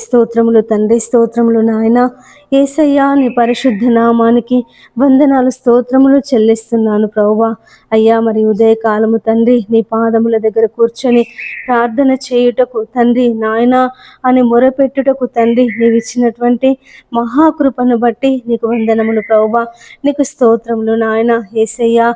స్తోత్రములు తండ్రి, స్తోత్రములు నాయన. యేసయ్యా, నీ పరిశుద్ధ నామానికి వందనాలు, స్తోత్రములు చెల్లిస్తున్నాను ప్రభువా. అయ్యా, మరి ఉదయకాలము తండ్రి నీ పాదముల దగ్గర కూర్చొని ప్రార్థన చేయుటకు తండ్రి నాయన అని మొరపెట్టుటకు తండ్రి నీవిచ్చినటువంటి మహాకృపను బట్టి నీకు వందనములు ప్రభువా. నీకు స్తోత్రములు నాయన. యేసయ్యా,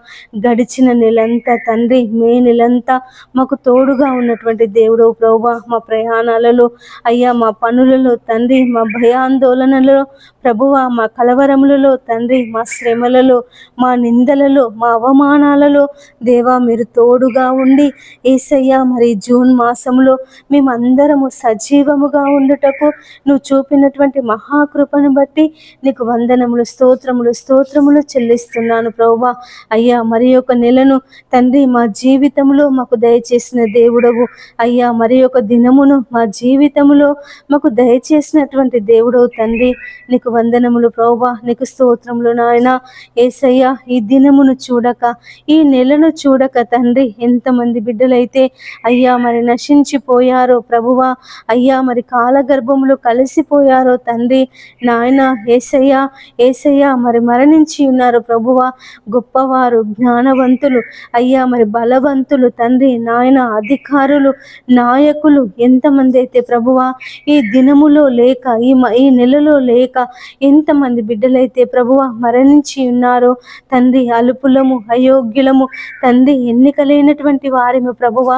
గడిచిన నెలంతా తండ్రి, మే నెలంతా మాకు తోడుగా ఉన్నటువంటి దేవుడు ప్రభువా. మా ప్రయాణాలలో అయ్యా, మా పనులలో తండ్రి, మా భయాందోళనలో ప్రభువా, మా కలవరములలో తండ్రి, మా శ్రమలలో, మా నిందలలో, మా అవమానాలలో దేవా మీరు తోడుగా ఉండి యేసయ్యా, మరి జూన్ మాసంలో మేమందరము సజీవముగా ఉండుటకు నువ్వు చూపినటువంటి మహాకృపను బట్టి నీకు వందనములు, స్తోత్రములు, స్తోత్రములు చెల్లిస్తున్నాను ప్రభువా. అయ్యా, మరి ఒక నెలను తండ్రి మా జీవితంలో మాకు దయచేసిన దేవుడవు అయ్యా. మరి ఒక దినమును మా జీవితంలో మాకు దయచేసినటువంటి దేవుడవు తండ్రి, నీకు వందనములు ప్రభువా. నీకు స్తోత్రములు నాయన. యేసయ్యా, ఈ దినమును చూడక, ఈ నెలను చూడక తండ్రి, ఎంతమంది బిడ్డలైతే అయ్యా మరి నశించిపోయారో ప్రభువా. అయ్యా, మరి కాలగర్భములు కలిసిపోయారో తండ్రి నాయన. యేసయ్యా, యేసయ్యా, మరి మరణించి ఉన్నారు ప్రభువా. గొప్పవారు, జ్ఞానవంతులు అయ్యా, మరి బలవంతులు తండ్రి నాయన, అధికారులు, నాయకులు ఎంతమంది అయితే ప్రభువా ఈ దినములో లేక, ఈ నెలలో లేక ఎంతమంది బిడ్డలైతే ప్రభువా మరణించి ఉన్నారో తండ్రి. అలుపులము, అయోగ్యులము తండ్రి, ఎన్నికలేనటువంటి వారిము ప్రభువా.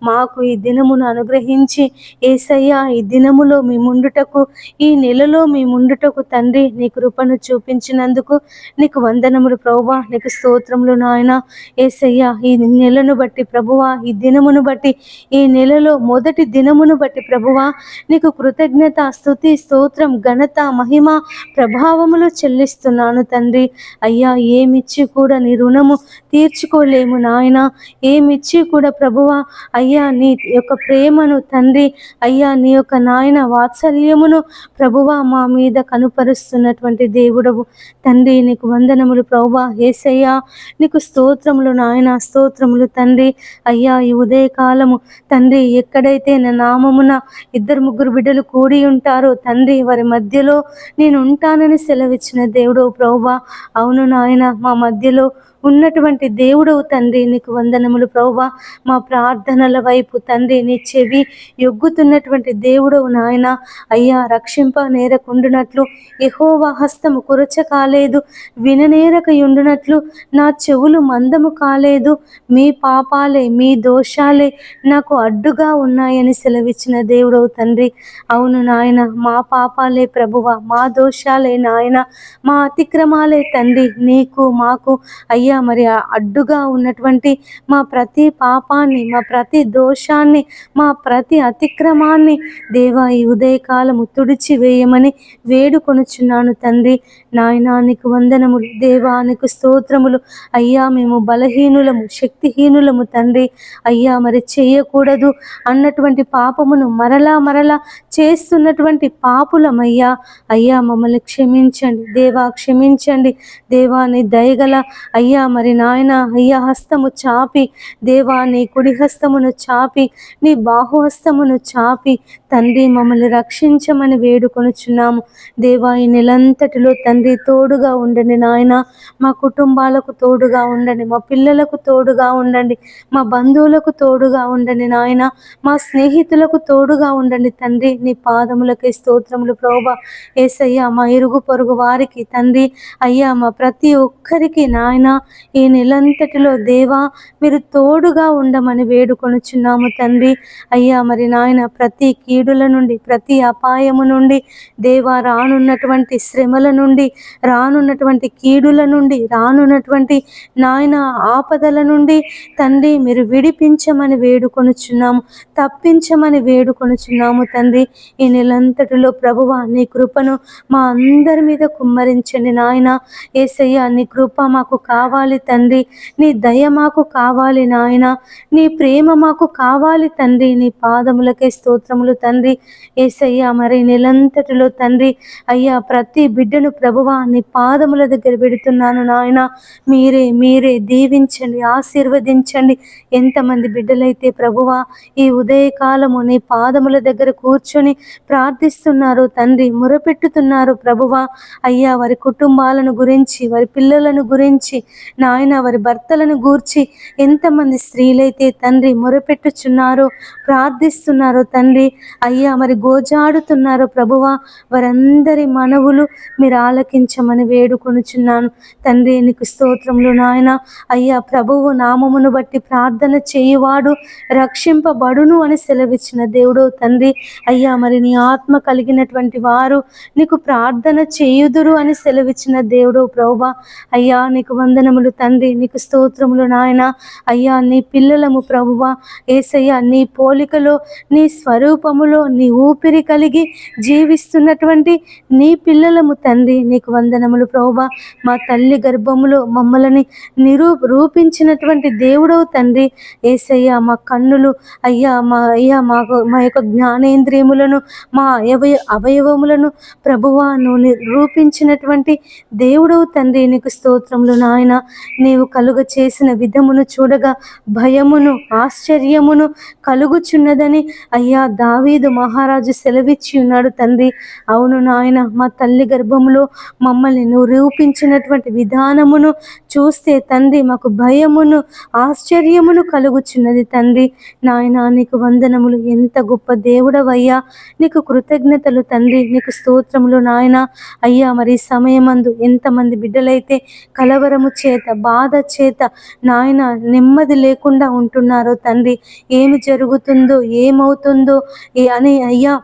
మాకు ఈ దినమును అనుగ్రహించి యేసయ్యా, ఈ దినములో మీ ముందుటకు, ఈ నెలలో మీ ముందుటకు తండ్రి నీ కృపను చూపించినందుకు నీకు వందనములు ప్రభువా. నీకు స్తోత్రములు నాయన. యేసయ్యా, ఈ నెలను బట్టి ప్రభువా, ఈ దినమును బట్టి, ఈ నెలలో మొదటి దినమును బట్టి ప్రభువా నీకు కృతజ్ఞత, స్తుతి, స్తోత్రం, ఘనత, మహిమ, ప్రభావములు చెల్లిస్తున్నాను తండ్రి. అయ్యా, ఏమిచ్చి కూడా నీ రుణము తీర్చుకోలేము నాయన. ఏమిచ్చి కూడా ప్రభువా అయ్యా నీ యొక్క ప్రేమను తండ్రి, అయ్యా నీ యొక్క నాయన వాత్సల్యమును ప్రభువా మా మీద కనుపరుస్తున్నటువంటి దేవుడవు తండ్రి. నీకు వందనములు ప్రభువా. యేసయ్యా, నీకు స్తోత్రములు నాయన, స్తోత్రములు తండ్రి. అయ్యా, ఈ ఉదయకాలము తండ్రి, ఎక్కడైతే నా నామమున 2-3 బిడ్డలు కూడి ఉంటారో తండ్రి, వారి మధ్యలో నేను ఉంటానని సెలవిచ్చిన దేవుడవు ప్రభువా. అవును నాయన, మా మధ్యలో ఉన్నటువంటి దేవుడవు తండ్రి. నీకు వందనములు ప్రభువా. మా ప్రార్థనల వైపు తండ్రి నీ చెవి యొగ్గుతున్నటువంటి దేవుడవు నాయన. అయ్యా, రక్షింప నేరకుండునట్లు యెహోవా హస్తము కురచ కాలేదు, విననేరక యుండునట్లు నా చెవులు మందము కాలేదు. మీ పాపాలే, మీ దోషాలే నాకు అడ్డుగా ఉన్నాయని సెలవిచ్చిన దేవుడవు తండ్రి. అవును నాయన, మా పాపాలే ప్రభువా, మా దోషాలే నాయన, మా అతిక్రమాలే తండ్రి నీకు మాకు అయ్యా మరి అడ్డుగా ఉన్నటువంటి మా ప్రతి పాపాన్ని, మా ప్రతి దోషాన్ని, మా ప్రతి అతిక్రమాన్ని దేవా ఈ ఉదయకాలము తుడిచి వేయమని వేడుకొనుచున్నాను తండ్రి నాయనా. నీకు వందనములు దేవా, నీకు స్తోత్రములు అయ్యా. మేము బలహీనులము, శక్తిహీనులము తండ్రి. అయ్యా, మరి చేయకూడదు అన్నటువంటి పాపమును మరలా మరలా చేస్తున్నటువంటి పాపులమయ్యా. అయ్యా, మమ్మల్ని క్షమించండి దేవా, క్షమించండి దేవా. నీ దయగల అయ్యా మరి నాయన అయ్యా హస్తము చాపి దేవా, నీ కుడి హస్తమును చాపి, నీ బాహుహస్తమును చాపి తండ్రి మమ్మల్ని రక్షించమని వేడుకొనుచున్నాము దేవా. ఈ నెలంతటిలో తండ్రి తోడుగా ఉండండి నాయన. మా కుటుంబాలకు తోడుగా ఉండండి, మా పిల్లలకు తోడుగా ఉండండి, మా బంధువులకు తోడుగా ఉండండి నాయన, మా స్నేహితులకు తోడుగా ఉండండి తండ్రి. నీ పాదములకే స్తోత్రములు ప్రభువా. యేసయ్యా, మా ఇరుగు పొరుగు వారికి తండ్రి అయ్యా, మా ప్రతి ఒక్కరికి నాయన ఈ నెలంతటిలో దేవా మీరు తోడుగా ఉండమని వేడుకొనుచున్నాము తండ్రి. అయ్యా మరి నాయన, ప్రతి కీడుల నుండి, ప్రతి అపాయము నుండి దేవా, రానున్నటువంటి శ్రమల నుండి, రానున్నటువంటి కీడుల నుండి, రానున్నటువంటి నాయన ఆపదల నుండి తండ్రి మీరు విడిపించమని వేడుకొనుచున్నాము, తప్పించమని వేడుకొనుచున్నాము తండ్రి. ఈ నెలంతటిలో ప్రభువా నీ కృపను మా అందరి మీద కుమ్మరించండి నాయన. యేసయ్యా, నీ కృప మాకు కావాలి కావాలి తండ్రి, నీ దయ మాకు కావాలి నాయన, నీ ప్రేమ మాకు కావాలి తండ్రి. నీ పాదములకే స్తోత్రములు తండ్రి. యేసయ్యా మరి నెలంతటిలో తండ్రి అయ్యా ప్రతి బిడ్డను ప్రభువా నీ పాదముల దగ్గర పెడుతున్నాను నాయన. మీరే దీవించండి, ఆశీర్వదించండి. ఎంతమంది బిడ్డలైతే ప్రభువా ఈ ఉదయకాలము నీ పాదముల దగ్గర కూర్చొని ప్రార్థిస్తున్నారు తండ్రి, మొరపెట్టుతున్నారు ప్రభువా అయ్యా, వారి కుటుంబాలను గురించి, వారి పిల్లలను గురించి నాయన, వారి భర్తలను గూర్చి ఎంతమంది స్త్రీలైతే తండ్రి మొరపెట్టుచున్నారో, ప్రార్థిస్తున్నారో తండ్రి అయ్యా, మరి గోజాడుతున్నారు ప్రభువా, వారందరి మనవులు మీరు ఆలకించమని వేడుకొనుచున్నాను తండ్రి. నీకు స్తోత్రములు నాయన. అయ్యా ప్రభువు నామమును బట్టి ప్రార్థన చేయువాడు రక్షింపబడును అని సెలవిచ్చిన దేవుడు తండ్రి. అయ్యా మరి నీ ఆత్మ కలిగినటువంటి వారు నీకు ప్రార్థన చేయుదురు అని సెలవిచ్చిన దేవుడు ప్రభువా. అయ్యా నీకు వందనములు తండ్రి, నీకు స్తోత్రములు నాయన. అయ్యా నీ పిల్లలము ప్రభువా యేసయ్యా, నీ పోలికలో, నీ స్వరూపములో, నీ ఊపిరి కలిగి జీవిస్తున్నటువంటి నీ పిల్లలము తండ్రి. నీకు వందనములు ప్రభువా. మా తల్లి గర్భములో మమ్మల్ని రూపించినటువంటి దేవుడవు తండ్రి యేసయ్యా. మా కన్నులు అయ్యా మా యొక్క జ్ఞానేంద్రియములను, మా అవయవములను ప్రభువా నువ్వు రూపించినటువంటి దేవుడవు తండ్రి. నీకు స్తోత్రములు నాయన. నీవు కలుగ చేసిన విధమును చూడగా భయమును, ఆశ్చర్యమును కలుగుచున్నదని అయ్యా దావీదు మహారాజు సెలవిచ్చి ఉన్నాడు తండ్రి. అవును నాయన, మా తల్లి గర్భములో మమ్మల్ని నువ్వు రూపించినటువంటి విధానమును చూస్తే తండ్రి మాకు భయమును, ఆశ్చర్యమును కలుగుచున్నది తండ్రి. నాయన నీకు వందనములు. ఎంత గొప్ప దేవుడవయ్యా, నీకు కృతజ్ఞతలు తండ్రి. నీకు స్తోత్రములు నాయన. అయ్యా మరి సమయమందు ఎంతమంది బిడ్డలైతే కలవరము చేత, బాధ చేత నాయన నెమ్మది లేకుండా ఉంటున్నారో తండ్రి, ఏమి జరుగుతుందో, ఏమవుతుందో అని అయ్యా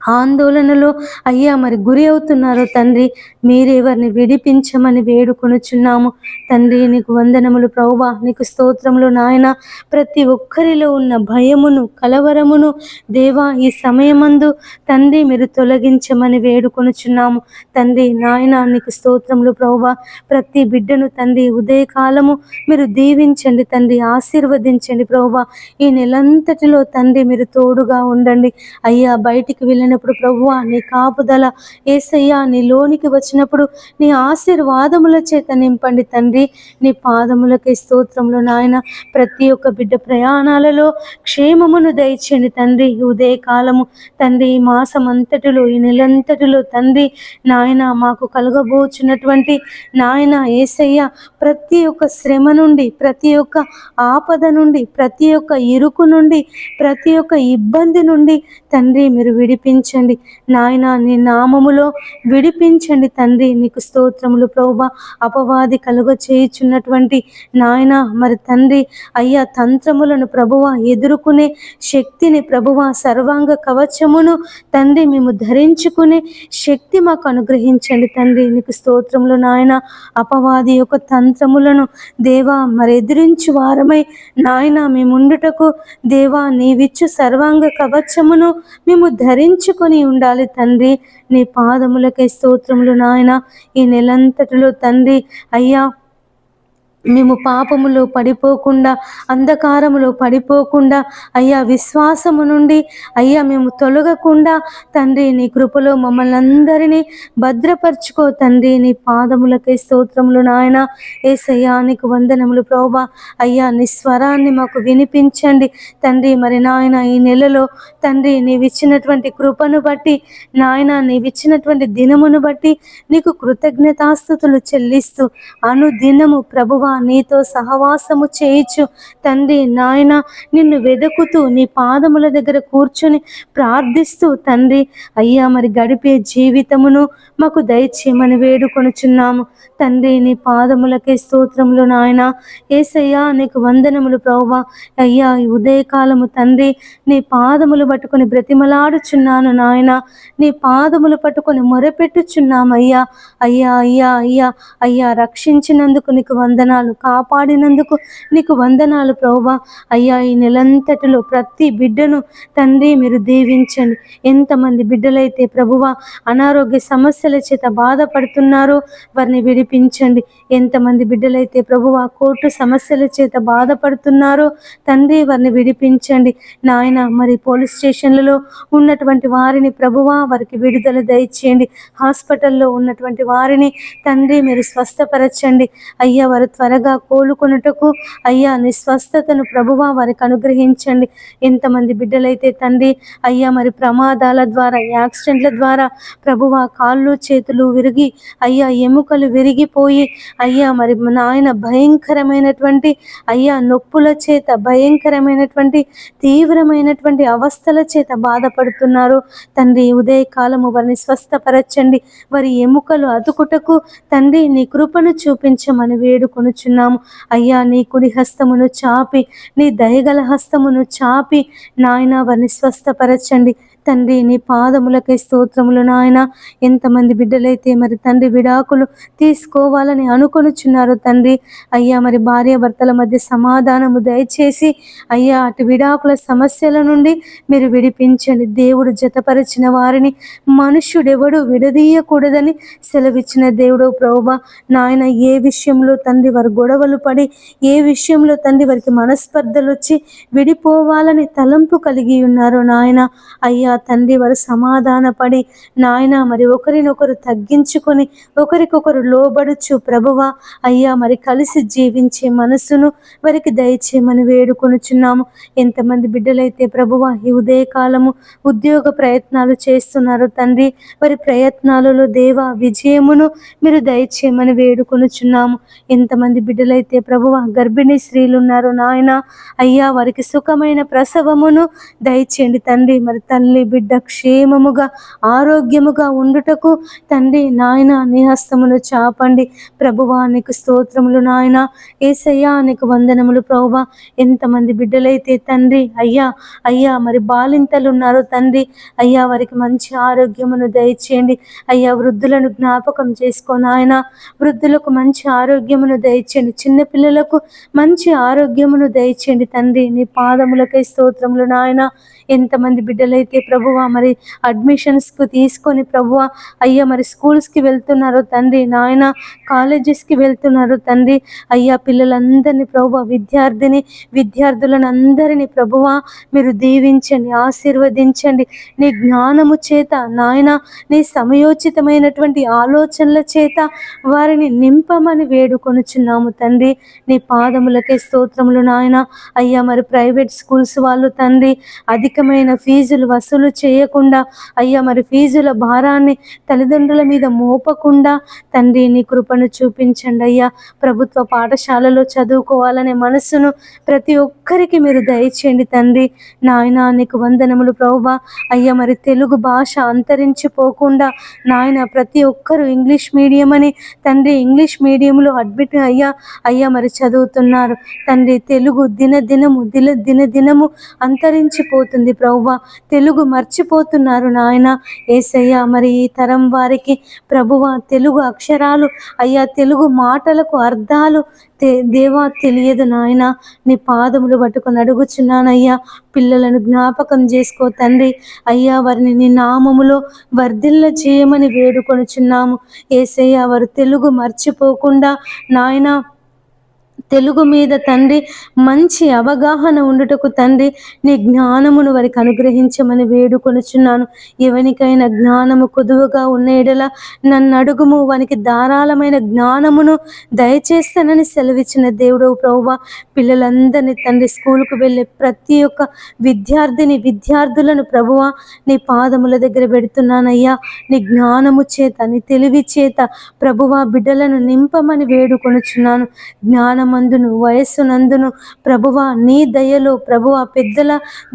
ఆందోళనలో అయ్యా మరి గురి అవుతున్నారో తండ్రి, మీరెవరిని విడిపించమని వేడుకొనుచున్నాము తండ్రి. నీకు వందనములు ప్రభువా. నీకు స్తోత్రములు నాయన. ప్రతి ఒక్కరిలో ఉన్న భయమును, కలవరమును దేవా ఈ సమయమందు తండ్రి మీరు తొలగించమని వేడుకొనుచున్నాము తండ్రి. నాయన నీకు స్తోత్రములు ప్రభువా. ప్రతి బిడ్డను తండ్రి ఉదయకాలము మీరు దీవించండి తండ్రి, ఆశీర్వదించండి ప్రభువా. ఈ నెలంతటిలో తండ్రి మీరు తోడుగా ఉండండి అయ్యా. బయటికి వెళ్ళినప్పుడు ప్రభువా నీ కాపుదల యేసయ్యా, నీ లోనికి వచ్చినప్పుడు నీ ఆశీర్వాదముల చేత నింపండి తండ్రి. నీ పాదములకే స్తోత్రములు నాయన. ప్రతి ఒక్క బిడ్డ ప్రయాణాలలో క్షేమమును దయచేయండి తండ్రి. ఉదయ కాలము తండ్రి ఈ మాసం అంతటిలో, ఈ నెలంతటిలో తండ్రి నాయన మాకు కలగబోచున్నటువంటి నాయన యేసయ్యా ప్రతి ఒక్క శ్రమ నుండి, ప్రతి ఒక్క ఆపద నుండి, ప్రతి ఒక్క ఇరుకు నుండి, ప్రతి ఒక్క ఇబ్బంది నుండి తండ్రి మీరు విడిపించండి నాయన. నీ నామములో విడిపించండి తండ్రి. నీకు స్తోత్రములు ప్రభువా. అపవాది కలుగ చేయుచున్నటువంటి నాయన మరి తండ్రి అయ్యా తంత్రములను ప్రభువా ఎదుర్కొనే శక్తిని ప్రభువా, సర్వాంగ కవచమును తండ్రి మేము ధరించుకునే శక్తి మాకు అనుగ్రహించండి తండ్రి. నీకు స్తోత్రములు నాయన. అపవాది యొక్క తంత్రములను దేవా మరి ఎదిరించు వారమై నాయన మేముండుటకు దేవా నీవిచ్చు సర్వాంగ కవచమును మేము ధరించుకొని ఉండాలి తండ్రి. నీ పాదములకే స్తోత్రములు నాయన. ఈ నెలంతటిలో తండ్రి అయ్యా మేము పాపములో పడిపోకుండా, అంధకారములో పడిపోకుండా అయ్యా విశ్వాసము నుండి అయ్యా మేము తొలగకుండా తండ్రి నీ కృపలో మమ్మల్ని అందరినీ భద్రపరచుకో తండ్రి. నీ పాదములకే స్తోత్రములు నాయన. యేసయ్యా నీకు వందనములు ప్రభువా. అయ్యా నీ స్వరాన్ని మాకు వినిపించండి తండ్రి. మరి నాయన ఈ నెలలో తండ్రి నీవిచ్చినటువంటి కృపను బట్టి నాయన, నీవిచ్చినటువంటి దినమును బట్టి నీకు కృతజ్ఞతాస్తుతులు చెల్లిస్తూ అనుదినము ప్రభువా నీతో సహవాసము చేయించు తండ్రి నాయన. నిన్ను వెతుకుతూ నీ పాదముల దగ్గర కూర్చొని ప్రార్థిస్తూ తండ్రి అయ్యా మరి గడిపే జీవితమును మాకు దయచేయమని వేడుకొనుచున్నాము తండ్రి. నీ పాదములకే స్తోత్రములు నాయన. యేసయ్యా నీకు వందనములు ప్రభువా. అయ్యా ఈ ఉదయకాలము తండ్రి నీ పాదములు పట్టుకొని బ్రతిమలాడుచున్నాను నాయన. నీ పాదములు పట్టుకొని మొరపెట్టుచున్నామయ్యా. అయ్యా అయ్యా అయ్యా అయ్యా రక్షించినందుకు నీకు వందనాలు వందనాలు, కాపాడినందుకు నీకు వందనాలు ప్రభువా. అయ్యా ఈ నెలంతటిలో ప్రతి బిడ్డను తండ్రి మీరు దీవించండి. ఎంతమంది బిడ్డలైతే ప్రభువా అనారోగ్య సమస్యల చేత బాధపడుతున్నారో వారిని విడిపించండి. ఎంతమంది బిడ్డలైతే ప్రభువా కోర్టు సమస్యల చేత బాధపడుతున్నారో తండ్రి వారిని విడిపించండి నాయన. మరి పోలీస్ స్టేషన్లలో ఉన్నటువంటి వారిని ప్రభువా వారికి విడుదల దయచేయండి. హాస్పిటల్లో ఉన్నటువంటి వారిని తండ్రి మీరు స్వస్థపరచండి అయ్యా. వారు త్వరగా కోలుకొనుటకు అయ్యా నీ స్వస్థతను ప్రభువా వారికి అనుగ్రహించండి. ఎంతమంది బిడ్డలైతే తండ్రి అయ్యా మరి ప్రమాదాల ద్వారా, యాక్సిడెంట్ల ద్వారా ప్రభువా కాళ్ళు చేతులు విరిగి అయ్యా ఎముకలు విరిగిపోయి అయ్యా మరి నాయన భయంకరమైనటువంటి అయ్యా నొప్పుల చేత, భయంకరమైనటువంటి తీవ్రమైనటువంటి అవస్థల చేత బాధపడుతున్నారు తండ్రి. ఉదయకాలము వారిని స్వస్థపరచండి. వారి ఎముకలు అతుకుటకు తండ్రి నీ కృపను చూపించమని వేడుకొనుచున్నాము అయ్యా. నీ కుడి హస్తమును చాపి, నీ దయగల హస్తమును చాపి నాయన వారిని స్వస్థపరచండి తండ్రి. నీ పాదములకై స్తోత్రములు నాయన. ఎంతమంది బిడ్డలైతే మరి తండ్రి విడాకులు తీసుకోవాలని అనుకొనుచున్నారు తండ్రి అయ్యా. మరి భార్యాభర్తల మధ్య సమాధానము దయచేసి అయ్యా అటు విడాకుల సమస్యల నుండి మీరు విడిపించండి. దేవుడు జతపరిచిన వారిని మనుష్యుడెవడు విడదీయకూడదని సెలవిచ్చిన దేవుడు ప్రభువా నాయన. ఏ విషయంలో తండ్రి వారు గొడవలు పడి, ఏ విషయంలో తండ్రి వారికి మనస్పర్ధలు వచ్చి విడిపోవాలని తలంపు కలిగి ఉన్నారో నాయన అయ్యా తండ్రి వారు సమాధాన పడి నాయన మరి ఒకరినొకరు తగ్గించుకొని ఒకరికొకరు లోబడుచు ప్రభువా అయ్యా మరి కలిసి జీవించే మనసును వారికి దయచేయమని వేడుకొనుచున్నాము. ఎంతమంది బిడ్డలైతే ప్రభువా ఈ ఉదయకాలము ఉద్యోగ ప్రయత్నాలు చేస్తున్నారు తండ్రి, వారి ప్రయత్నాలలో దేవా విజయమును మీరు దయచేయమని వేడుకొనుచున్నాము. ఎంతమంది బిడ్డలైతే ప్రభువా గర్భిణీ స్త్రీలు ఉన్నారు నాయన అయ్యా వారికి సుఖమైన ప్రసవమును దయచేయండి తండ్రి. మరి తల్లి బిడ్డ క్షేమముగా ఆరోగ్యముగా ఉండుటకు తండ్రి నాయన నీ హస్తమును చాపండి ప్రభువా. నీకు స్తోత్రములు నాయన. యేసయ్యా నీకు వందనములు ప్రభువా. ఎంతమంది బిడ్డలైతే తండ్రి అయ్యా అయ్యా మరి బాలింతలు ఉన్నారో తండ్రి అయ్యా వారికి మంచి ఆరోగ్యమును దయచేయండి అయ్యా. వృద్ధులను జ్ఞాపకం చేసుకో నాయన. వృద్ధులకు మంచి ఆరోగ్యమును దయచేయండి. చిన్నపిల్లలకు మంచి ఆరోగ్యమును దయచేయండి తండ్రి. నీ పాదములకై స్తోత్రములు నాయన. ఎంతమంది బిడ్డలైతే ప్రభువా మరి అడ్మిషన్స్కు తీసుకొని ప్రభువా అయ్యా మరి స్కూల్స్కి వెళ్తున్నారో తండ్రి నాయన, కాలేజెస్కి వెళ్తున్నారు తండ్రి అయ్యా. పిల్లలందరినీ ప్రభువా విద్యార్థులను అందరినీ ప్రభువా మీరు దీవించండి, ఆశీర్వదించండి. నీ జ్ఞానము చేత నాయన, నీ సమయోచితమైనటువంటి ఆలోచనల చేత వారిని నింపమని వేడుకొనుచున్నాము తండ్రి. నీ పాదములకే స్తోత్రములు నాయన అయ్యా. మరి ప్రైవేట్ స్కూల్స్ వాళ్ళు తండ్రి అధికమైన ఫీజులు వసూలు చేయకుండా అయ్యా మరి ఫీజుల భారాన్ని తల్లిదండ్రుల మీద మోపకుండా తండ్రి నీ కృపను చూపించండి అయ్యా. ప్రభుత్వ పాఠశాలలో చదువుకోవాలనే మనస్సును ప్రతి ఒక్కరికి మీరు దయచేయండి తండ్రి నాయన. నీకు వందనములు ప్రభువా అయ్యా. మరి తెలుగు భాష అంతరించిపోకుండా నాయన ప్రతి ఒక్కరూ ఇంగ్లీష్ మీడియం అని తండ్రి ఇంగ్లీష్ మీడియంలో అడ్మిట్ అయ్యా మరి చదువుతున్నారు తండ్రి. తెలుగు దినదినము అంతరించిపోతుంది ప్రభువా. తెలుగు మర్చిపోతున్నారు నాయన యేసయ్యా. మరి ఈ తరం వారికి ప్రభువా తెలుగు అక్షరాలు అయ్యా, తెలుగు మాటలకు అర్థాలు దేవా తెలియదు నాయన. నీ పాదములు పట్టుకొని అడుగుచున్నానయ్యా. పిల్లలను జ్ఞాపకం చేసుకో తండ్రి అయ్యా. వారిని నీ నామములో వర్ధిల్ల చేయమని వేడుకొనుచున్నాము యేసయ్యా. వారు తెలుగు మర్చిపోకుండా నాయన తెలుగు మీద తండ్రి మంచి అవగాహన ఉండుటకు తండ్రి నీ జ్ఞానమును వారికి అనుగ్రహించమని వేడుకొనుచున్నాను. ఎవనికైనా జ్ఞానము కొదువుగా ఉన్న ఎడల నన్ను అడుగుము, వానికి ధారాళమైన జ్ఞానమును దయచేస్తానని సెలవిచ్చిన దేవుడవు ప్రభువా. పిల్లలందరినీ తండ్రి స్కూల్కు వెళ్ళే ప్రతి ఒక్క విద్యార్థులను ప్రభువా నీ పాదముల దగ్గర పెడుతున్నానయ్యా. నీ జ్ఞానము చేత, నీ తెలివి చేత ప్రభువా బిడ్డలను నింపమని వేడుకొనుచున్నాను. జ్ఞానము మందును వయస్సునందును ప్రభువా నీ దయలో ప్రభువా పెద్దల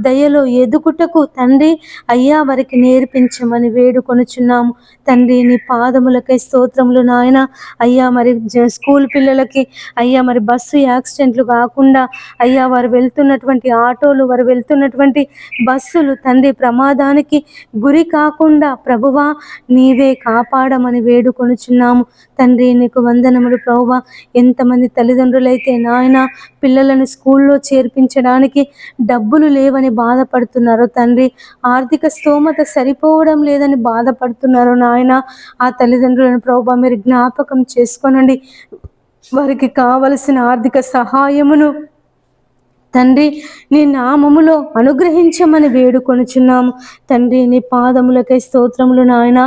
దయలో ఎదుగుటకు తండ్రి అయ్యా వారికి నేర్పించమని వేడుకొనుచున్నాము తండ్రి. నీ పాదములకై స్తోత్రములు నాయన. అయ్యా మరి స్కూల్ పిల్లలకి అయ్యా మరి బస్సు యాక్సిడెంట్లు కాకుండా అయ్యా వారు వెళ్తున్నటువంటి ఆటోలు, వారు వెళ్తున్నటువంటి బస్సులు తండ్రి ప్రమాదానికి గురి కాకుండా ప్రభువా నీవే కాపాడమని వేడుకొనుచున్నాము తండ్రి. నీకు వందనములు ప్రభువా. ఎంతమంది తల్లిదండ్రులైతే నాయన పిల్లలను స్కూల్లో చేర్పించడానికి డబ్బులు లేవని బాధపడుతున్నారో తండ్రి, ఆర్థిక స్తోమత సరిపోవడం లేదని బాధపడుతున్నారు నాయన. ఆ తల్లిదండ్రులను ప్రభువా మీరు జ్ఞాపకం చేసుకోనండి. వారికి కావలసిన ఆర్థిక సహాయమును తండ్రి నీ నామములో అనుగ్రహించమని వేడుకొనుచున్నాము తండ్రి. నీ పాదములకై స్తోత్రములు నాయన.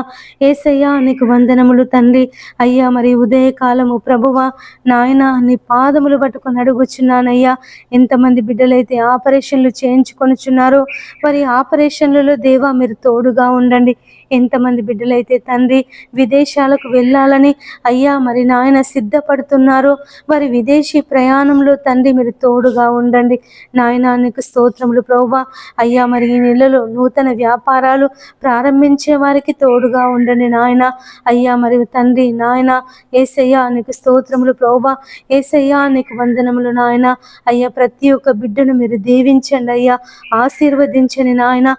యేసయ్యా నీకు వందనములు తండ్రి. అయ్యా మరి ఉదయకాలము ప్రభువా నాయన నీ పాదములు పట్టుకొని అడుగుచున్నానయ్యా. ఎంతమంది బిడ్డలైతే ఆపరేషన్లు చేయించుకొనుచున్నారో వారి ఆపరేషన్లలో దేవా మీరు తోడుగా ఉండండి. ఎంతమంది బిడ్డలైతే తండ్రి విదేశాలకు వెళ్ళాలని అయ్యా మరి నాయన సిద్ధపడుతున్నారో వారి విదేశీ ప్రయాణంలో తండ్రి మీరు తోడుగా ఉండండి నాయనా. నీకు స్తోత్రములు ప్రభువా. అయ్యా మరి ఈ నెలలో నూతన వ్యాపారాలు ప్రారంభించే వారికి తోడుగా ఉండండి నాయన. అయ్యా మరి తండ్రి నాయన యేసయ్యా నీకు స్తోత్రములు ప్రభువా. యేసయ్యా నీకు వందనములు నాయన. అయ్యా ప్రతి ఒక్క బిడ్డను మీరు దీవించండి అయ్యా, ఆశీర్వదించండి నాయన.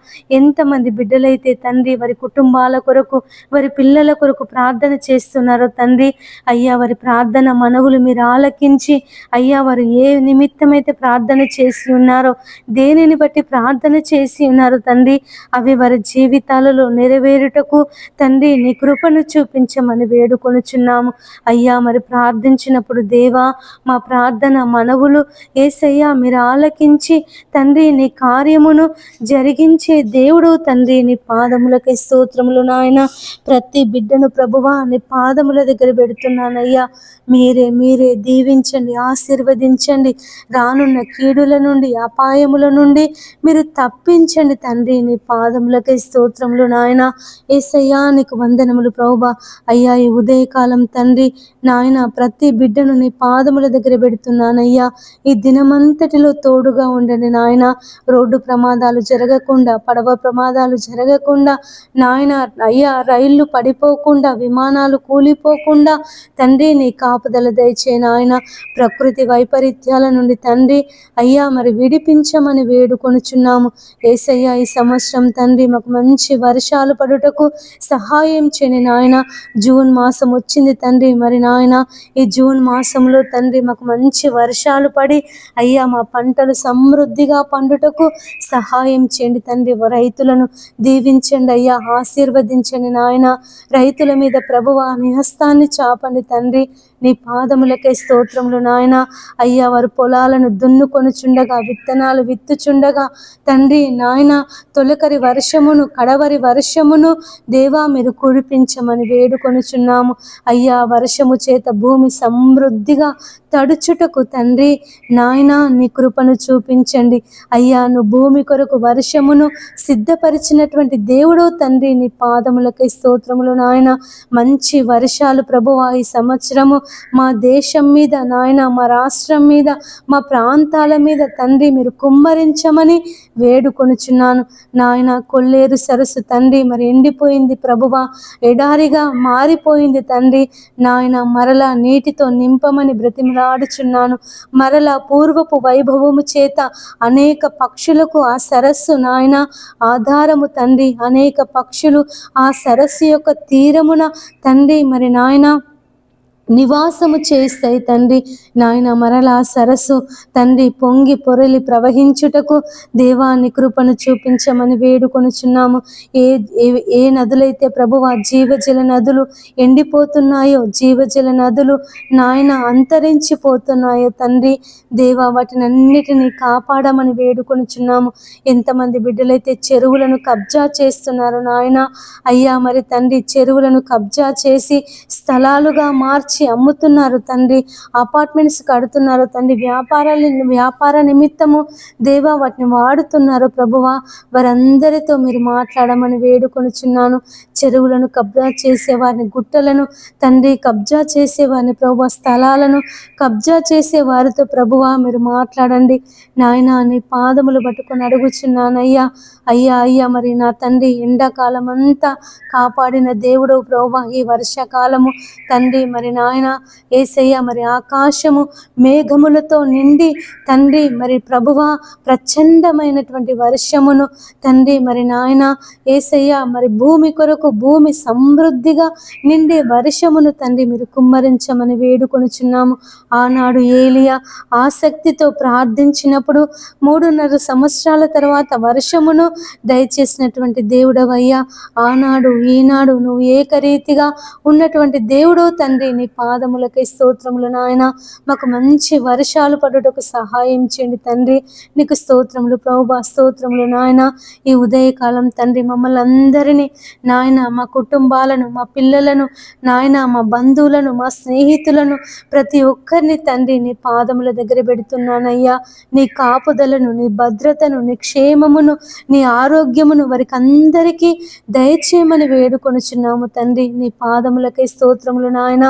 ఎంతమంది బిడ్డలైతే తండ్రి వారి కుటుంబాల కొరకు వారి పిల్లల కొరకు ప్రార్థన చేస్తున్నారో తండ్రి అయ్యా వారి ప్రార్థన మనవులు మీరు ఆలకించి అయ్యా వారు ఏ నిమిత్తమైతే ప్రార్థన చేసి ఉన్నారో, దేనిని బట్టి ప్రార్థన చేసి ఉన్నారో తండ్రి అవి వారి జీవితాలలో నెరవేరుటకు తండ్రి నీ కృపను చూపించమని వేడుకొనుచున్నాము అయ్యా. మరి ప్రార్థించినప్పుడు దేవా మా ప్రార్థన మనవులు యేసయ్యా మీరు ఆలకించి తండ్రి నీ కార్యమును జరిగించే దేవుడు తండ్రి. నీ పాదములకై స్తోత్రములు నాయన. ప్రతి బిడ్డను ప్రభువా నీ పాదముల దగ్గర పెడుతున్నానయ్యా. మీరే దీవించండి, ఆశీర్వదించండి. రానున్న కీడుల నుండి అపాయముల నుండి మీరు తప్పించండి తండ్రి. నీ పాదములకై స్తోత్రములు నాయన. యేసయ్యా నీకు వందనములు ప్రభువా. అయ్యా ఈ ఉదయకాలం తండ్రి నాయన ప్రతి బిడ్డను నీ పాదముల దగ్గర పెడుతున్నానయ్యా. ఈ దినమంతటిలో తోడుగా ఉండండి నాయన. రోడ్డు ప్రమాదాలు జరగకుండా, పడవ ప్రమాదాలు జరగకుండా నాయన అయ్యా రైళ్లు పడిపోకుండా, విమానాలు కూలిపోకుండా తండ్రి నీ కాపుదల దయచే నాయన. ప్రకృతి వైపరీత్యాల నుండి తండ్రి అయ్యా మరి విడిపించమని వేడుకొనుచున్నాము యేసయ్యా. ఈ సంవత్సరం తండ్రి మాకు మంచి వర్షాలు పడుటకు సహాయం చేయని నాయన. జూన్ మాసం వచ్చింది తండ్రి. మరి నాయన ఈ జూన్ మాసంలో తండ్రి మాకు మంచి వర్షాలు పడి అయ్యా మా పంటలు సమృద్ధిగా పండుటకు సహాయం చేయండి తండ్రి. రైతులను దీవించండి అయ్యా, ఆశీర్వదించండి నాయన. రైతుల మీద ప్రభువా నీ హస్తాన్ని చాపండి తండ్రి. నీ పాదములకై స్తోత్రములు నాయన. అయ్యా వారు పొలాలను దున్నుకొనుచుండగా, విత్తనాలు విత్తుచుండగా తండ్రి నాయన తొలకరి వర్షమును, కడవరి వర్షమును దేవా మీరు కురిపించమని వేడుకొనుచున్నాము అయ్యా. వర్షము చేత భూమి సమృద్ధిగా తడుచుటకు తండ్రి నాయన నీ కృపను చూపించండి అయ్యా. నువ్వు భూమి కొరకు వర్షమును సిద్ధపరిచినటువంటి దేవుడు తండ్రి. నీ పాదములకై స్తోత్రములు నాయన. మంచి వర్షాలు ప్రభువా ఈ సంవత్సరము మా దేశం మీద నాయన, మా రాష్ట్రం మీద, మా ప్రాంతాల మీద తండ్రి మీరు కుమ్మరించమని వేడుకొనుచున్నాను నాయన. కొల్లేరు సరస్సు తండ్రి మరి ఎండిపోయింది ప్రభువా, ఎడారిగా మారిపోయింది తండ్రి నాయన. మరలా నీటితో నింపమని బ్రతిమలాడుచున్నాను. మరలా పూర్వపు వైభవము చేత అనేక పక్షులకు ఆ సరస్సు నాయన ఆధారము తండ్రి. అనేక పక్షులు ఆ సరస్సు యొక్క తీరమున తండ్రి మరి నాయన నివాసము చేస్తాయి తండ్రి నాయన. మరలా సరస్సు తండ్రి పొంగి పొరలి ప్రవహించుటకు దేవాన్ని కృపను చూపించమని వేడుకొనుచున్నాము. ఏ నదులైతే ప్రభువా జీవజల నదులు ఎండిపోతున్నాయో, జీవజల నదులు నాయన అంతరించిపోతున్నాయో తండ్రి దేవా వాటిని అన్నిటినీ కాపాడమని వేడుకొనుచున్నాము. ఎంతమంది బిడ్డలైతే చెరువులను కబ్జా చేస్తున్నారు నాయన అయ్యా. మరి తండ్రి చెరువులను కబ్జా చేసి స్థలాలుగా మార్చి మార్చి అమ్ముతున్నారు తండ్రి, అపార్ట్మెంట్స్ కడుతున్నారు తండ్రి, వ్యాపార నిమిత్తము దేవా వాటిని వాడుతున్నారు ప్రభువా, వారందరితో మీరు మాట్లాడమని వేడుకొనుచున్నాను. చెరువులను కబ్జా చేసేవారిని, గుట్టలను తండ్రి కబ్జా చేసేవారిని ప్రభువా, స్థలాలను కబ్జా చేసే వారితో ప్రభువా మీరు మాట్లాడండి నాయన. నీ పాదములు పట్టుకొని అడుగుచున్నానయ్యా. అయ్యా అయ్యా మరి నా తండ్రి ఎండాకాలం అంతా కాపాడిన దేవుడు ప్రభువా, ఈ వర్షాకాలము తండ్రి మరి నాయన యేసయ్య మరి ఆకాశము మేఘములతో నిండి తండ్రి మరి ప్రభువా ప్రచండమైనటువంటి వర్షమును తండ్రి మరి నాయన యేసయ్య మరి భూమి కొరకు భూమి సమృద్ధిగా నిండే వర్షమును తండ్రి మీరు కుమ్మరించమని వేడుకొనుచున్నాము. ఆనాడు ఏలియా ఆసక్తితో ప్రార్థించినప్పుడు 3.5 సంవత్సరాల తర్వాత వర్షమును దయచేసినటువంటి దేవుడవయ్యా. ఆనాడు ఈనాడు నువ్వు ఏకరీతిగా ఉన్నటువంటి దేవుడు తండ్రి, నీ పాదములకై స్తోత్రములు నాయన. మాకు మంచి వర్షాలు పడుటకు సహాయం చేయండి తండ్రి. నీకు స్తోత్రములు ప్రభువా, స్తోత్రములు నాయన. ఈ ఉదయకాలం తండ్రి మమ్మల్ని అందరినీ నాయన, మా కుటుంబాలను, మా పిల్లలను నాయన, మా బంధువులను, మా స్నేహితులను ప్రతి ఒక్కరిని తండ్రి నీ పాదముల దగ్గర పెడుతున్నానయ్యా. నీ కాపుదలను, నీ భద్రతను, నీ క్షేమమును, నీ ఆరోగ్యమును వారికి అందరికీ దయచేయమని వేడుకొనుచున్నాము తండ్రి. నీ పాదములకై స్తోత్రములు నాయన.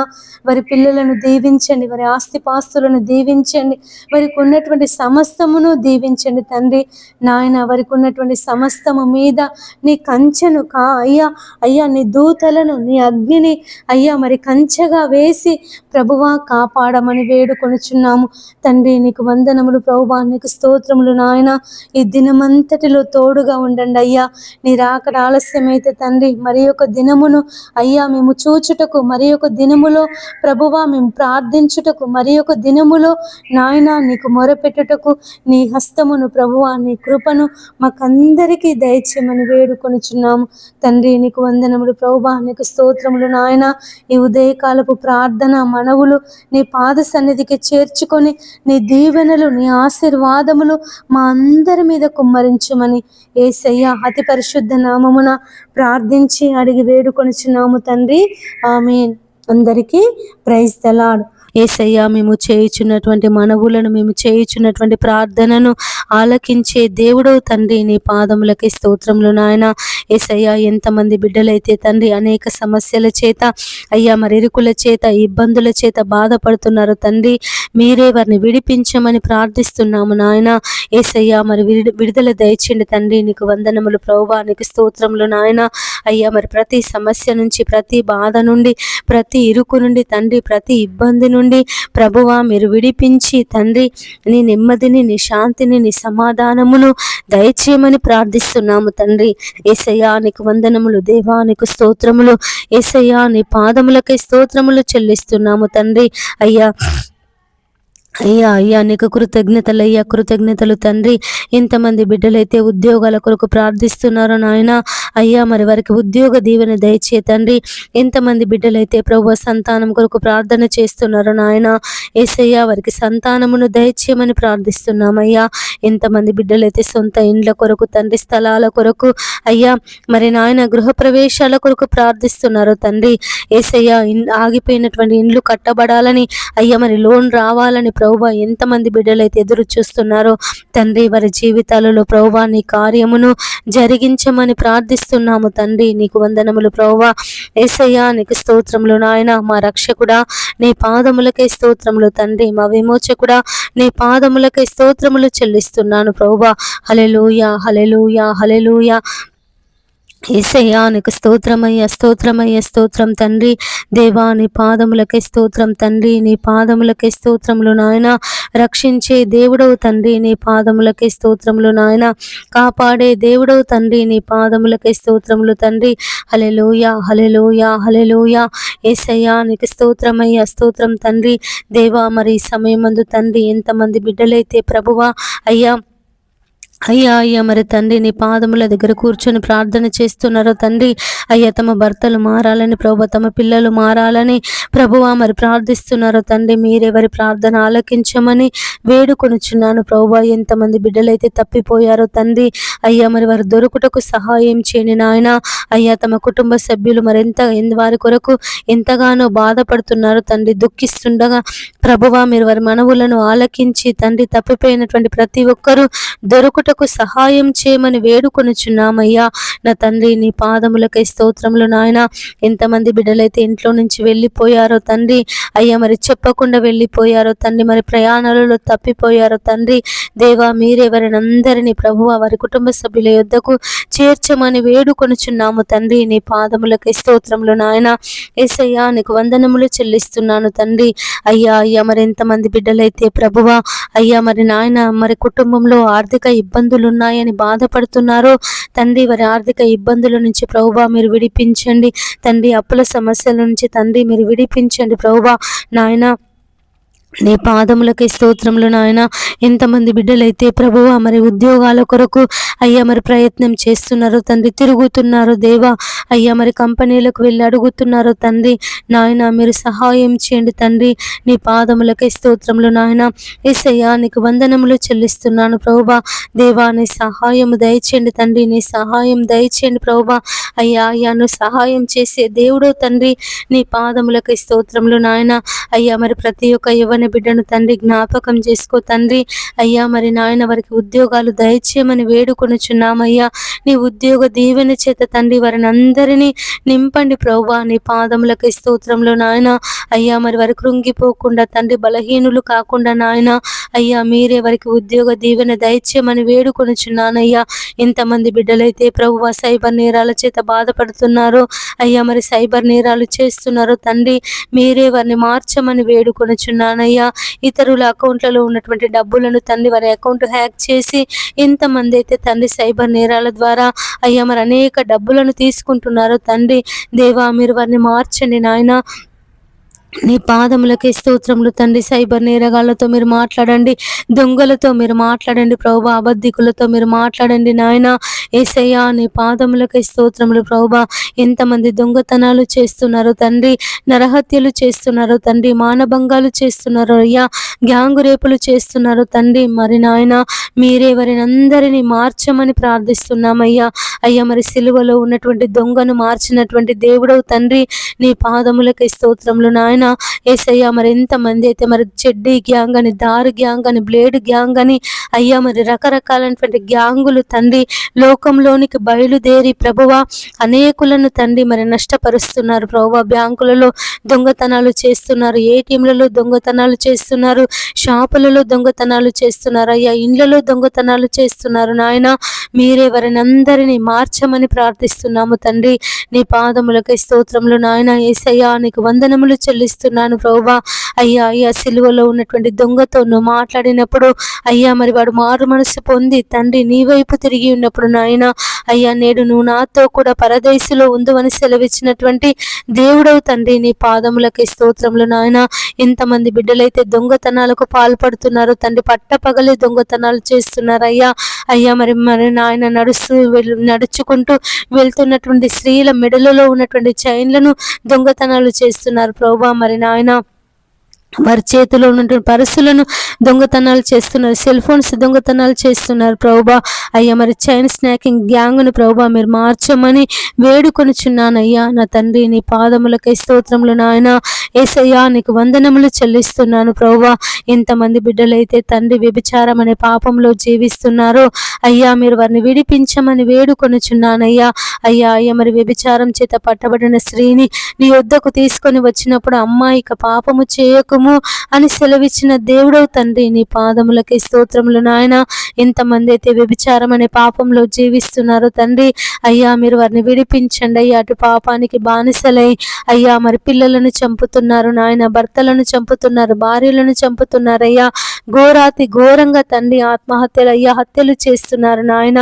వారి పిల్లలను దీవించండి, వారి ఆస్తిపాస్తులను దీవించండి, వారికి ఉన్నటువంటి సమస్తమును దీవించండి తండ్రి నాయన. వారికి ఉన్నటువంటి సమస్తము మీద నీ కంచెను అయ్యా అయ్యా నీ దూతలను, నీ అగ్నిని అయ్యా మరి కంచెగా వేసి ప్రభువా కాపాడమని వేడుకొనుచున్నాము తండ్రి. నీకు వందనములు ప్రభువా, నీకు స్తోత్రములు నాయన. ఈ దినమంతటిలో తోడుగా ఉండండి అయ్యా. నీ రాకడ ఆలస్యమైతే తండ్రి మరి ఒక దినమును అయ్యా మేము చూచుటకు, మరి ఒక దినములో ప్రభువా మేము ప్రార్థించుటకు, మరి ఒక దినములో నాయన నీకు మొరపెట్టుటకు నీ హస్తమును ప్రభువా, నీ కృపను మాకందరికీ దయచేయమని వేడుకొనుచున్నాము తండ్రి. నీకు వందనములు ప్రభువా, నీకు స్తోత్రములు నాయన. ఈ ఉదయకాలపు ప్రార్థన మనవులు నీ పాద సన్నిధికి చేర్చుకొని నీ దీవెనలు, నీ ఆశీర్వాదములు మా అందరి మీద కుమ్మరించమని యేసయ్య అతి పరిశుద్ధ నామమున ప్రార్థించి అడిగి వేడుకొనుచున్నాము తండ్రి. ఆమేన్. అందరికీ ప్రైజ్ ది లార్డ్. యేసయ్య మేము చేయుచున్నటువంటి మనవులను, మేము చేయుచున్నటువంటి ప్రార్థనను ఆలకించే దేవుడు తండ్రి, నీ పాదములకి స్తోత్రములు నాయన. యేసయ్య ఎంతమంది బిడ్డలైతే తండ్రి అనేక సమస్యల చేత అయ్యా మరి ఇరుకుల చేత, ఇబ్బందుల చేత బాధపడుతున్నారు తండ్రి, మీరే వారిని విడిపించమని ప్రార్థిస్తున్నాము నాయన. యేసయ్య మరి విడుదల దయచేయండి తండ్రి. నీకు వందనములు ప్రభువా, నీకు స్తోత్రములు నాయన. అయ్యా మరి ప్రతి సమస్య నుంచి, ప్రతి బాధ నుండి, ప్రతి ఇరుకు నుండి తండ్రి, ప్రతి ఇబ్బంది నుండి ప్రభువా మీరు విడిపించి తండ్రి నీ నెమ్మదిని, నీ శాంతిని, నీ సమాధానమును దయచేయమని ప్రార్థిస్తున్నాము తండ్రి. యేసయ్యా నీకు వందనములు దేవా, నీకు స్తోత్రములు. యేసయ్యా నీ పాదములకై స్తోత్రములు చెల్లిస్తున్నాము తండ్రి. అయ్యా అయ్యా అయ్యా నీకు కృతజ్ఞతలు అయ్యా, కృతజ్ఞతలు తండ్రి. ఎంతమంది బిడ్డలైతే ఉద్యోగాల కొరకు ప్రార్థిస్తున్నారో నాయన అయ్యా మరి వారికి ఉద్యోగ దీవెన దయచే తండ్రి. ఎంతమంది బిడ్డలైతే ప్రభు సంతానం కొరకు ప్రార్థన చేస్తున్నారో నాయన యేసయ్యా వారికి సంతానమును దయచేయమని ప్రార్థిస్తున్నామయ్యా. ఎంతమంది బిడ్డలైతే సొంత ఇండ్ల కొరకు తండ్రి, స్థలాల కొరకు అయ్యా మరి నాయన గృహప్రవేశాల కొరకు ప్రార్థిస్తున్నారో తండ్రి. యేసయ్యా ఆగిపోయినటువంటి ఇండ్లు కట్టబడాలని అయ్యా మరి లోన్ రావాలని ప్రభువా ఎంతమంది బిడ్డలైతే ఎదురు చూస్తున్నారో తండ్రి, వారి జీవితాలలో ప్రభువా నీ కార్యమును జరిగించమని ప్రార్థిస్తున్నాము తండ్రి. నీకు వందనములు ప్రభువా. యేసయ్యా నీకు స్తోత్రములు నాయన. మా రక్షకుడా నీ పాదములకై స్తోత్రములు తండ్రి. మా విమోచకుడా నీ పాదములకై స్తోత్రములు చెల్లిస్తున్నాను ప్రభువా. హల్లెలూయా, హల్లెలూయా, హల్లెలూయా. యేసయ్యా నీకు స్తోత్రమయ్య, స్తోత్రమయ్య, స్తోత్రం తండ్రి. దేవా నీ పాదములకే స్తోత్రం తండ్రి. నీ పాదములకే స్తోత్రములు నాయన. రక్షించే దేవుడవు తండ్రి, నీ పాదములకే స్తోత్రములు నాయన. కాపాడే దేవుడవు తండ్రి, నీ పాదములకే స్తోత్రములు తండ్రి. హల్లెలూయా, హల్లెలూయా, హల్లెలూయా. యేసయ్యా నీకు స్తోత్రమయ్య, స్తోత్రం తండ్రి. దేవా మరి ఈ సమయమందు తండ్రి ఎంతమంది బిడ్డలైతే ప్రభువా అయ్యా అయ్యా అయ్యా మరి తండ్రి నీ పాదముల దగ్గర కూర్చొని ప్రార్థన చేస్తున్నారో తండ్రి, అయ్యా తమ భర్తలు మారాలని ప్రభు, తమ పిల్లలు మారాలని ప్రభువా మరి ప్రార్థిస్తున్నారో తండ్రి, మీరెవరి ప్రార్థన ఆలకించమని వేడుకొనుచున్నాను ప్రభువా. ఎంతమంది బిడ్డలైతే తప్పిపోయారో తండ్రి, అయ్యా మరి వారు దొరుకుటకు సహాయం చేయని నాయన. అయ్యా తమ కుటుంబ సభ్యులు వారి కొరకు ఎంతగానో బాధపడుతున్నారు తండ్రి, దుఃఖిస్తుండగా ప్రభువా మీరు వారి మనవులను ఆలకించి తండ్రి, తప్పిపోయినటువంటి ప్రతి ఒక్కరూ దొరుకుటకు సహాయం చేయమని వేడుకొనుచున్నామయ్యా. నా తండ్రి నీ పాదములకై స్తోత్రములు నాయన. ఎంతమంది బిడ్డలైతే ఇంట్లో నుంచి వెళ్ళిపోయారో తండ్రి, అయ్యా మరి చెప్పకుండా వెళ్ళిపోయారో తండ్రి, మరి ప్రయాణాలలో తప్పిపోయారో తండ్రి, దేవా మీరే వారిని అందరినీ ప్రభువా వారి కుటుంబ సభ్యుల యొద్దకు చేర్చమని వేడుకొనుచున్నాము తండ్రి. నీ పాదములకై స్తోత్రములు నాయన. యేసయ్యా నీకు వందనములు చెల్లిస్తున్నాను తండ్రి. అయ్యా అయ్యా మరి ఎంతమంది బిడ్డలైతే ప్రభువా అయ్యా మరి నాయన మరి కుటుంబంలో ఆర్థిక ఇబ్బందులు ఉన్నాయని బాధపడుతున్నారో తండ్రి, వారి ఆర్థిక ఇబ్బందుల నుంచి ప్రభువా మీరు విడిపించండి తండ్రి. అప్పుల సమస్యల నుంచి తండ్రి మీరు విడిపించండి ప్రభువా నాయన. నీ పాదములకి స్తోత్రములు నాయన. ఎంతమంది బిడ్డలైతే ప్రభువా మరి ఉద్యోగాల కొరకు అయ్యా మరి ప్రయత్నం చేస్తున్నారు తండ్రి, తిరుగుతున్నారు దేవా, అయ్యా మరి కంపెనీలకు వెళ్ళి అడుగుతున్నారు తండ్రి నాయన, మీరు సహాయం చేయండి తండ్రి. నీ పాదములకి స్తోత్రములు నాయన. యేసయ్యా నీకు వందనములు చెల్లిస్తున్నాను ప్రభువా. దేవా నీ సహాయం దయచేయండి తండ్రి, నీ సహాయం దయచేయండి ప్రభువా. అయ్యా అయ్యా నువ్వు సహాయం చేసే దేవుడు తండ్రి. నీ పాదములకి స్తోత్రములు నాయన. అయ్యా మరి ప్రతి ఒక్క యువన బిడ్డను తండ్రి జ్ఞాపకం చేసుకో తండ్రి. అయ్యా మరి నాయన వారికి ఉద్యోగాలు దయచేయమని వేడుకొనుచున్నామయ్యా. నీ ఉద్యోగ దీవెన చేత తండ్రి వారిని అందరినీ నింపండి ప్రభువా. నీ పాదములకి స్తోత్రంలో నాయన. అయ్యా మరి వారి కృంగిపోకుండా తండ్రి, బలహీనులు కాకుండా నాయన అయ్యా మీరే వారికి ఉద్యోగ దీవెన దయచేయమని వేడుకొనుచున్నానయ్యా. ఎంతమంది బిడ్డలైతే ప్రభువా సైబర్ నేరాల చేత బాధపడుతున్నారో అయ్యా మరి సైబర్ నేరాలు చేస్తున్నారో తండ్రి, మీరే వారిని మార్చమని వేడుకొనుచున్నానయ్యా. ఇతరుల అకౌంట్లలో ఉన్నటువంటి డబ్బులను తండ్రి వారి అకౌంట్ హ్యాక్ చేసి ఎంతమంది అయితే తండ్రి సైబర్ నేరాల ద్వారా అయ్యా మరి అనేక డబ్బులను తీసుకుంటున్నారో తండ్రి, దేవా మీరు వారిని మార్చండి నాయన. నీ పాదములకి స్తోత్రములు తండ్రి. సైబర్ నేరగాళ్లతో మీరు మాట్లాడండి, దొంగలతో మీరు మాట్లాడండి ప్రభువా, అబద్ధికులతో మీరు మాట్లాడండి నాయన. యేసయ్యా నీ పాదములకి స్తోత్రములు ప్రభువా. ఎంతమంది దొంగతనాలు చేస్తున్నారు తండ్రి, నరహత్యలు చేస్తున్నారు తండ్రి, మానభంగాలు చేస్తున్నారు అయ్యా, గ్యాంగు రేపులు చేస్తున్నారు తండ్రి. మరి నాయన మీరే వారిని అందరినీ మార్చమని ప్రార్థిస్తున్నామయ్యా. అయ్యా మరి సిలువలో ఉన్నటువంటి దొంగను మార్చినటువంటి దేవుడవు తండ్రి. నీ పాదములకి స్తోత్రములు నాయన. యేసయ్యా మరి ఎంతమంది అయితే మరి చెడ్డీ గ్యాంగ్ అని, దారు గ్యాంగ్ అని, బ్లేడ్ గ్యాంగ్ అని అయ్యా మరి రకరకాలైనటువంటి గ్యాంగులు తండ్రి లోకంలోనికి బయలుదేరి ప్రభువా అనేకులను తండ్రి మరి నష్టపరుస్తున్నారు ప్రభువా. బ్యాంకులలో దొంగతనాలు చేస్తున్నారు, ఏటీఎంలలో దొంగతనాలు చేస్తున్నారు, షాపులలో దొంగతనాలు చేస్తున్నారు అయ్యా, ఇండ్లలో దొంగతనాలు చేస్తున్నారు నాయన. మీరే వారిని అందరినీ మార్చమని ప్రార్థిస్తున్నాము తండ్రి. నీ పాదములకై స్తోత్రములు నాయన. యేసయ్యా నీకు వందనములు చెల్లిస్తున్నాను ప్రభువా. అయ్యా అయ్యా సిలువలో ఉన్నటువంటి దొంగతో నువ్వు మాట్లాడినప్పుడు అయ్యా మరి వాడు మారు మనసు పొంది తండ్రి నీ వైపు తిరిగి ఉన్నప్పుడు నాయన అయ్యా నేడు నువ్వు నాతో కూడా పరదేశులో ఉందని సెలవిచ్చినటువంటి దేవుడవు తండ్రి. నీ పాదములకి స్తోత్రములు నాయన. ఎంతమంది బిడ్డలైతే దొంగతనాలకు పాల్పడుతున్నారు తండ్రి, పట్టపగలే దొంగతనాలు చేస్తున్నారు అయ్యా. అయ్యా మరి మరి నాయన నడుచుకుంటూ వెళ్తున్నటువంటి స్త్రీల మెడలలో ఉన్నటువంటి చైన్లను దొంగతనాలు చేస్తున్నారు ప్రభువా. మరి నాయన వారి చేతిలో ఉన్నటువంటి పర్సులను దొంగతనాలు చేస్తున్నారు, సెల్ ఫోన్స్ దొంగతనాలు చేస్తున్నారు ప్రభువా. అయ్యా మరి చైన్ స్నాకింగ్ గ్యాంగ్ను ప్రభువా మీరు మార్చమని వేడుకొనుచున్నానయ్యా. నా తండ్రి నీ పాదములకై స్తోత్రములు నాయన. యేసయ్యా నీకు వందనములు చెల్లిస్తున్నాను ప్రభువా. ఎంతమంది బిడ్డలైతే తండ్రి వ్యభిచారం అనే పాపంలో జీవిస్తున్నారో అయ్యా మీరు వారిని విడిపించమని వేడుకొనుచున్నానయ్యా. అయ్యా అయ్యా మరి వ్యభిచారం చేత పట్టబడిన స్త్రీని నీ వద్దకు తీసుకొని వచ్చినప్పుడు అమ్మాయి ఇక పాపము చేయకు అని సెలవిచ్చిన దేవుడవు తండ్రి. నీ పాదములకి స్తోత్రములు నాయన. ఎంతమంది అయితే వ్యభిచారం అనే పాపంలో జీవిస్తున్నారో తండ్రి అయ్యా మీరు వారిని విడిపించండి అయ్యా. అటు పాపానికి బానిసలై అయ్యా మరి పిల్లలను చంపుతున్నారు నాయన, భర్తలను చంపుతున్నారు, భార్యలను చంపుతున్నారు అయ్యా. ఘోరాతి ఘోరంగా తండ్రి ఆత్మహత్యలు అయ్యా హత్యలు చేస్తున్నారు నాయన.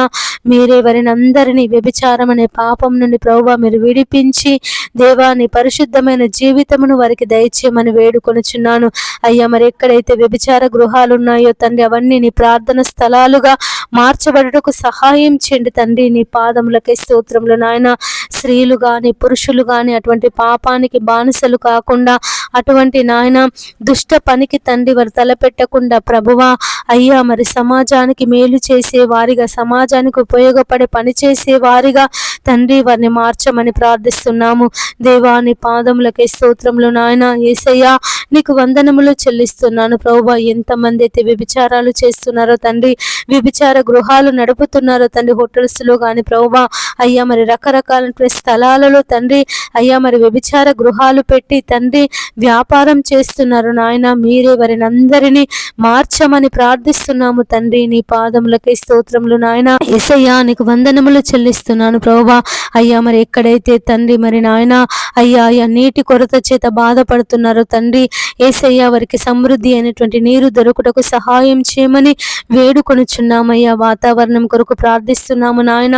మీరే వారిని అందరినీ వ్యభిచారం అనే పాపం నుండి ప్రభువా మీరు విడిపించి దేవా నీ పరిశుద్ధమైన జీవితమును వారికి దయచేయమని వేడుకొనుచున్నాను చెల్లిస్తున్నాను అయ్యా. మరి ఎక్కడైతే వ్యభిచార గృహాలు ఉన్నాయో తండ్రి, అవన్నీ నీ ప్రార్థన స్థలాలుగా మార్చబడుటకు సహాయం చేయండి తండ్రి. నీ పాదములకే స్తోత్రములు నాయన. స్త్రీలు కానీ పురుషులు కానీ అటువంటి పాపానికి బానిసలు కాకుండా, అటువంటి నాయన దుష్ట పనికి తండ్రి వారు తలపెట్టకుండా ప్రభువా అయ్యా, మరి సమాజానికి మేలు చేసే వారిగా, సమాజానికి ఉపయోగపడే పని చేసే వారిగా తండ్రి వారిని మార్చమని ప్రార్థిస్తున్నాము దేవా. నీ పాదములకే స్తోత్రములు నాయన. యేసయ్యా నీకు వందనములు చెల్లిస్తున్నాను ప్రభువా. ఎంతమంది అయితే వ్యభిచారాలు చేస్తున్నారో తండ్రి, వ్యభిచార గృహాలు నడుపుతున్నారో తండ్రి, హోటల్స్లో కానీ ప్రభువా అయ్యా, మరి రకరకాల స్థలాలలో తండ్రి అయ్యా, మరి వ్యభిచార గృహాలు పెట్టి తండ్రి వ్యాపారం చేస్తున్నారు నాయన. మీరే వారిని అందరినీ మార్చమని ప్రార్థిస్తున్నాము తండ్రి. నీ పాదములకే స్తోత్రములు నాయన. యేసయ్యా నీకు వందనములు చెల్లిస్తున్నాను ప్రభువా అయ్యా. మరి ఎక్కడైతే తండ్రి మరి నాయన అయ్యా అయ్యా నీటి కొరత చేత బాధపడుతున్నారో తండ్రి, యేసయ్యా వారికి సమృద్ధి అయినటువంటి నీరు దొరుకుటకు సహాయం చేయమని వేడుకొనుచున్నామయ్యా. వాతావరణం కొరకు ప్రార్థిస్తున్నాము నాయన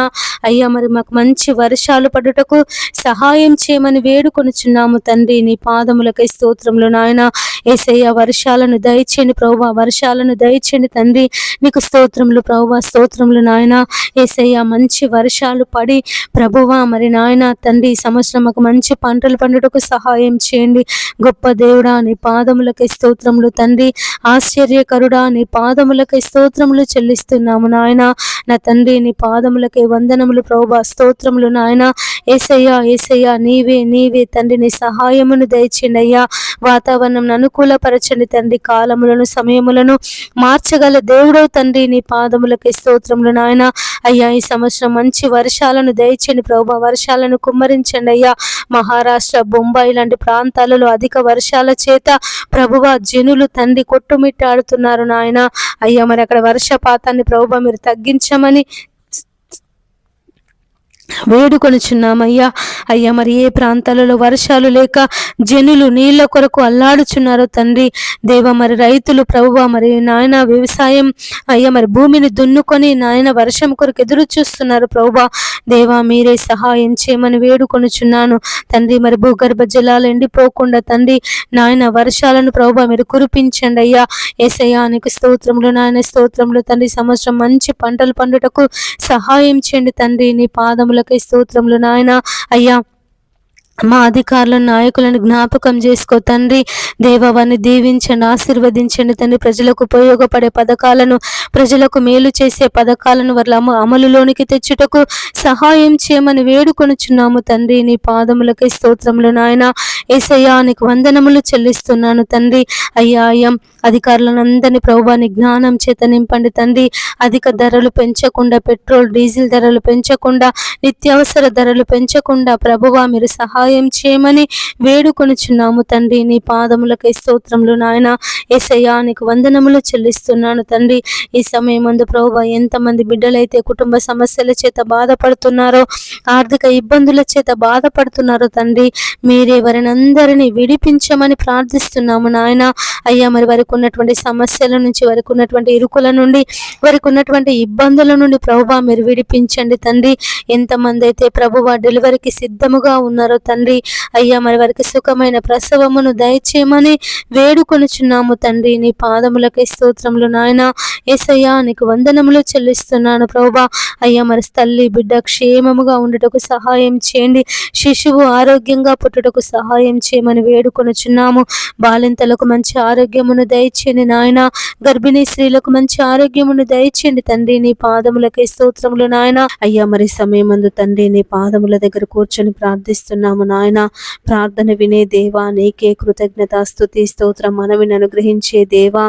అయ్యా. మరి మాకు మంచి వర్షాలు పడుటకు సహాయం చేయమని వేడుకొనుచున్నాము తండ్రి. నీ పాదములకై స్తోత్రములు నాయన. యేసయ్యా వర్షాలను దయచేయండి ప్రభువా, వర్షాలను దయచేయండి తండ్రి. నీకు స్తోత్రములు ప్రభువా, స్తోత్రములు నాయన. యేసయ్యా మంచి వర్షాలు పడి ప్రభువా మరి నాయన తండ్రి ఈ సంవత్సరం మాకు మంచి పంటలు పండుటకు సహాయం చేయండి. గొప్ప దేవుడా నీ పాదములకై స్తోత్రములు తండ్రి. ఆశ్చర్యకరుడా నీ పాదములకై స్తోత్రములు చెల్లిస్తున్నాము నాయన. నా తండ్రి నీ పాదములకై వందనములు ప్రభువా, స్తోత్రములు నాయన. యేసయ్యా యేసయ్యా నీవే నీవే తండ్రి. నీ సహాయమును దయచేయండి అయ్యా. వాతావరణం అనుకూలపరచండి తండ్రి. కాలములను సమయములను మార్చగల దేవుడవు తండ్రి. నీ పాదములకై స్తోత్రములు నాయన. అయ్యా ఈ సంవత్సరం మంచి వర్షాలను దయచేయండి ప్రభువా, వర్షాలను కుమ్మరించండి అయ్యా. మహారాష్ట్ర, బొంబాయి లాంటి ప్రాంతాలలో అధిక వర్షాల చేత ప్రభువా జనులు తండ్రి కొట్టుమిట్టాడుతున్నారు నాయన. అయ్యా మరి అక్కడ వర్షపాతాన్ని ప్రభువా మీరు తగ్గించమని వేడుకొనుచున్నామయ్యా. అయ్యా మరి ఏ ప్రాంతాలలో వర్షాలు లేక జనులు నీళ్ల కొరకు అల్లాడుచున్నారో తండ్రి దేవ, మరి రైతులు ప్రభువా మరి నాయన వ్యవసాయం అయ్యా మరి భూమిని దున్నుకొని నాయన వర్షం కొరకు ఎదురు చూస్తున్నారు ప్రభువా దేవా. మీరే సహాయం చేయమని వేడుకొనుచున్నాను తండ్రి. మరి భూగర్భ జలాలు ఎండిపోకుండా తండ్రి నాయన వర్షాలను ప్రభువా మీరు కురిపించండి అయ్యా. యేసయ్యా నీకు స్తోత్రములు నాయన, స్తోత్రములు తండ్రి. సంవత్సరం మంచి పంటలు పండుటకు సహాయం చేయండి తండ్రి. నీ పాదములకై స్తోత్రములు నాయన. అయ్యా మా అధికారులను నాయకులను జ్ఞాపకం చేసుకో తండ్రి దేవ. వారిని దీవించండి, ఆశీర్వదించండి తండ్రి. ప్రజలకు ఉపయోగపడే పథకాలను, ప్రజలకు మేలు చేసే పథకాలను వారి అమలులోనికి తెచ్చుటకు సహాయం చేయమని వేడుకొనుచున్నాము తండ్రి. నీ పాదములకై స్తోత్రములు నాయన. యేసయ్యా నీకు వందనములు చెల్లిస్తున్నాను తండ్రి. అయ్యా అయ్యా అధికారులను అందరినీ ప్రభువాని జ్ఞానం చేత నింపండి తండ్రి. అధిక ధరలు పెంచకుండా, పెట్రోల్ డీజిల్ ధరలు పెంచకుండా, నిత్యావసర ధరలు పెంచకుండా ప్రభువా మీరు సహాయం చేయమని వేడుకొనుచున్నాము తండ్రి. నీ పాదములకై స్తోత్రములు నాయన. యేసయ్యా నీకు వందనములు చెల్లిస్తున్నాను తండ్రి. ఈ సమయమందు ప్రభువా ఎంతమంది బిడ్డలైతే కుటుంబ సమస్యల చేత బాధపడుతున్నారో, ఆర్థిక ఇబ్బందుల చేత బాధపడుతున్నారో తండ్రి మీరే వారిని అందరినీ విడిపించమని ప్రార్థిస్తున్నాము నాయన. అయ్యా మరి వారికి ఉన్నటువంటి సమస్యల నుంచి, వారికి ఉన్నటువంటి ఇరుకుల నుండి, వారికి ఉన్నటువంటి ఇబ్బందుల నుండి ప్రభువా మీరు విడిపించండి తండ్రి. ఎంతమంది అయితే ప్రభువా డెలివరీకి సిద్ధముగా ఉన్నారో తండ్రి అయ్యా మరి వారికి సుఖమైన ప్రసవమును దయచేయమని వేడుకొనుచున్నాము తండ్రి. నీ పాదములకై స్తోత్రములు నాయన. యేసయ్యా నీకు వందనములు చెల్లిస్తున్నాను ప్రభువా. అయ్యా మరి తల్లి బిడ్డ క్షేమముగా ఉండుటకు సహాయం చేయండి. శిశువు ఆరోగ్యంగా పుట్టుటకు సహాయం చేయమని వేడుకొనుచున్నాము. బాలింతలకు మంచి ఆరోగ్యమును దయచేయండి నాయన. గర్భిణీ స్త్రీలకు మంచి ఆరోగ్యమును దయచేయండి తండ్రి. నీ పాదములకై స్తోత్రములు నాయన. అయ్యా మరి సమయమందు తండ్రి నీ పాదముల దగ్గర కూర్చొని ప్రార్థిస్తున్నాము నాయన. ప్రార్థన వినే దేవా నీకే కృతజ్ఞత స్తుతి స్తోత్రం. మనవిని అనుగ్రహించే దేవా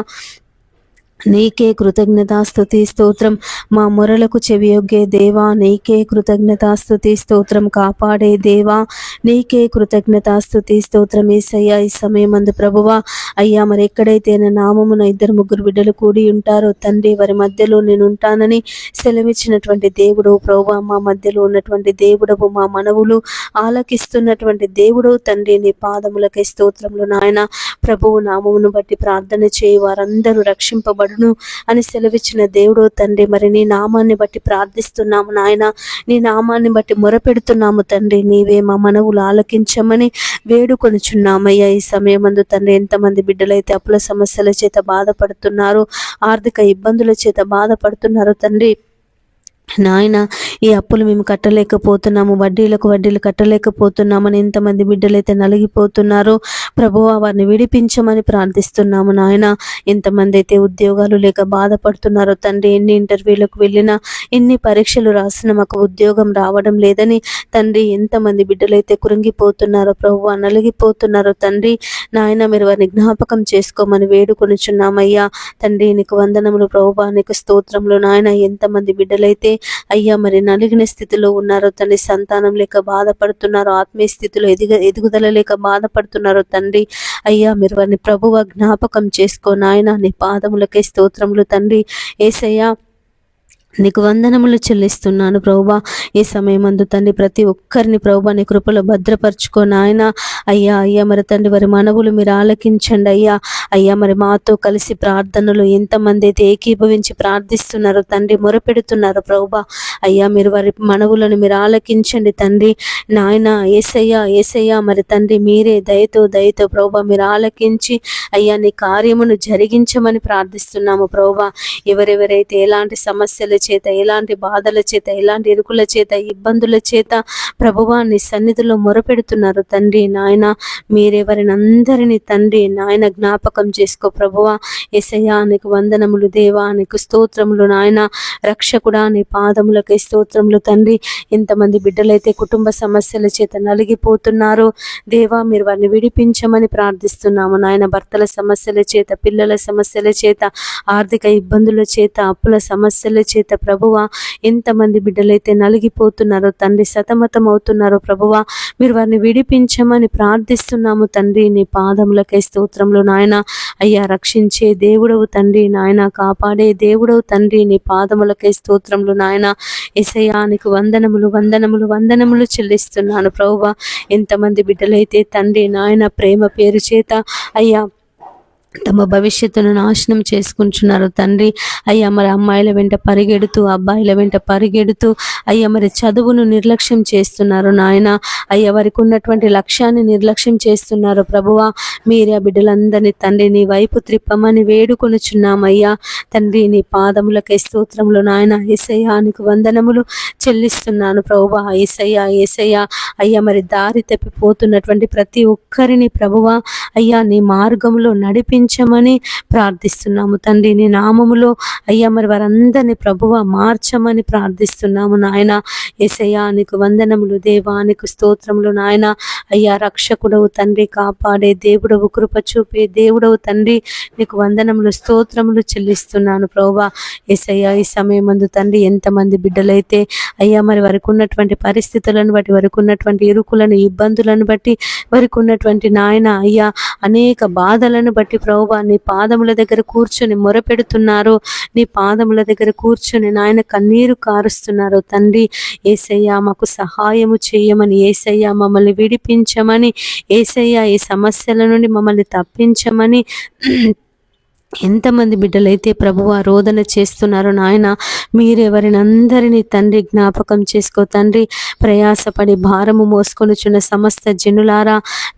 నీకే కృతజ్ఞత స్తుతి స్తోత్రం. మా మొరలకు చెవియొగ్గే దేవా నీకే కృతజ్ఞత స్తుతి స్తోత్రం. కాపాడే దేవా నీకే కృతజ్ఞత స్తుతి స్తోత్రం. యేసయ్యా ఈ సమయమందు ప్రభువా అయ్యా మరి ఎక్కడైతే నా నామమున 2-3 బిడ్డలు కూడి ఉంటారో తండ్రి వారి మధ్యలో నేను ఉంటానని సెలవిచ్చినటువంటి దేవుడు ప్రభువా, మా మధ్యలో ఉన్నటువంటి దేవుడవు, మా మనవులు ఆలకిస్తున్నటువంటి దేవుడు తండ్రి. నీ పాదములకై స్తోత్రములు నాయన. ప్రభువు నామమును బట్టి ప్రార్థన చేయి వారందరూ రక్షింపబడు కాపాడును అని సెలవిచ్చిన దేవుడో తండ్రి, మరి నీ నామాన్ని బట్టి ప్రార్థిస్తున్నాము నాయన, నీ నామాన్ని బట్టి మొరపెడుతున్నాము తండ్రి. నీవే మా మనవులు ఆలకించమని వేడుకొనుచున్నామయ్యా. ఈ సమయమందు తండ్రి, ఎంతమంది బిడ్డలైతే అప్పుల సమస్యల చేత బాధపడుతున్నారు, ఆర్థిక ఇబ్బందుల చేత బాధపడుతున్నారు తండ్రి నాయన, ఈ అప్పులు మేము కట్టలేకపోతున్నాము, వడ్డీలు కట్టలేకపోతున్నామని ఎంతమంది బిడ్డలైతే నలిగిపోతున్నారో ప్రభువా, వారిని విడిపించమని ప్రార్థిస్తున్నాము నాయన. ఎంతమంది అయితే ఉద్యోగాలు లేక బాధపడుతున్నారో తండ్రి, ఎన్ని ఇంటర్వ్యూలకు వెళ్ళినా, ఎన్ని పరీక్షలు రాసినా మాకు ఉద్యోగం రావడం లేదని తండ్రి, ఎంతమంది బిడ్డలైతే కృంగిపోతున్నారో ప్రభువా, నలిగిపోతున్నారో తండ్రి నాయన, మీరు వారిని జ్ఞాపకం చేసుకోమని వేడుకొనుచున్నామయ్యా. తండ్రి నీకు వందనములు ప్రభువా, నీకు స్తోత్రములు నాయన. ఎంతమంది బిడ్డలైతే అయ్యా మరి నలిగిన స్థితిలో ఉన్నారో తండ్రి, సంతానం లేక బాధపడుతున్నారు, ఆత్మీయ స్థితిలో ఎదుగుదల లేక బాధపడుతున్నారు తండ్రి, అయ్యా మీరు వారిని ప్రభువా జ్ఞాపకం చేసుకో నాయన. నీ పాదములకే స్తోత్రములు తండ్రి. యేసయ్యా నీకు వందనములు చెల్లిస్తున్నాను ప్రభువా. ఈ సమయమందు తండ్రి, ప్రతి ఒక్కరిని ప్రభువా నీ కృపలో భద్రపరచుకో నాయన. అయ్యా మరి తండ్రి, వారి మనవులు మీరు ఆలకించండి అయ్యా. మరి మాతో కలిసి ప్రార్థనలు ఎంతమంది అయితే ఏకీభవించి ప్రార్థిస్తున్నారో తండ్రి, మొరపెడుతున్నారు ప్రభువా, అయ్యా మీరు వారి మనవులను మీరు ఆలకించండి తండ్రి నాయన. యేసయ్యా మరి తండ్రి, మీరే దయతో ప్రభువా మీరు ఆలకించి అయ్యా నీ కార్యమును జరిగించమని ప్రార్థిస్తున్నాము ప్రభువా. ఎవరెవరైతే ఎలాంటి సమస్యల చేత, ఎలాంటి బాధల చేత, ఎలాంటి ఇరుకుల చేత, ఇబ్బందుల చేత ప్రభువా నీ సన్నిధిలో మొరపెడుతున్నారు తండ్రి నాయన, మీరెవరిని అందరినీ తండ్రి నాయన జ్ఞాపకం చేసుకో ప్రభువా. యేసయ్యా నీకు వందనములు దేవా, నీకు స్తోత్రములు నాయన. రక్షకుడా నీ పాదములకై స్తోత్రములు తండ్రి. ఎంతమంది బిడ్డలైతే కుటుంబ సమస్యల చేత నలిగిపోతున్నారో దేవా, మీరు వారిని విడిపించమని ప్రార్థిస్తున్నాము నాయన. భర్తల సమస్యల చేత, పిల్లల సమస్యల చేత, ఆర్థిక ఇబ్బందుల చేత, అప్పుల సమస్యల చేత ప్రభువా, ఎంతమంది బిడ్డలైతే నలిగిపోతున్నారో తండ్రి, సతమతం అవుతున్నారో ప్రభువా, మీరు వారిని విడిపించమని ప్రార్థిస్తున్నాము తండ్రి. నీ పాదములకై స్తోత్రములు నాయన. అయ్యా రక్షించే దేవుడవు తండ్రి నాయన, కాపాడే దేవుడవు తండ్రి, నీ పాదములకై స్తోత్రములు నాయన. యేసయ్యా నీకు వందనములు చెల్లిస్తున్నాను ప్రభువా. ఎంతమంది బిడ్డలైతే తండ్రి నాయన ప్రేమ పేరు చేత అయ్యా తమ భవిష్యత్తును నాశనం చేసుకుంటున్నారు తండ్రి. అయ్యా మరి అమ్మాయిల వెంట పరిగెడుతూ, అబ్బాయిల వెంట పరిగెడుతూ అయ్యా మరి చదువును నిర్లక్ష్యం చేస్తున్నారు నాయన. అయ్యా వారికి ఉన్నటువంటి లక్ష్యాన్ని నిర్లక్ష్యం చేస్తున్నారు ప్రభువా. మీరే బిడ్డలందరినీ తండ్రి నీ వైపు త్రిప్పమని వేడుకొనుచున్నామయ్యా తండ్రి. నీ పాదములకై స్తోత్రములు నాయన. యేసయ్యా నీకు వందనములు చెల్లిస్తున్నాను ప్రభువా. యేసయ్యా అయ్యా మరి దారి తప్పిపోతున్నటువంటి ప్రతి ఒక్కరిని ప్రభువా అయ్యా నీ మార్గంలో నడిపించమని ప్రార్థిస్తున్నాము తండ్రి. నీ నామములో అయ్యా మరి వారందరినీ ప్రభువా మార్చమని ప్రార్థిస్తున్నాము నాయన. యేసయ్యా నీకు వందనములు దేవా, నీకు స్తోత్రములు నాయన. అయ్యా రక్షకుడవు తండ్రి, కాపాడే దేవుడవు, కృప చూపే దేవుడవు తండ్రి, నీకు వందనములు స్తోత్రములు చెల్లిస్తున్నాను ప్రభువా. యేసయ్యా ఈ సమయమందు తండ్రి, ఎంతమంది బిడ్డలైతే అయ్యా మరి వారికి ఉన్నటువంటి పరిస్థితులను బట్టి, వారికి ఉన్నటువంటి ఇరుకులను, ఇబ్బందులను బట్టి, వారికి ఉన్నటువంటి నాయన అయ్యా అనేక బాధలను బట్టి ప్రభువా నీ పాదముల దగ్గర కూర్చొని మొరపెడుతున్నారు. నీ పాదముల దగ్గర కూర్చొని నాయన కన్నీరు కారుస్తున్నారు తండ్రి. యేసయ్యా మాకు సహాయము చేయమని, యేసయ్యా మమ్మల్ని విడిపించమని, యేసయ్యా ఈ సమస్యల నుండి మమ్మల్ని తప్పించమని ఎంతమంది బిడ్డలైతే ప్రభువా రోదన చేస్తున్నారు నాయన. మీరెవరిని అందరినీ తండ్రి జ్ఞాపకం చేసుకో తండ్రి. ప్రయాసపడి భారము మోసుకొనుచున్న సమస్త జనులారా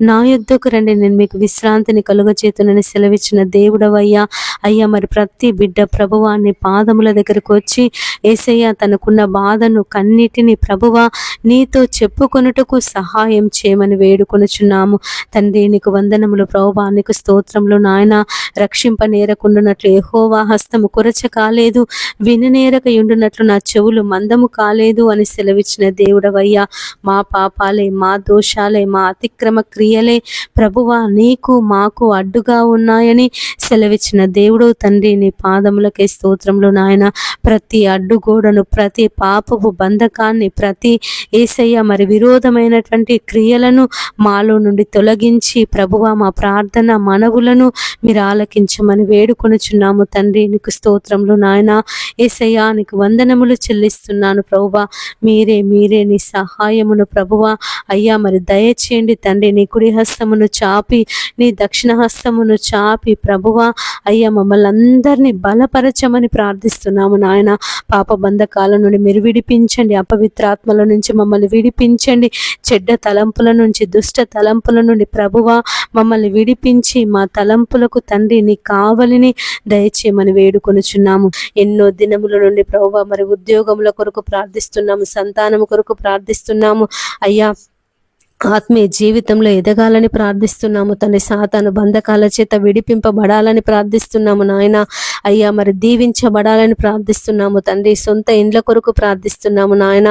నా యొద్దకు రండి, నేను మీకు విశ్రాంతిని కలుగచేతునని సెలవిచ్చిన దేవుడవయ్యా. అయ్యా మరి ప్రతి బిడ్డ ప్రభువా నీ పాదముల దగ్గరకు వచ్చి యేసయ్యా తనకున్న బాధను కన్నిటిని ప్రభువా నీతో చెప్పుకొనుటకు సహాయం చేయమని వేడుకొనుచున్నాము తండ్రి. నీకు వందనములు ప్రభువా, నీకు స్తోత్రములు నాయన. రక్షింపనేరకుండునట్లు యెహోవా హస్తము కొరచ కాలేదు, విననేరక యుండునట్లు నా చెవులు మందము కాలేదు అని సెలవిచ్చిన దేవుడవయ్యా. మా పాపాలే, మా దోషాలే, మా అతిక్రమ క్రియలే ప్రభువా నీకు మాకు అడ్డుగా ఉన్నాయని సెలవిచ్చిన దేవుడు తండ్రి. నీ పాదములకే స్తోత్రములు నాయన. ప్రతి అడ్డుగోడను, ప్రతి పాపపు బంధకాన్ని, ప్రతి యేసయ్య మరి విరోధమైనటువంటి క్రియలను మాలో నుండి తొలగించి ప్రభువా మా ప్రార్థన మనవులను మీరు ఆలకించమని వేడుకొనుచున్నాము తండ్రి. నీకు స్తోత్రములు నాయన. యేసయ్యా నీకు వందనములు చెల్లిస్తున్నాను ప్రభువా. మీరే నీ సహాయమును ప్రభువా అయ్యా మరి దయచేయండి తండ్రి. నీ కుడి హస్తమును చాపి నీ దక్షిణ హస్తమును చాపి ప్రభువా అయ్యా మమ్మల్ని అందరినీ బలపరచమని ప్రార్థిస్తున్నాము నాయన. పాప బంధకాల నుండి మీరు విడిపించండి. అపవిత్రాత్మల నుంచి మమ్మల్ని విడిపించండి. చెడ్డ తలంపుల నుంచి, దుష్ట తలంపుల నుండి ప్రభువా మమ్మల్ని విడిపించి మా తలంపులకు తండ్రి నీ కావలిని దయచేయమని వేడుకొనుచున్నాము. ఎన్నో దినముల నుండి ప్రభువా మరి ఉద్యోగముల కొరకు ప్రార్థిస్తున్నాము, సంతానము కొరకు ప్రార్థిస్తున్నాము అయ్యా. ఆత్మీయ జీవితంలో ఎదగాలని ప్రార్థిస్తున్నాము తండ్రి. సాతాను బంధకాల చేత విడిపింపబడాలని ప్రార్థిస్తున్నాము నాయన. అయ్యా మరి దీవించబడాలని ప్రార్థిస్తున్నాము తండ్రి. సొంత ఇండ్ల కొరకు ప్రార్థిస్తున్నాము నాయన.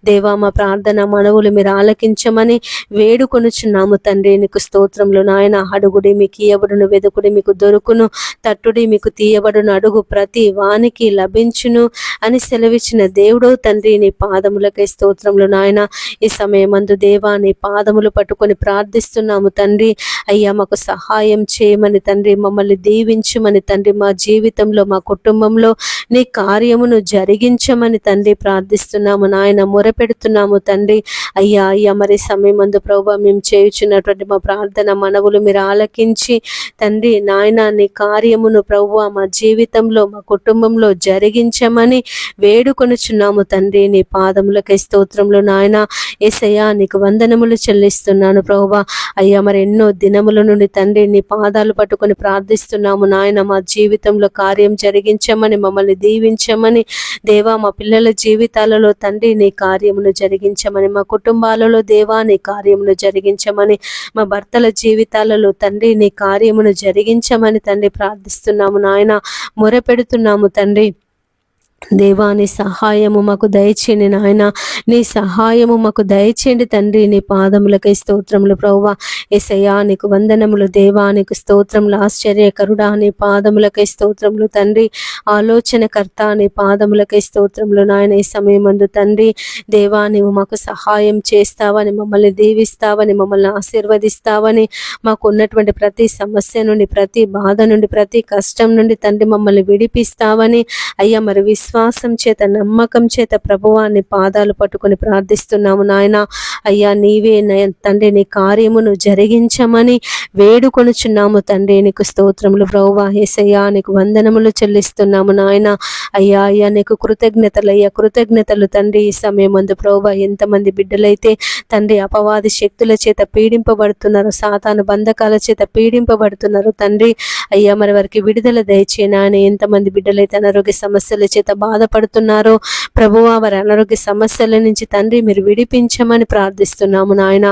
దేవా మా ప్రార్థన మనవులు మీరు ఆలకించమని వేడుకొనుచున్నాము తండ్రి. నీకు స్తోత్రములు నాయన. అడుగుడి మీకు ఇయ్యబడును, వెదుకుడి మీకు దొరుకును, తట్టుడి మీకు తీయబడును, అడుగు ప్రతి వానికి లభించును అని సెలవిచ్చిన దేవుడో తండ్రి నీ పాదములకై స్తోత్రములు నాయన. ఈ సమయమందు దేవా నీ పాదములు పట్టుకొని ప్రార్థిస్తున్నాము తండ్రి. అయ్యా మాకు సహాయం చేయమని తండ్రి, మమ్మల్ని దీవించమని తండ్రి, మా జీవితంలో మా కుటుంబంలో నీ కార్యమును జరిగించమని తండ్రి ప్రార్థిస్తున్నాము నాయన. మొరపెడుతున్నాము తండ్రి. అయ్యా మరి సమయమందు ప్రభువా మేము చేయుచున్నటువంటి మా ప్రార్థన మనవులు మీరు ఆలకించి తండ్రి నాయన నీ కార్యమును ప్రభువా మా జీవితంలో మా కుటుంబంలో జరిగించమని వేడుకొనుచున్నాము తండ్రి. నీ పాదములకై స్తోత్రములు నాయన. యేసయ్యా నీకు వందనములు చెల్లిస్తున్నాను ప్రభువా. అయ్యా మరి ఎన్నో దినముల నుండి తండ్రి నీ పాదాలు పట్టుకొని ప్రార్థిస్తున్నాము నాయన. మా జీవితంలో కార్యం జరిగించమని, మమ్మల్ని దీవించమని దేవా. మా పిల్లల జీవితాలలో తండ్రి నీ కార్యమును జరిగించమని, మా కుటుంబాలలో దేవా నీ కార్యమును జరిగించమని, మా భర్తల జీవితాలలో తండ్రి నీ కార్యమును జరిగించమని తండ్రి ప్రార్థిస్తున్నాము నాయన. మొరపెడుతున్నాము తండ్రి. దేవా నీ సహాయము మాకు దయచేయండి నాయన. నీ సహాయము మాకు దయచేయండి తండ్రి. నీ పాదములకై స్తోత్రములు ప్రభువా. యేసయ్యా నీకు వందనములు దేవా. నీకు స్తోత్రములు ఆశ్చర్యకరుడా. నీ పాదములకై స్తోత్రములు తండ్రి. ఆలోచనకర్త నీ పాదములకై స్తోత్రములు నాయన. ఈ సమయమందు తండ్రి దేవా నీవు మాకు సహాయం చేస్తావని, మమ్మల్ని దీవిస్తావని, మమ్మల్ని ఆశీర్వదిస్తావని, మాకు ఉన్నటువంటి ప్రతి సమస్య నుండి, ప్రతి బాధ నుండి, ప్రతి కష్టం నుండి తండ్రి మమ్మల్ని విడిపిస్తావని అయ్యా మరి విశ్వాసం చేత, నమ్మకం చేత ప్రభువాన్ని పాదాలు పట్టుకొని ప్రార్థిస్తున్నాము నాయన. అయ్యా నీవే తండ్రి నీ కార్యమును జరిగించమని వేడుకొనుచున్నాము తండ్రి. నీకు స్తోత్రములు ప్రభువా. యేసయ్యా నీకు వందనములు చెల్లిస్తున్నాము నాయన. అయ్యా నీకు కృతజ్ఞతలు తండ్రి. ఈ సమయమందు ప్రభువా ఎంతమంది బిడ్డలైతే తండ్రి అపవాది శక్తుల చేత పీడింపబడుతున్నారు, సాతాను బంధకాల చేత పీడింపబడుతున్నారు తండ్రి. అయ్యా మరి వారికి విడుదల దయచేయనా అని ఎంతమంది బిడ్డలైతే అనారోగ్య సమస్యల చేత బాధపడుతున్నారో ప్రభువా వారి అనారోగ్య సమస్యల నుంచి తండ్రి మీరు విడిపించమని ప్రార్థిస్తున్నాము నాయన.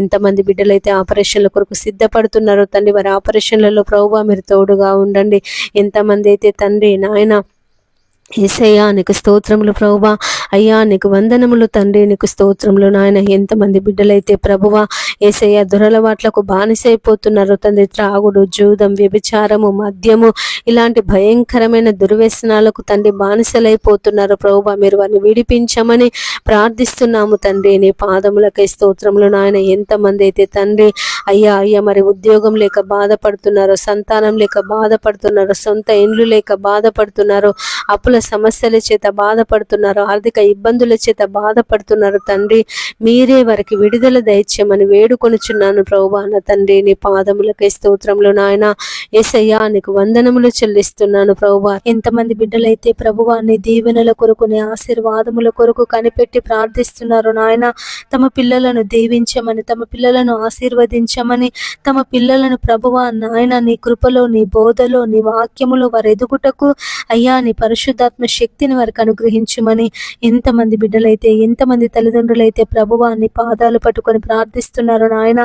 ఎంతమంది బిడ్డలైతే ఆపరేషన్ల కొరకు సిద్ధపడుతున్నారో తండ్రి వారి ఆపరేషన్లలో ప్రభువా మీరు తోడుగా ఉండండి. ఎంతమంది అయితే తండ్రి నాయన యేసయ్యా నీకు స్తోత్రములు ప్రభువా. అయ్యా నీకు వందనములు తండ్రి. నీకు స్తోత్రములు నాయన. ఎంతమంది బిడ్డలైతే ప్రభువా యేసయ్యా దురలవాట్లకు బానిసైపోతున్నారు తండ్రి. త్రాగుడు, జూదం, వ్యభిచారము, మద్యము ఇలాంటి భయంకరమైన దుర్వ్యసనాలకు తండ్రి బానిసలైపోతున్నారు ప్రభువా. మీరు వారిని విడిపించమని ప్రార్థిస్తున్నాము తండ్రి. నీ పాదములకై స్తోత్రములు నాయన. ఎంతమంది అయితే తండ్రి అయ్యా మరి ఉద్యోగం లేక బాధపడుతున్నారు, సంతానం లేక బాధపడుతున్నారు, సొంత ఇండ్లు లేక బాధపడుతున్నారు, అప్పుల సమస్యల చేత బాధపడుతున్నారు, ఆర్థిక ఇబ్బందుల చేత బాధపడుతున్నారు తండ్రి. మీరే వారికి విడుదల దయచేయమని వేడుకొనుచున్నాను ప్రభువా నా తండ్రి. నీ పాదములకై స్తోత్రములు నాయన. యేసయ్యా నీకు వందనములు చెల్లిస్తున్నాను ప్రభువా. ఎంతమంది బిడ్డలైతే ప్రభువా నీ దీవెనల కొరకు, నీ ఆశీర్వాదముల కొరకు కనిపెట్టి ప్రార్థిస్తున్నారు నాయన. తమ పిల్లలను దీవించమని, తమ పిల్లలను ఆశీర్వదించమని, తమ పిల్లలను ప్రభువా నాయన నీ కృపలో, నీ బోధలో, నీ వాక్యములో వారు ఎదుగుటకు అయ్యా నీ పరిశుద్ధాత్మ శక్తిని వారికి అనుగ్రహించమని ఎంతమంది బిడ్డలైతే, ఎంతమంది తల్లిదండ్రులైతే ప్రభువా నీ పాదాలు పట్టుకొని ప్రార్థిస్తున్నారు నాయన,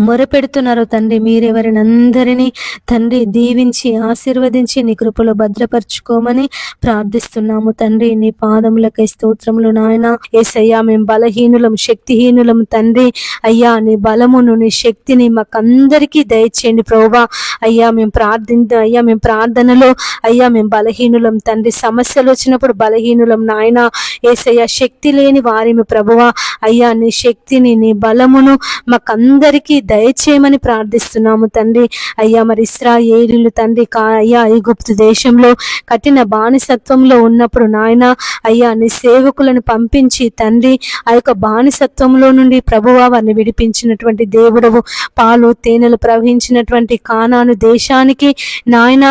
మొరపెడుతున్నారు తండ్రి. మీరెవరిని అందరినీ తండ్రి దీవించి ఆశీర్వదించి నీ కృపలో భద్రపరచుకోమని ప్రార్థిస్తున్నాము తండ్రి. నీ పాదములకై స్తోత్రములు నాయన. యేసయ్యా మేము బలహీనులం, శక్తిహీనులం తండ్రి. అయ్యా నీ బలమును, నీ శక్తిని మాకందరికీ దయచేయండి ప్రభువా. అయ్యా మేము ప్రార్థనలో అయ్యా మేము బలహీనులం తండ్రి. సమస్యలు వచ్చినప్పుడు బలహీనులం నాయన. యేసయ్యా శక్తి లేని వారిమి ప్రభువా. అయ్యా నీ శక్తిని, నీ బలమును మాకందరికీ దయచేయమని ప్రార్థిస్తున్నాము తండ్రి. అయ్యా మరి ఇశ్రాయేలీయులు తండ్రి అయ్యా ఐగుప్తు దేశంలో కఠిన బానిసత్వంలో ఉన్నప్పుడు నాయన అయ్యా నీ సేవకులను పంపించి తండ్రి ఆ యొక్క బానిసత్వంలో నుండి ప్రభువా వారిని విడిపించినటువంటి దేవుడవు, పాలు తేనెలు ప్రవహించినటువంటి కానాను దేశానికి నాయన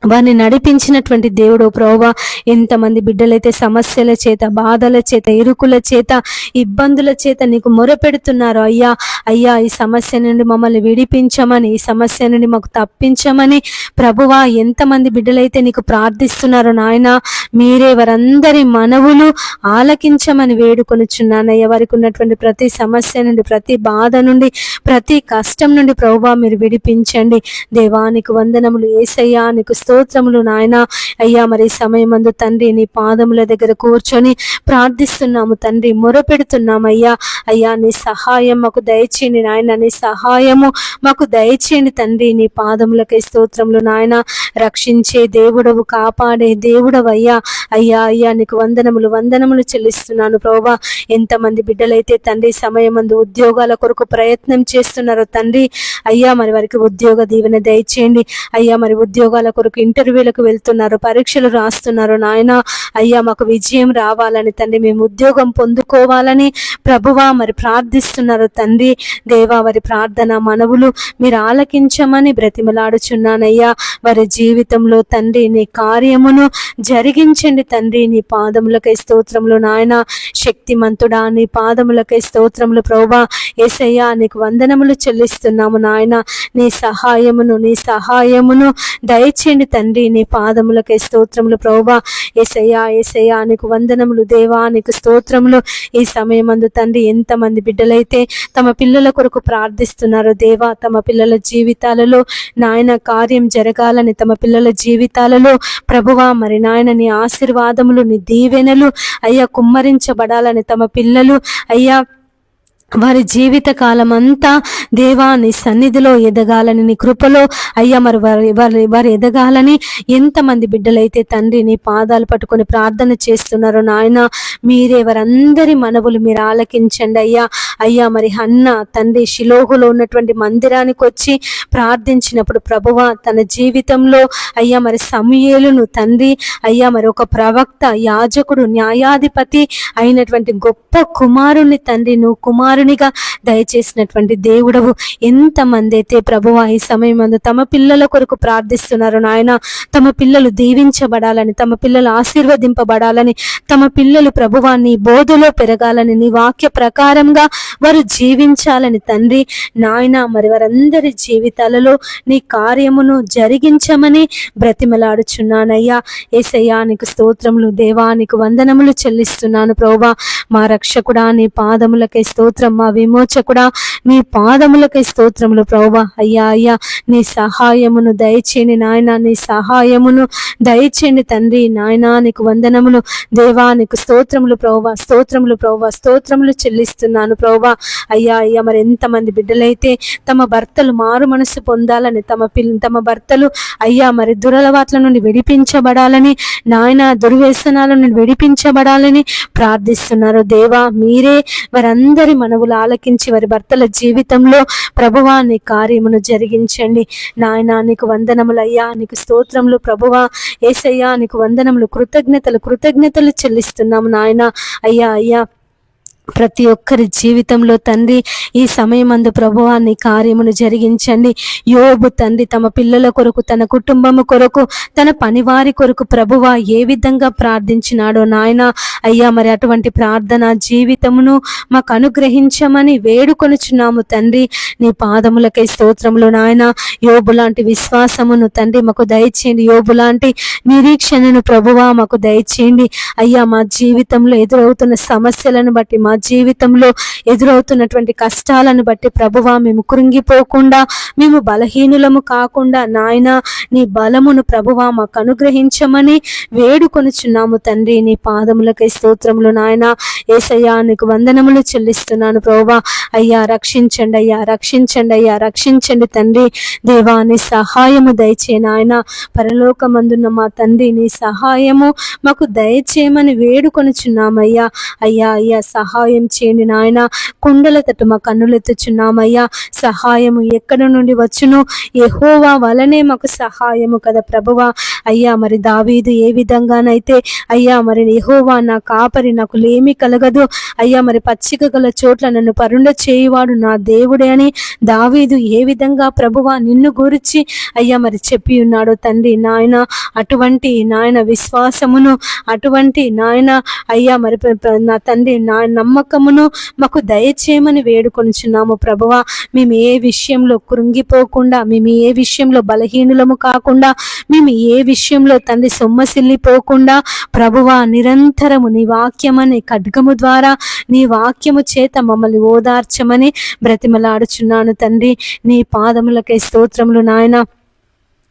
వారిని నడిపించినటువంటి దేవుడు ప్రభువా. ఎంతమంది బిడ్డలైతే సమస్యల చేత, బాధల చేత, ఇరుకుల చేత, ఇబ్బందుల చేత నీకు మొరపెడుతున్నారు అయ్యా. అయ్యా ఈ సమస్య నుండి మమ్మల్ని విడిపించమని, ఈ సమస్య నుండి మాకు తప్పించమని ప్రభువా ఎంతమంది బిడ్డలైతే నీకు ప్రార్థిస్తున్నారు నాయన, మీరే వారందరి మనవులు ఆలకించమని వేడుకొనుచున్నానయ్యా. వారికి ఉన్నటువంటి ప్రతి సమస్య నుండి, ప్రతి బాధ నుండి, ప్రతి కష్టం నుండి ప్రభువా మీరు విడిపించండి. దేవానికి వందనములు యేసయ్యా, నీకు స్తోత్రములు నాయన. అయ్యా మరి సమయమందు తండ్రి నీ పాదముల దగ్గర కూర్చొని ప్రార్థిస్తున్నాము తండ్రి, మొరపెడుతున్నామయ్యా. అయ్యా నీ సహాయం మాకు దయచేయండి నాయన, నీ సహాయము మాకు దయచేయండి తండ్రి. నీ పాదములకై స్తోత్రములు నాయన. రక్షించే దేవుడవు, కాపాడే దేవుడవు అయ్యా. అయ్యా అయ్యా నీకు వందనములు చెల్లిస్తున్నాను ప్రభువా. ఎంతమంది బిడ్డలైతే తండ్రి సమయమందు ఉద్యోగాల కొరకు ప్రయత్నం చేస్తున్నారో తండ్రి, అయ్యా మరి వారికి ఉద్యోగ దీవెన దయచేయండి. అయ్యా మరి ఉద్యోగాల కొరకు ఇంటర్వ్యూలకు వెళ్తున్నారు, పరీక్షలు రాస్తున్నారు నాయన. అయ్యా మాకు విజయం రావాలని తండ్రి, మేము ఉద్యోగం పొందుకోవాలని ప్రభువా మరి ప్రార్థిస్తున్నారు తండ్రి. దేవా వారి ప్రార్థన మనవులు మీరు ఆలకించమని బ్రతిమలాడుచున్నానయ్యా. వారి జీవితంలో తండ్రి నీ కార్యమును జరిగించండి తండ్రి. నీ పాదములకై స్తోత్రములు నాయన. శక్తిమంతుడా నీ పాదములకై స్తోత్రములు ప్రభువా. యేసయ్యా నీకు వందనములు చెల్లిస్తున్నాము నాయన. నీ సహాయమును దయచేయండి తండ్రి. నీ పాదములకై స్తోత్రములు ప్రభువా. యేసయ్యా నీకు వందనములు దేవా, నీకు స్తోత్రములు. ఈ సమయమందు తండ్రి ఎంతమంది బిడ్డలైతే తమ పిల్లల కొరకు ప్రార్థిస్తున్నారో దేవా, తమ పిల్లల జీవితాలలో నాయన కార్యం జరగాలని, తమ పిల్లల జీవితాలలో ప్రభువా మరి నాయన నీ ఆశీర్వాదములు, నీ దీవెనలు అయ్యా కుమ్మరించబడాలని, తమ పిల్లలు అయ్యా వారి జీవిత కాలం అంతా దేవా నీ సన్నిధిలో ఎదగాలని, నీ కృపలో అయ్యా మరి వారు ఎదగాలని ఎంతమంది బిడ్డలైతే తండ్రి నీ పాదాలు పట్టుకొని ప్రార్థన చేస్తున్నారో నాయన, మీరే వారందరి మనవులు మీరు ఆలకించండి అయ్యా. అయ్యా మరి హన్న తండ్రి షిలోహులో ఉన్నటువంటి మందిరానికి వచ్చి ప్రార్థించినప్పుడు ప్రభువా తన జీవితంలో అయ్యా మరి సమూయేలును తండ్రి అయ్యా మరి ఒక ప్రవక్త, యాజకుడు, న్యాయాధిపతి అయినటువంటి గొప్ప కుమారుని తండ్రి నువ్వు కుమారునిగా దయచేసినటువంటి దేవుడవు. ఎంతమంది అయితే ప్రభువా ఈ సమయం అందు తమ పిల్లల కొరకు ప్రార్థిస్తున్నారు నాయన, తమ పిల్లలు దీవించబడాలని, తమ పిల్లలు ఆశీర్వదింపబడాలని, తమ పిల్లలు ప్రభువా నీ బోధలో పెరగాలని, నీ వాక్య ప్రకారంగా వారు జీవించాలని తండ్రి నాయన మరి వారందరి జీవితాలలో నీ కార్యమును జరిగించమని బ్రతిమలాడుచున్నానయ్యా. యేసయ్యా నీకు స్తోత్రములు దేవా, నీకు వందనములు చెల్లిస్తున్నాను ప్రభువా. మా రక్షకుడా నీ పాదములకై స్తోత్రం, మా విమోచకుడా నీ పాదములకై స్తోత్రములు ప్రభువా. అయ్యా నీ సహాయమును దయచేయండి నాయన, నీ సహాయమును దయచేయండి తండ్రి నాయన. నీకు వందనములు దేవా, నీకు స్తోత్రములు ప్రభువా, స్తోత్రములు చెల్లిస్తున్నాను ప్రభువా. అయ్యా మరి ఎంతమంది బిడ్డలైతే తమ భర్తలు మారు మనసు పొందాలని, తమ భర్తలు అయ్యా మరి దురలవాట్ల నుండి విడిపించబడాలని నాయన, దుర్వ్యసనాల నుండి విడిపించబడాలని ప్రార్థిస్తున్నారు దేవా. మీరే వారందరి మనవులు ఆలకించి వారి భర్తల జీవితంలో ప్రభువా నీ కార్యమును జరిగించండి నాయన. నీకు వందనములు అయ్యా, నీకు స్తోత్రములు ప్రభువా. యేసయ్యా నీకు వందనములు, కృతజ్ఞతలు చెల్లిస్తున్నాము నాయన. అయ్యా ప్రతి ఒక్కరి జీవితంలో తండ్రి ఈ సమయమందు ప్రభువా నీ కార్యమును జరిగించండి. యోబు తండ్రి తమ పిల్లల కొరకు, తన కుటుంబము కొరకు, తన పనివారి కొరకు ప్రభువా ఏ విధంగా ప్రార్థించినాడో నాయన. అయ్యా మరి అటువంటి ప్రార్థన జీవితమును మాకు అనుగ్రహించమని వేడుకొనుచున్నాము తండ్రి. నీ పాదములకై స్తోత్రములు నాయన. యోబు లాంటి విశ్వాసమును తండ్రి మాకు దయచేయండి, యోబు లాంటి నిరీక్షణను ప్రభువా మాకు దయచేయండి. అయ్యా మా జీవితంలో ఎదురవుతున్న సమస్యలను బట్టి, మా జీవితంలో ఎదురవుతున్నటువంటి కష్టాలను బట్టి ప్రభువా మేము కృంగిపోకుండా, మేము బలహీనులము కాకుండా నాయన నీ బలమును ప్రభువా మాకు అనుగ్రహించమని వేడుకొనుచున్నాము తండ్రి. నీ పాదములకై స్తోత్రములు నాయన. యేసయ్యా నీకు వందనములు చెల్లిస్తున్నాను ప్రభువా. అయ్యా రక్షించండి తండ్రి దేవా. నీ సహాయము దయచే నాయన. పరలోకమందున్న మా తండ్రి నీ సహాయము మాకు దయచేయమని వేడుకొనుచున్నామయ్యా. అయ్యా సహాయం సహాయం చేయండి నాయన. కొండల తట్టు మా కన్నులెత్తుచున్నామయ్యా. సహాయము ఎక్కడ నుండి వచ్చును? యెహోవా వలనే మాకు సహాయము కదా ప్రభువా. అయ్యా మరి దావీదు ఏ విధంగానైతే అయ్యా మరి యెహోవా నా కాపరి, నాకు లేమి కలగదు, అయ్యా మరి పచ్చిక గల చోట్ల నన్ను పరుండ చేయువాడు నా దేవుడే అని దావీదు ఏ విధంగా ప్రభువా నిన్ను గురించి అయ్యా మరి చెప్పి ఉన్నాడో తండ్రి నాయన, అటువంటి నాయన విశ్వాసమును, అటువంటి నాయన అయ్యా మరి నా తండ్రి నా నమ్మకమును మాకు దయచేయమని వేడుకొనిచున్నాము ప్రభువా. మేము ఏ విషయంలో కృంగిపోకుండా, మేము ఏ విషయంలో బలహీనులము కాకుండా, మేము ఏ విషయంలో తండ్రి సొమ్మసిల్లిపోకుండా ప్రభువా నిరంతరము నీ వాక్యమనే ఖడ్గము ద్వారా, నీ వాక్యము చేత మమ్మల్ని ఓదార్చమని బ్రతిమలాడుచున్నాను తండ్రి. నీ పాదములకే స్తోత్రములు నాయన.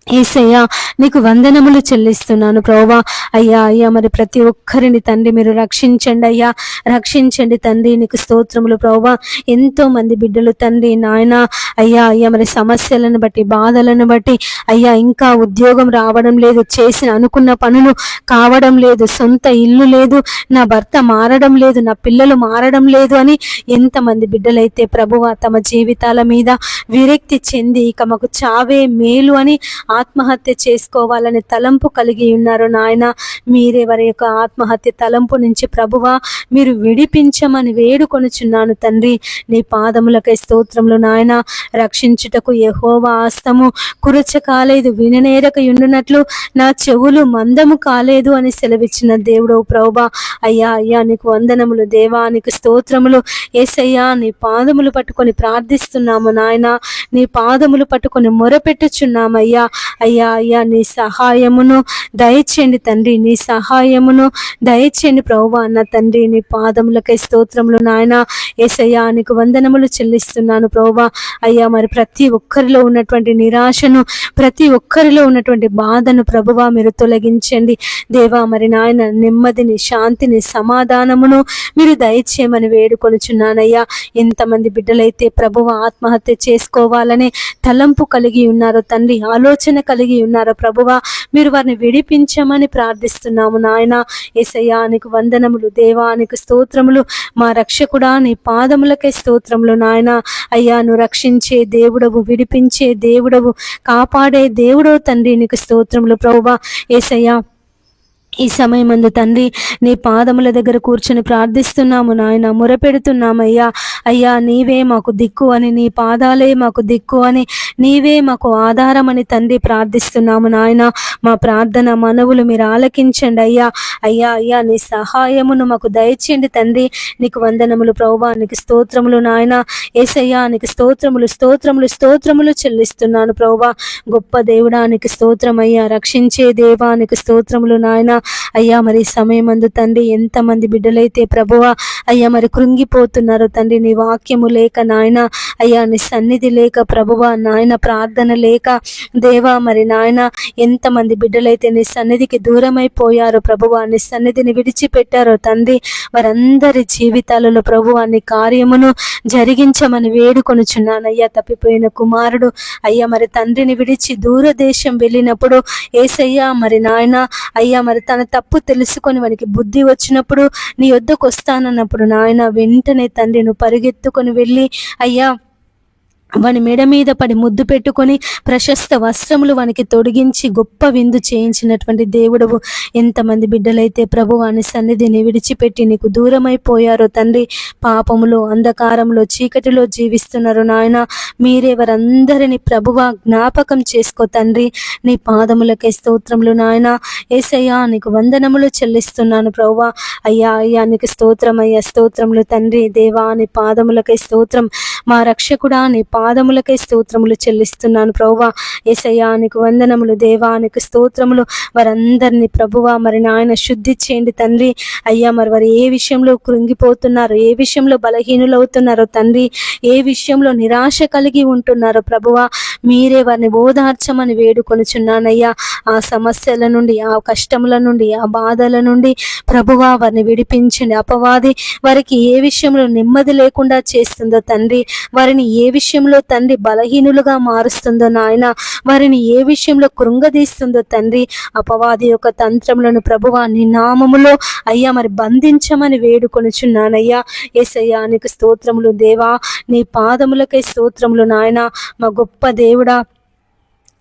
యేసయ్యా నీకు వందనములు చెల్లిస్తున్నాను ప్రభువా. అయ్యా అయ్యా మరి ప్రతి ఒక్కరిని తండ్రి మీరు రక్షించండి అయ్యా, రక్షించండి తండ్రి. నీకు స్తోత్రములు ప్రభువా. ఎంతో మంది బిడ్డలు తండ్రి నాయన అయ్యా అయ్యా మరి సమస్యలను బట్టి, బాధలను బట్టి అయ్యా ఇంకా ఉద్యోగం రావడం లేదు, చేసిన అనుకున్న పనులు కావడం లేదు, సొంత ఇల్లు లేదు, నా భర్త మారడం లేదు, నా పిల్లలు మారడం లేదు అని ఎంతమంది బిడ్డలైతే ప్రభువా తమ జీవితాల మీద విరక్తి చెంది ఇక మాకు చావే మేలు అని ఆత్మహత్య చేసుకోవాలని తలంపు కలిగి ఉన్నారు నాయన. మీరే వారి యొక్క ఆత్మహత్య తలంపు నుంచి ప్రభువా మీరు విడిపించమని వేడుకొనుచున్నాను తండ్రి. నీ పాదములకై స్తోత్రములు నాయన. రక్షించుటకు యెహోవా హస్తము కురచ కాలేదు, విననేరక ఉండునట్లు నా చెవులు మందము కాలేదు అని సెలవిచ్చిన దేవుడు ప్రభువా. అయ్యా అయ్యా నీకు వందనములు దేవా, నీకు స్తోత్రములు యేసయ్యా. నీ పాదములు పట్టుకొని ప్రార్థిస్తున్నాము నాయన, నీ పాదములు పట్టుకొని మొరపెట్టుచున్నామయ్యా. అయ్యా అయ్యా నీ సహాయమును దయచేయండి తండ్రి, నీ సహాయమును దయచేయండి ప్రభువా అన్న తండ్రి. నీ పాదములకై స్తోత్రములు నాయన. యేసయ్యా నీకు వందనములు చెల్లిస్తున్నాను ప్రభువా. అయ్యా మరి ప్రతి ఒక్కరిలో ఉన్నటువంటి నిరాశను, ప్రతి ఒక్కరిలో ఉన్నటువంటి బాధను ప్రభువా మీరు తొలగించండి దేవా. మరి నాయన నెమ్మదిని, శాంతిని, సమాధానమును మీరు దయచేయమని వేడుకొనుచున్నానయ్యా. ఎంతమంది బిడ్డలైతే ప్రభువా ఆత్మహత్య చేసుకోవాలని తలంపు కలిగి ఉన్నారో తండ్రి, ఆలోచన కలిగి ఉన్నారో ప్రభువా మీరు వారిని విడిపించమని ప్రార్థిస్తున్నాము నాయన. యేసయ్యా నీకు వందనములు దేవా, నీకు స్తోత్రములు. మా రక్షకుడా నీ పాదములకే స్తోత్రములు నాయన. అయ్యా నువ్వు రక్షించే దేవుడవు, విడిపించే దేవుడవు, కాపాడే దేవుడవు తండ్రి. నీకు స్తోత్రములు ప్రభువా. యేసయ్యా ఈ సమయమందు తండ్రి నీ పాదముల దగ్గర కూర్చొని ప్రార్థిస్తున్నాము నాయన, మొరపెడుతున్నామయ్యా. అయ్యా నీవే మాకు దిక్కు అని, నీ పాదాలే మాకు దిక్కు అని, నీవే మాకు ఆధారమని తండ్రి ప్రార్థిస్తున్నాము నాయన. మా ప్రార్థన మనవులు మీరు ఆలకించండి అయ్యా. అయ్యా అయ్యా నీ సహాయమును మాకు దయచేయండి తండ్రి. నీకు వందనములు ప్రభువా, నీకు స్తోత్రములు నాయన. యేసయ్యా నీకు స్తోత్రములు స్తోత్రములు స్తోత్రములు చెల్లిస్తున్నాను ప్రభువా. గొప్ప దేవుడా నీకు స్తోత్రమయ్యా, రక్షించే దేవా నీకు స్తోత్రములు నాయన. అయ్యా మరి సమయమందు తండ్రి ఎంతమంది బిడ్డలైతే ప్రభువా అయ్యా మరి కృంగిపోతున్నారు తండ్రి, నీ వాక్యము లేక నాయన, అయ్యా నీ సన్నిధి లేక ప్రభువా నాయన, ప్రార్థన లేక దేవా మరి నాయన ఎంతమంది బిడ్డలైతే నీ సన్నిధికి దూరమైపోయారో ప్రభువా, నీ సన్నిధిని విడిచిపెట్టారో తండ్రి, వారందరి జీవితాలలో ప్రభువా నీ కార్యమును జరిగించమని వేడుకొనుచున్నానయ్యా. తప్పిపోయిన కుమారుడు అయ్యా మరి తండ్రిని విడిచి దూరదేశం వెళ్ళినప్పుడు యేసయ్యా మరి నాయన అయ్యా మరి తన తప్పు తెలుసుకొని వానికి బుద్ధి వచ్చినప్పుడు నీ యొద్దకు వస్తానన్నప్పుడు నాయన వెంటనే తండ్రి నువ్వు పరిగెత్తుకొని వెళ్ళి అయ్యా వాని మెడ మీద పడి ముద్దు పెట్టుకొని ప్రశస్త వస్త్రములు వానికి తొడిగించి గొప్ప విందు చేయించినటువంటి దేవుడవు. ఎంతమంది బిడ్డలైతే ప్రభు వాని సన్నిధిని విడిచిపెట్టి నీకు దూరమైపోయారో తండ్రి, పాపములో, అంధకారంలో, చీకటిలో జీవిస్తున్నారు నాయన. మీరే వారందరినీ ప్రభువా జ్ఞాపకం చేసుకో తండ్రి. నీ పాదములకే స్తోత్రములు నాయన. యేసయ్యా నీకు వందనములు చెల్లిస్తున్నాను ప్రభువా. అయ్యా అయ్యా నీకు స్తోత్రం అయ్యా, స్తోత్రములు తండ్రి. దేవా నీ పాదములకే స్తోత్రం. మా రక్షకుడా నీ పాదములకై స్తోత్రములు చెల్లిస్తున్నాను ప్రభువా. యేసయ్యా నీకు వందనములు దేవా, నీకు స్తోత్రములు. వారందరినీ ప్రభువా మరి నాయన శుద్ధి చేయండి తండ్రి. అయ్యా మరి వారు ఏ విషయంలో కృంగిపోతున్నారో, ఏ విషయంలో బలహీనులవుతున్నారో తండ్రి, ఏ విషయంలో నిరాశ కలిగి ఉంటున్నారో ప్రభువా మీరే వారిని ఓదార్చమని వేడుకొనుచున్నానయ్యా. ఆ సమస్యల నుండి, ఆ కష్టముల నుండి, ఆ బాధల నుండి ప్రభువా వారిని విడిపించండి. అపవాది వారికి ఏ విషయంలో నెమ్మది లేకుండా చేస్తుందో తండ్రి, వారిని ఏ విషయంలో తండ్రి బలహీనులుగా మారుస్తుందో నాయన, వారిని ఏ విషయంలో కృంగదీస్తుందో తండ్రి, అపవాది యొక్క తంత్రములను ప్రభువా నీ నామములో అయ్యా మరి బంధించమని వేడుకొనుచున్నానయ్యా. యేసయ్యా నీకు స్తోత్రములు దేవా, నీ పాదములకై స్తోత్రములు నాయన. మా గొప్ప దేవుడా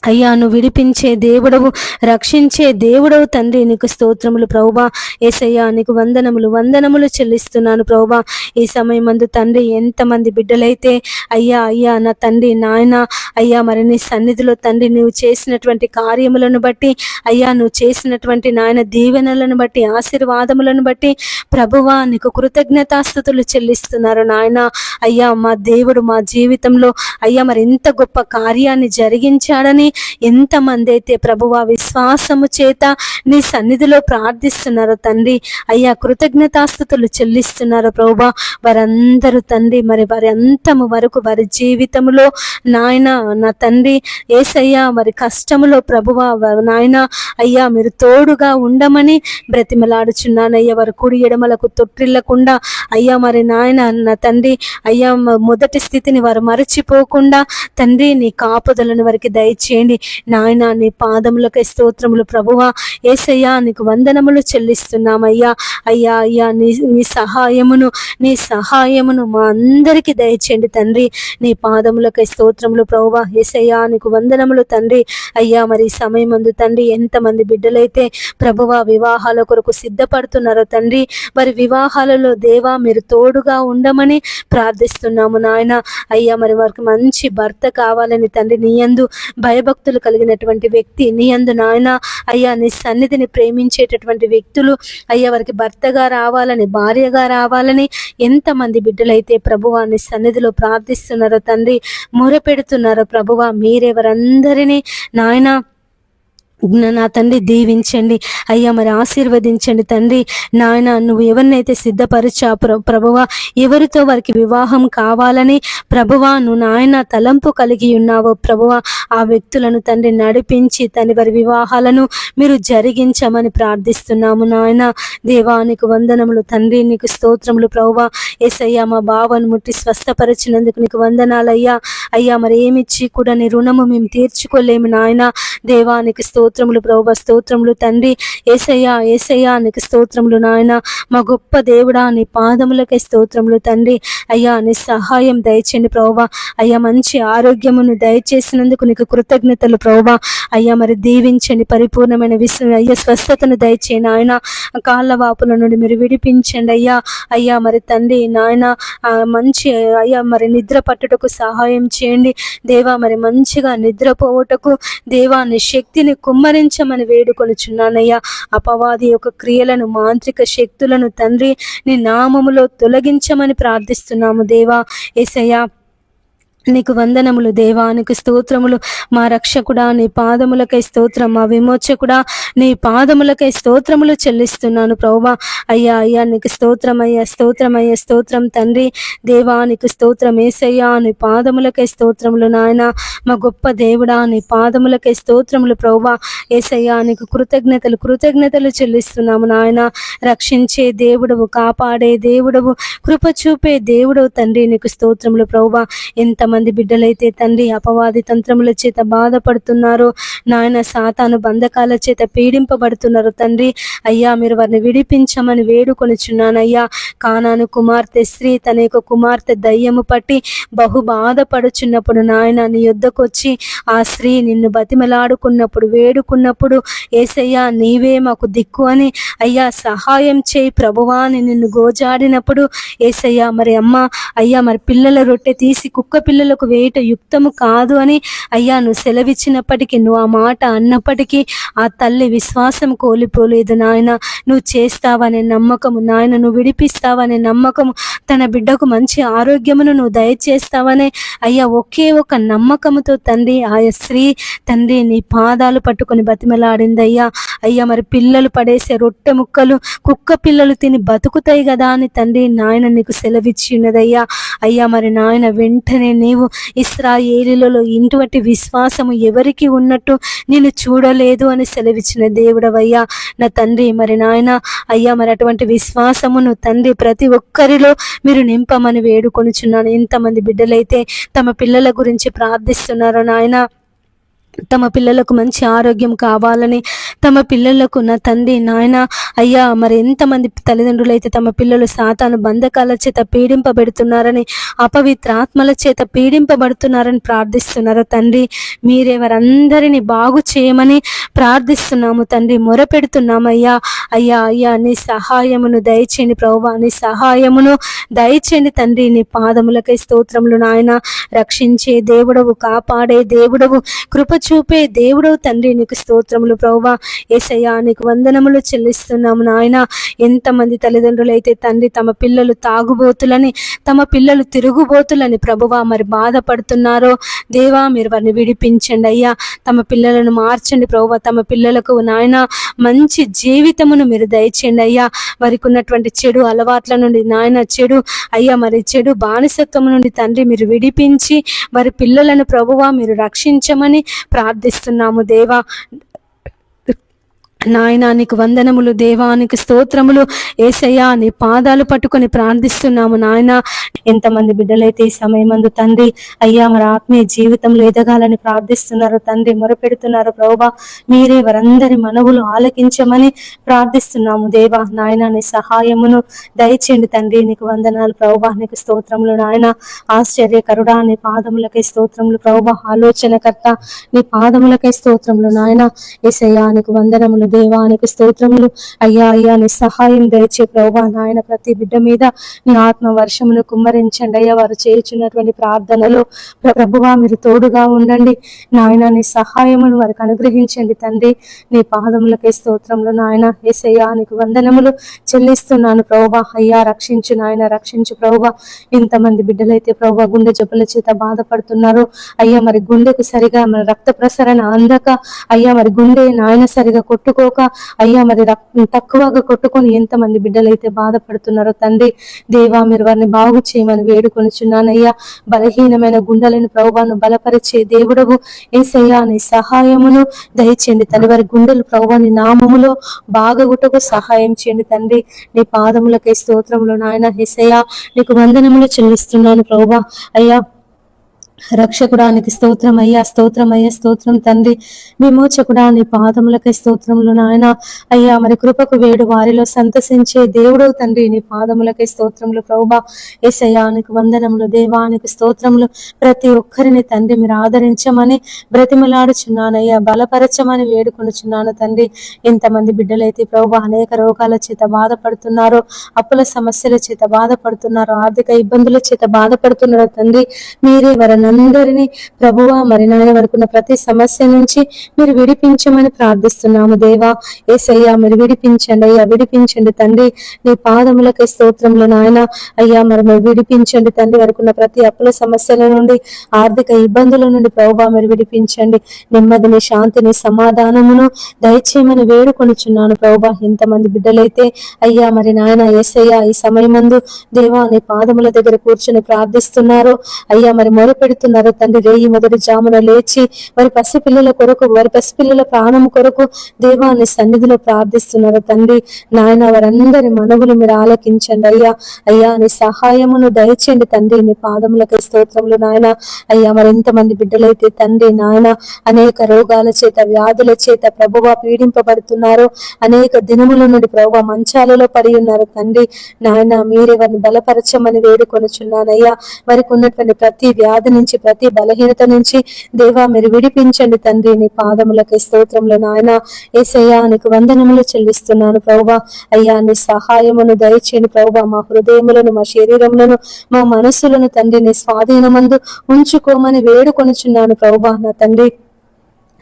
అయ్యా, నువ్వు విడిపించే దేవుడవు, రక్షించే దేవుడవు తండ్రి, నీకు స్తోత్రములు ప్రభువా. యేసయ్యా నీకు వందనములు చెల్లిస్తున్నాను ప్రభువా. ఈ సమయమందు తండ్రి ఎంతమంది బిడ్డలైతే అయ్యా నా తండ్రి నాయన అయ్యా మరి నీ సన్నిధిలో తండ్రి నువ్వు చేసినటువంటి కార్యములను బట్టి అయ్యా, నువ్వు చేసినటువంటి నాయన దీవెనలను బట్టి, ఆశీర్వాదములను బట్టి ప్రభువా నీకు కృతజ్ఞతాస్తుతులు చెల్లిస్తున్నారు నాయన. అయ్యా మా దేవుడు మా జీవితంలో అయ్యా మరి ఎంత గొప్ప కార్యాన్ని జరిగించాడని ఎంతమంది అయితే ప్రభువా విశ్వాసము చేత నీ సన్నిధిలో ప్రార్థిస్తున్నారు తండ్రి, అయ్యా కృతజ్ఞతాస్తుతులు చెల్లిస్తున్నారు ప్రభువా. వారందరూ తండ్రి మరి వారి అంతము వరకు వారి జీవితంలో నాయన నా తండ్రి యేసయ్యా వారి కష్టములో ప్రభువా నాయన అయ్యా మీరు తోడుగా ఉండమని బ్రతిమలాడుచున్నానయ్యా. వారి కుడి ఎడమలకు తొట్టిల్లకుండా అయ్యా మరి నాయన నా తండ్రి అయ్యా మొదటి స్థితిని వారు మరచిపోకుండా తండ్రి నీ కాపుదలను వారికి దయచేయండి నాయన. నీ పాదములకై స్తోత్రములు ప్రభువా. యేసయ్యా నీకు వందనములు చెల్లిస్తున్నామయ్యా. అయ్యా నీ సహాయమును మా అందరికీ దయచేయండి తండ్రి. నీ పాదములకై స్తోత్రములు ప్రభువా. యేసయ్యా నీకు వందనములు తండ్రి. అయ్యా మరి సమయమందు తండ్రి ఎంతమంది బిడ్డలైతే ప్రభువా వివాహాల కొరకు సిద్ధపడుతున్నారో తండ్రి, మరి వివాహాలలో దేవా మీరు తోడుగా ఉండమని ప్రార్థిస్తున్నాము నాయన. అయ్యా మరి వారికి మంచి భర్త కావాలని తండ్రి, నీ యందు భయభక్తులు కలిగినటువంటి వ్యక్తి, నీ యందు నాయన అయ్యా నీ సన్నిధిని ప్రేమించేటటువంటి వ్యక్తులు అయ్యా వారికి భర్తగా రావాలని, భార్యగా రావాలని ఎంతమంది బిడ్డలైతే ప్రభువా నీ సన్నిధిలో ప్రార్థిస్తున్నారో తండ్రి, మొరపెడుతున్నారో ప్రభువా, మీరే వారందరినీ నాయన నా తండ్రి దీవించండి అయ్యా, మరి ఆశీర్వదించండి తండ్రి. నాయన నువ్వు ఎవరినైతే సిద్ధపరిచా ప్రభువా, ఎవరితో వారికి వివాహం కావాలని ప్రభువా నువ్వు నాయన తలంపు కలిగి ఉన్నావో ప్రభువా, ఆ వ్యక్తులను తండ్రి నడిపించి తండ్రి వారి వివాహాలను మీరు జరిగించమని ప్రార్థిస్తున్నాము నాయన. దేవానికి వందనములు తండ్రి, నీకు స్తోత్రములు ప్రభువా. యేసయ్యా మా బావను ముట్టి స్వస్థపరిచినందుకు నీకు వందనాలయ్యా. అయ్యా మరి ఏమిచ్చి కూడా నీ రుణము మేము తీర్చుకోలేము నాయన. దేవానికి స్తోత్రములు ప్రభువా, స్తోత్రములు తండ్రి. యేసయ్యా నీకు స్తోత్రములు నాయన. మా గొప్ప దేవుడా నీ పాదములకై స్తోత్రములు తండ్రి. అయ్యా నీ సహాయం దయచేయండి ప్రభువా. అయ్యా మంచి ఆరోగ్యమును దయచేసినందుకు నీకు కృతజ్ఞతలు ప్రభువా. అయ్యా మరి దీవించండి, పరిపూర్ణమైన అయ్యా స్వస్థతను దయచేయండి ఆయన. కాళ్ళ వాపుల నుండి మీరు విడిపించండి అయ్యా మరి తండ్రి నాయన మంచి అయ్యా మరి నిద్ర పట్టుటకు సహాయం చేయండి దేవా. మరి మంచిగా నిద్రపోవటకు దేవా నీ శక్తిని కుమ్మరించమని వేడుకొనుచున్నానయ్యా. అపవాది యొక్క క్రియలను, మాంత్రిక శక్తులను తండ్రి నీ నామములో తొలగించమని ప్రార్థిస్తున్నాము దేవా. యేసయ్యా నీకు వందనములు దేవా, నీకు స్తోత్రములు. మా రక్షకుడా నీ పాదములకై స్తోత్రం, మా విమోచకుడా నీ పాదములకై స్తోత్రములు చెల్లిస్తున్నాను ప్రభువా. అయ్యా నీకు స్తోత్రం తండ్రి. దేవా నీకు స్తోత్రం. యేసయ్యా నీ పాదములకై స్తోత్రములు నాయన. మా గొప్ప దేవుడా నీ పాదములకై స్తోత్రములు ప్రభువా. యేసయ్యా నీకు కృతజ్ఞతలు చెల్లిస్తున్నాము నాయన. రక్షించే దేవుడవు, కాపాడే దేవుడవు, కృప చూపే దేవుడవు తండ్రి, నీకు స్తోత్రములు ప్రభువా. ఎంతమంది బిడ్డలైతే తండ్రి అపవాది తంత్రముల చేత బాధపడుతున్నారు నాయన, సాతాను బంధకాల చేత పీడింపబడుతున్నారు తండ్రి. అయ్యా మీరు వారిని విడిపించమని వేడుకొనుచున్నానయ్యా. కానాను కుమార్తె స్త్రీ తన యొక్క కుమార్తె దయ్యము పట్టి బహు బాధపడుచున్నప్పుడు నాయన నీ యొద్దకు వచ్చి ఆ స్త్రీ నిన్ను బతిమలాడుకున్నప్పుడు, వేడుకున్నప్పుడు యేసయ్యా నీవే మాకు దిక్కు అని అయ్యా సహాయం చేయి ప్రభువా అని నిన్ను గోజాడినప్పుడు యేసయ్యా మరి అమ్మ అయ్యా మరి పిల్లల రొట్టె తీసి కుక్క పిల్లలకు వేయట యుక్తము కాదు అని అయ్యా నువ్వు సెలవిచ్చినప్పటికీ, నువ్వు ఆ మాట అన్నప్పటికీ ఆ తల్లి విశ్వాసం కోల్పోలేదు నాయన. నువ్వు చేస్తావనే నమ్మకము నాయన, నువ్వు విడిపిస్తావనే నమ్మకము, తన బిడ్డకు మంచి ఆరోగ్యమును నువ్వు దయచేస్తావనే అయ్యా ఒకే ఒక నమ్మకముతో తండ్రి ఆ స్త్రీ తండ్రి నీ పాదాలు పట్టుకొని బతిమలాడిందయ్యా. అయ్యా మరి పిల్లలు పడేసే రొట్టె ముక్కలు కుక్క పిల్లలు తిని బతుకుతాయి కదా అని తండ్రి నాయన నీకు సెలవిచ్చి ఉన్నదయ్యా. అయ్యా మరి నాయన వెంటనే నీ నీవు ఇశ్రాయేలీయులలో ఇటువంటి విశ్వాసము ఎవరికి ఉన్నట్టు నేను చూడలేదు అని సెలవిచ్చిన దేవుడవయ్యా నా తండ్రి. మరి నాయన అయ్యా, మరి అటువంటి విశ్వాసమును తండ్రి ప్రతి ఒక్కరిలో మీరు నింపమని వేడుకొనుచున్నాను. ఎంతమంది బిడ్డలైతే తమ పిల్లల గురించి ప్రార్థిస్తున్నారో నాయన, తమ పిల్లలకు మంచి ఆరోగ్యం కావాలని, తమ పిల్లలకు నా తండ్రి నాయన అయ్యా, మరి ఎంతమంది తల్లిదండ్రులు అయితే తమ పిల్లలు సాతాను బంధకాల చేత పీడింపబెడుతున్నారని, అపవిత్ర ఆత్మల చేత పీడింపబడుతున్నారని ప్రార్థిస్తున్నారో తండ్రి, మీరే వారందరినీ బాగు చేయమని ప్రార్థిస్తున్నాము తండ్రి, మొరపెడుతున్నాము అయ్యా. అయ్యా అయ్యా నీ సహాయమును దయచేయండి ప్రభువా, నీ సహాయమును దయచేయండి తండ్రి. నీ పాదములకై స్తోత్రములు నాయన. రక్షించే దేవుడవు, కాపాడే దేవుడవు, కృప చూపే దేవుడవు తండ్రి, నీకు స్తోత్రములు ప్రభువా. యేసయ్యా నీకు వందనములు చెల్లిస్తున్నాము నాయన. ఎంతమంది తల్లిదండ్రులు అయితే తండ్రి తమ పిల్లలు తాగుబోతులని, తమ పిల్లలు తిరుగుబోతులని ప్రభువా మరి బాధపడుతున్నారో దేవా, మీరు వారిని విడిపించండి అయ్యా. తమ పిల్లలను మార్చండి ప్రభువా. తమ పిల్లలకు నాయన మంచి జీవితమును మీరు దయచేయండి అయ్యా. వారికి ఉన్నటువంటి చెడు అలవాట్ల నుండి నాయన, చెడు అయ్యా మరి చెడు బానిసత్వం నుండి తండ్రి మీరు విడిపించి వారి పిల్లలను ప్రభువా మీరు రక్షించమని ప్రార్థిస్తున్నాము దేవా. నాయనా నీకు వందనములు దేవా, నీకు స్తోత్రములు యేసయ్యా. నీ పాదాలు పట్టుకొని ప్రార్థిస్తున్నాము నాయన. ఎంతమంది బిడ్డలైతే ఈ సమయమందు తండ్రి అయ్యా మరి ఆత్మీయ జీవితంలో ఎదగాలని ప్రార్థిస్తున్నారు తండ్రి, మొరపెడుతున్నారు ప్రభువా. మీరే వారందరి మనవులు ఆలకించమని ప్రార్థిస్తున్నాము దేవా. నాయన నీ సహాయమును దయచేయండి తండ్రి. నీకు వందనాలు ప్రభువా, నీకు స్తోత్రములు నాయన. ఆశ్చర్యకరుడా నీ పాదములకై స్తోత్రములు ప్రభువా. ఆలోచనకర్త నీ పాదములకై స్తోత్రములు నాయన. యేసయ్యా నీకు వందనములు దేవానికి స్తోత్రములు అయ్యా. అయ్యా నీ సహాయం దయచే ప్రభువా నాయన. ప్రతి బిడ్డ మీద నీ ఆత్మ వర్షమును కుమ్మరించండి అయ్యా. వారు చేయుచున్నటువంటి ప్రార్థనలు ప్రభువా మీరు తోడుగా ఉండండి నాయన. నీ సహాయమును వారికి అనుగ్రహించండి తండ్రి. నీ పాదములకే స్తోత్రములు నాయన. యేసయ్యా నీకు వందనములు చెల్లిస్తున్నాను ప్రభువా. అయ్యా రక్షించు నాయన, రక్షించు ప్రభువా. ఇంతమంది బిడ్డలైతే ప్రభువా గుండె జబ్బుల చేత బాధపడుతున్నారు అయ్యా. మరి గుండెకు సరిగా మరి రక్త ప్రసరణ అందక అయ్యా, మరి గుండె నాయన సరిగా కొట్టుకోక అయ్యా, మరి తక్కువగా కొట్టుకొని ఎంతమంది బిడ్డలైతే బాధపడుతున్నారో తండ్రి దేవా, మీరు వారిని బాగు చేయమని వేడుకొనుచున్నానయ్యా. బలహీనమైన గుండెలను ప్రభువాను బలపరిచే దేవుడవు యేసయ్యా. నీ సహాయమును దయచేయండి తండ్రి. వారి గుండెలు ప్రభువా నీ నామములో బాగగుటకు సహాయం చేయండి తండ్రి. నీ పాదములకై స్తోత్రములు నాయన. యేసయ్యా నీకు వందనములు చెల్లిస్తున్నాను ప్రభువా. అయ్యా రక్షకుడానికి స్తోత్రం అయ్యా, స్తోత్రం అయ్యా, స్తోత్రం తండ్రి. విమోచకుడా నీ పాదములకై స్తోత్రములు నాయన. అయ్యా మరి కృపకు వేడు వారిలో సంతసించే దేవుడు తండ్రి, నీ పాదములకై స్తోత్రములు ప్రభువా. యేసయ్యా నీకు వందనములు దేవానికి స్తోత్రములు. ప్రతి ఒక్కరిని తండ్రి మీరు ఆదరించమని బ్రతిమలాడుచున్నానయ్యా, బలపరచమని వేడుకొనుచున్నాను తండ్రి. ఎంతమంది బిడ్డలైతే ప్రభువా అనేక రోగాల చేత బాధపడుతున్నారో, అప్పుల సమస్యల చేత బాధపడుతున్నారో, ఆర్థిక ఇబ్బందుల చేత బాధపడుతున్నారో తండ్రి, మీరే వారందరినీ ప్రభువా మరి నాయన వరకున్న ప్రతి సమస్య నుంచి మీరు విడిపించమని ప్రార్థిస్తున్నాము దేవా. యేసయ్యా మీరు విడిపించండి అయ్యా, విడిపించండి తండ్రి. నీ పాదములకై స్తోత్రములు నాయన. అయ్యా మరి మీరు విడిపించండి తండ్రి. వరకున్న ప్రతి అప్పుల సమస్యల నుండి, ఆర్థిక ఇబ్బందుల నుండి ప్రభువా మీరు విడిపించండి. నెమ్మదిని, శాంతిని, సమాధానమును దయచేయమని వేడుకొనుచున్నాను ప్రభువా. ఎంతమంది బిడ్డలైతే అయ్యా మరి నాయన యేసయ్యా ఈ సమయమందు దేవా నీ పాదముల దగ్గర కూర్చొని ప్రార్థిస్తున్నారు అయ్యా, మరి మొరపెడుతున్నారు తండ్రి. రేయి మొదటి జామున లేచి వారి పసిపిల్లల కొరకు, వారి పసిపిల్లల ప్రాణం కొరకు దేవా నీ సన్నిధిలో ప్రార్థిస్తున్నారు తండ్రి. నాయన వారందరి మనవులు మీరు ఆలకించండి అయ్యా. అయ్యా నీ సహాయమును దయచేయండి తండ్రి. నీ పాదములకై స్తోత్రములు నాయన. అయ్యా మరి ఎంతమంది బిడ్డలైతే తండ్రి నాయన అనేక రోగాల చేత, వ్యాధుల చేత ప్రభువా పీడింపబడుతున్నారు. అనేక దినముల నుండి ప్రభువా మంచాలలో పడి ఉన్నారు తండ్రి. నాయన మీరే వారిని బలపరచమని వేడుకొనుచున్నానయ్యా. వారికి ఉన్నటువంటి ప్రతి వ్యాధి నుంచి, ప్రతి బలహీనత నుంచి దేవా మీరు విడిపించండి తండ్రి. నీ పాదములకై స్తోత్రములు నాయన. యేసయ్యా నీకు వందనములు చెల్లిస్తున్నాను ప్రభువా. అయ్యా నీ సహాయమును దయచేయండి ప్రభువా. మా హృదయములను, మా శరీరములను, మా మనస్సులను తండ్రి నీ స్వాధీనమందు ఉంచుకోమని వేడుకొనుచున్నాను ప్రభువా. నా తండ్రి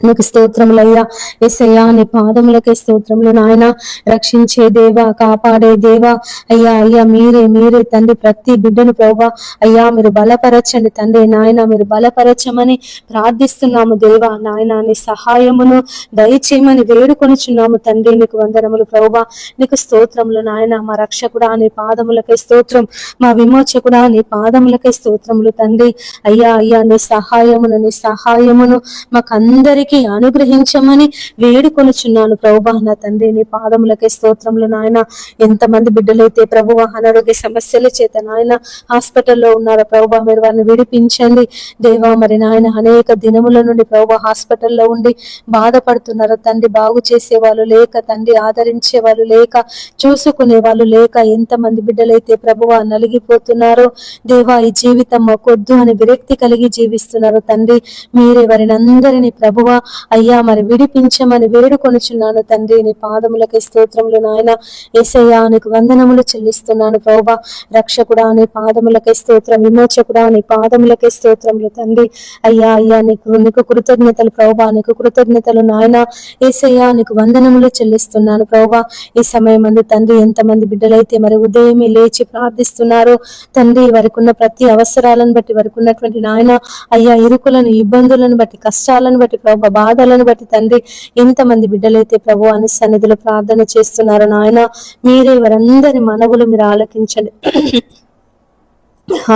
నీకు స్తోత్రములయ్యా. యేసయ్యా నీ పాదములకే స్తోత్రములు నాయన. రక్షించే దేవా, కాపాడే దేవా అయ్యా. అయ్యా మీరే తండ్రి ప్రతి బిడ్డను ప్రభా అయ్యా మీరు బలపరచండి తండ్రి నాయన. మీరు బలపరచమని ప్రార్థిస్తున్నాము దేవా నాయన. నీ సహాయమును దయచేయమని వేడుకొనిచున్నాము తండ్రి. నీకు వందనములు ప్రభా. నీకు స్తోత్రములు నాయన. మా రక్షకుడా నీ పాదములకే స్తోత్రం. మా విమోచకుడా నీ పాదములకే స్తోత్రములు తండ్రి. అయ్యా నీ సహాయమును మాకందరికీ అనుగ్రహించమని వేడుకొనుచున్నాను ప్రభువా నా తండ్రి. నీ పాదములకే స్తోత్రములు నాయన. ఎంతమంది బిడ్డలైతే ప్రభువా అనారోగ్య సమస్యల చేత నాయన హాస్పిటల్లో ఉన్నారో ప్రభువా మీరు వారిని విడిపించండి దేవా. మరి నాయన అనేక దినముల నుండి ప్రభువా హాస్పిటల్లో ఉండి బాధపడుతున్నారు తండ్రి. బాగు చేసే వాళ్ళు లేక తండ్రి, ఆదరించే వాళ్ళు లేక, చూసుకునే వాళ్ళు లేక ఎంతమంది బిడ్డలైతే ప్రభువా నలిగిపోతున్నారో దేవా. ఈ జీవితం మాకొద్దు అని విరక్తి కలిగి జీవిస్తున్నారు తండ్రి. మీరే వారిని అందరినీ ప్రభువా అయ్యా మరి విడిపించమని వేడుకొనుచున్నాను తండ్రి. నీ పాదములకే స్తోత్రములు నాయన. యేసయ్యా నీకు వందనములు చెల్లిస్తున్నాను ప్రభువా. రక్షకుడా నీ పాదములకే స్తోత్రం. విమోచకుడా నీ పాదములకే స్తోత్రములు తండ్రి. అయ్యా నీకు కృతజ్ఞతలు ప్రభువా. నీకు కృతజ్ఞతలు నాయన. యేసయ్యా నీకు వందనములు చెల్లిస్తున్నాను ప్రభువా. ఈ సమయం అందు తండ్రి ఎంతమంది బిడ్డలైతే మరి ఉదయమే లేచి ప్రార్థిస్తున్నారు తండ్రి. వారికి ఉన్న ప్రతి అవసరాలను బట్టి, వారికి ఉన్నటువంటి నాయన అయ్యా ఇరుకులను, ఇబ్బందులను బట్టి, కష్టాలను బట్టి ప్రభు, బాధలను బట్టి తండ్రి ఎంతమంది బిడ్డలైతే ప్రభు అని సన్నిధిలో ప్రార్థన చేస్తున్నారు నాయన. మీరే వారందరి మనవులు మీరు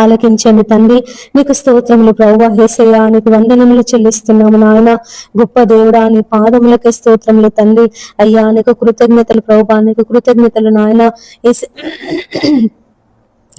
ఆలకించండి తండ్రి. నీకు స్తోత్రములు ప్రభువా. యేసయ్యా నీకు వందనములు చెల్లిస్తున్నాము నాయన. గొప్ప దేవుడా నీ పాదములకే స్తోత్రములు తండ్రి. అయ్యా నీకు కృతజ్ఞతలు ప్రభువా. నీకు కృతజ్ఞతలు నాయన.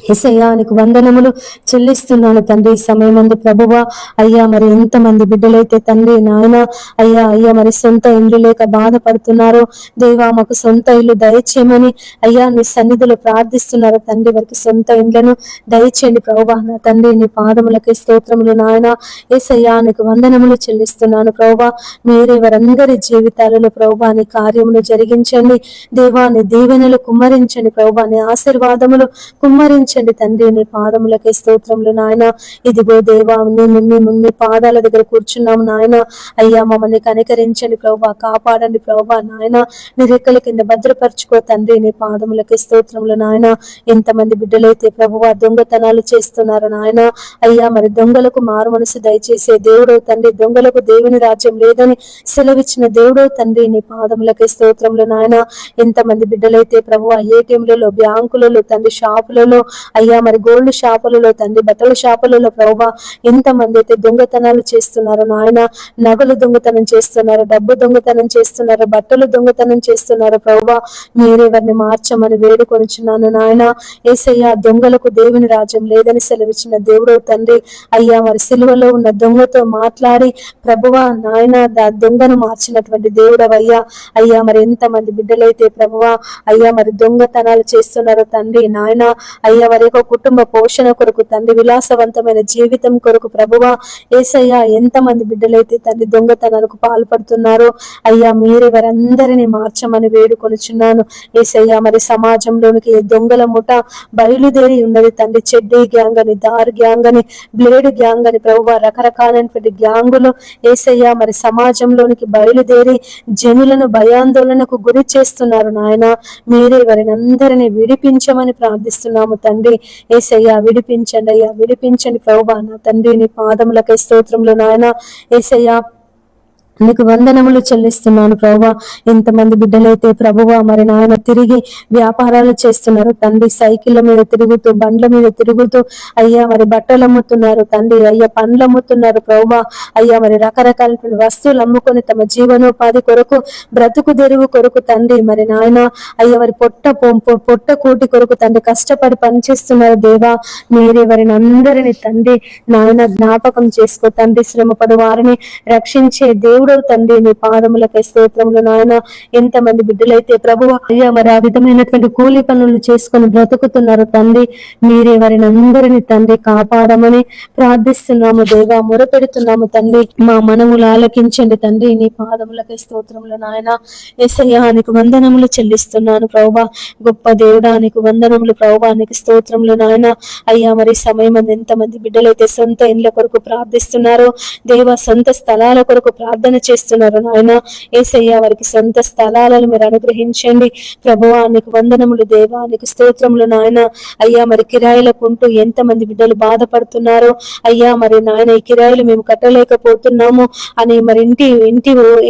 యేసయ్యా నీకు వందనములు చెల్లిస్తున్నాను తండ్రి. ఈ సమయమందు ప్రభువా అయ్యా మరి ఎంతమంది బిడ్డలైతే తండ్రి నాయన అయ్యా మరి సొంత ఇల్లు లేక బాధపడుతున్నారు దేవా. మాకు సొంత ఇల్లు దయచేయమని అయ్యా నీ సన్నిధిలో ప్రార్థిస్తున్నారు తండ్రి. వారికి సొంత ఇళ్లను దయచేయండి ప్రభువా నా తండ్రి. నీ పాదములకే స్తోత్రములు నాయన. యేసయ్యా నీకు వందనములు చెల్లిస్తున్నాను ప్రభువా. మీరే వారందరి జీవితాలలో ప్రభువా నీ కార్యములు జరిగించండి దేవా. నీ దీవెనలు కుమ్మరించండి ప్రభువా. నీ ఆశీర్వాదములు కుమ్మరించండి తండ్రి. నీ పాదములకే స్తోత్రములు నాయన. ఇదిగో దేవా మీ పాదాల దగ్గర కూర్చున్నాము నాయన. అయ్యా మమ్మల్ని కనికరించండి ప్రభువా. కాపాడండి ప్రభువా నాయన. నీ రెక్కల కింద భద్రపరచుకో తండ్రి. నీ పాదములకే స్తోత్రములు నాయన. ఎంతమంది బిడ్డలైతే ప్రభువా దొంగతనాలు చేస్తున్నారు నాయన. అయ్యా మరి దొంగలకు మారు మనసు దయచేసే దేవుడో తండ్రి. దొంగలకు దేవుని రాజ్యం లేదని సెలవిచ్చిన దేవుడో తండ్రి. నీ పాదములకే స్తోత్రములు నాయన. ఎంతమంది బిడ్డలైతే ప్రభువా ఏటీఎంలలో, బ్యాంకులలో తండ్రి, షాపులలో అయ్యా మరి గోల్డ్ షాపులలో తండ్రి, బట్టల షాపులలో ప్రభువా ఎంతమంది అయితే దొంగతనాలు చేస్తున్నారు నాయన. నగలు దొంగతనం చేస్తున్నారు, డబ్బు దొంగతనం చేస్తున్నారు, బట్టలు దొంగతనం చేస్తున్నారు ప్రభువా. మీరే వారిని మార్చమని వేడుకొనిచున్నాను నాయన. యేసయ్యా దొంగలకు దేవుని రాజ్యం లేదని సెలవిచ్చిన దేవుడు తండ్రి. అయ్యా మరి సిలువలో ఉన్న దొంగతో మాట్లాడి ప్రభువా నాయన దొంగను మార్చినటువంటి దేవుడవయ్యా. అయ్యా మరి ఎంతమంది బిడ్డలైతే ప్రభువా అయ్యా మరి దొంగతనాలు చేస్తున్నారు తండ్రి నాయన. అయ్యా వారి యొక్క కుటుంబ పోషణ కొరకు తండ్రి, విలాసవంతమైన జీవితం కొరకు ప్రభువా యేసయ్యా ఎంతమంది బిడ్డలైతే తండ్రి దొంగతనాలకు పాల్పడుతున్నారో అయ్యా మీరే వారందరినీ మార్చమని వేడుకొనిచున్నాను యేసయ్యా. మరి సమాజంలోనికి దొంగల ముఠ బయలుదేరి ఉన్నది తండ్రి. చెడ్డీ గ్యాంగ్ అని, దార్ గ్యాంగ్ అని, బ్లేడ్ గ్యాంగ్ అని ప్రభువా రకరకాలైనటువంటి గ్యాంగులు యేసయ్యా మరి సమాజంలోనికి బయలుదేరి జనులను భయాందోళనకు గురి చేస్తున్నారు నాయన. మీరే వారిని అందరినీ విడిపించమని ప్రార్థిస్తున్నాము తండ్రి. యేసయ్యా విడిపించండి అయ్యా, విడిపించండి ప్రభువా నా తండ్రి. నీ పాదములకే స్తోత్రములు నాయన. యేసయ్యా నీకు వందనములు చెల్లిస్తున్నాను ప్రభువా. ఎంతమంది బిడ్డలైతే ప్రభువా మరి నాయన తిరిగి వ్యాపారాలు చేస్తున్నారు తండ్రి. సైకిళ్ళ మీద తిరుగుతూ, బండ్ల మీద తిరుగుతూ అయ్యా మరి బట్టలు అమ్ముతున్నారు తండ్రి. అయ్యా పండ్లు అమ్ముతున్నారు ప్రభువా. అయ్యా మరి రకరకాల వస్తువులు అమ్ముకొని తమ జీవనోపాధి కొరకు, బ్రతుకు తెరువు కొరకు తండ్రి మరి నాయన అయ్యా మరి పొట్ట కూటి కొరకు తండ్రి కష్టపడి పనిచేస్తున్నారు దేవా. మీరే వారిని అందరినీ తండ్రి నాయన జ్ఞాపకం చేసుకో తండ్రి. శ్రమపడు వారిని రక్షించే దేవుడు తండ్రి. నీ పాదములకై స్తోత్రములు నాయన. ఎంతమంది బిడ్డలైతే ప్రభువా అయ్యా మరి ఆ విధమైనటువంటి కూలి పనులు చేసుకొని బ్రతుకుతున్నారు తండ్రి. మీరే వారిని అందరినీ తండ్రి కాపాడమని ప్రార్థిస్తున్నాము దేవా, మొరపెడుతున్నాము తండ్రి. మా మనములు ఆలకించండి తండ్రి. నీ పాదములకై స్తోత్రములు నాయన. యేసయ్యా నీకు వందనములు చెల్లిస్తున్నాను ప్రభువా. గొప్ప దేవుడా నీకు వందనములు ప్రభువా. నీకు స్తోత్రములు నాయన. అయ్యా మరి సమయం ఎంతమంది బిడ్డలైతే సొంత ఇండ్ల కొరకు ప్రార్థిస్తున్నారో దేవా, సొంత స్థలాల కొరకు ప్రార్థన చేస్తున్నారు నాయన. యేసయ్యా వారికి సొంత స్థలాలను మీరు అనుగ్రహించండి ప్రభువా. నీకు వందనములు దేవా, నీకు స్తోత్రములు నాయన. అయ్యా మరి కిరాయిలకు ఉంటూ ఎంతమంది బిడ్డలు బాధపడుతున్నారో అయ్యా మరి నాయన, ఈ కిరాయిలు మేము కట్టలేకపోతున్నాము అని మరి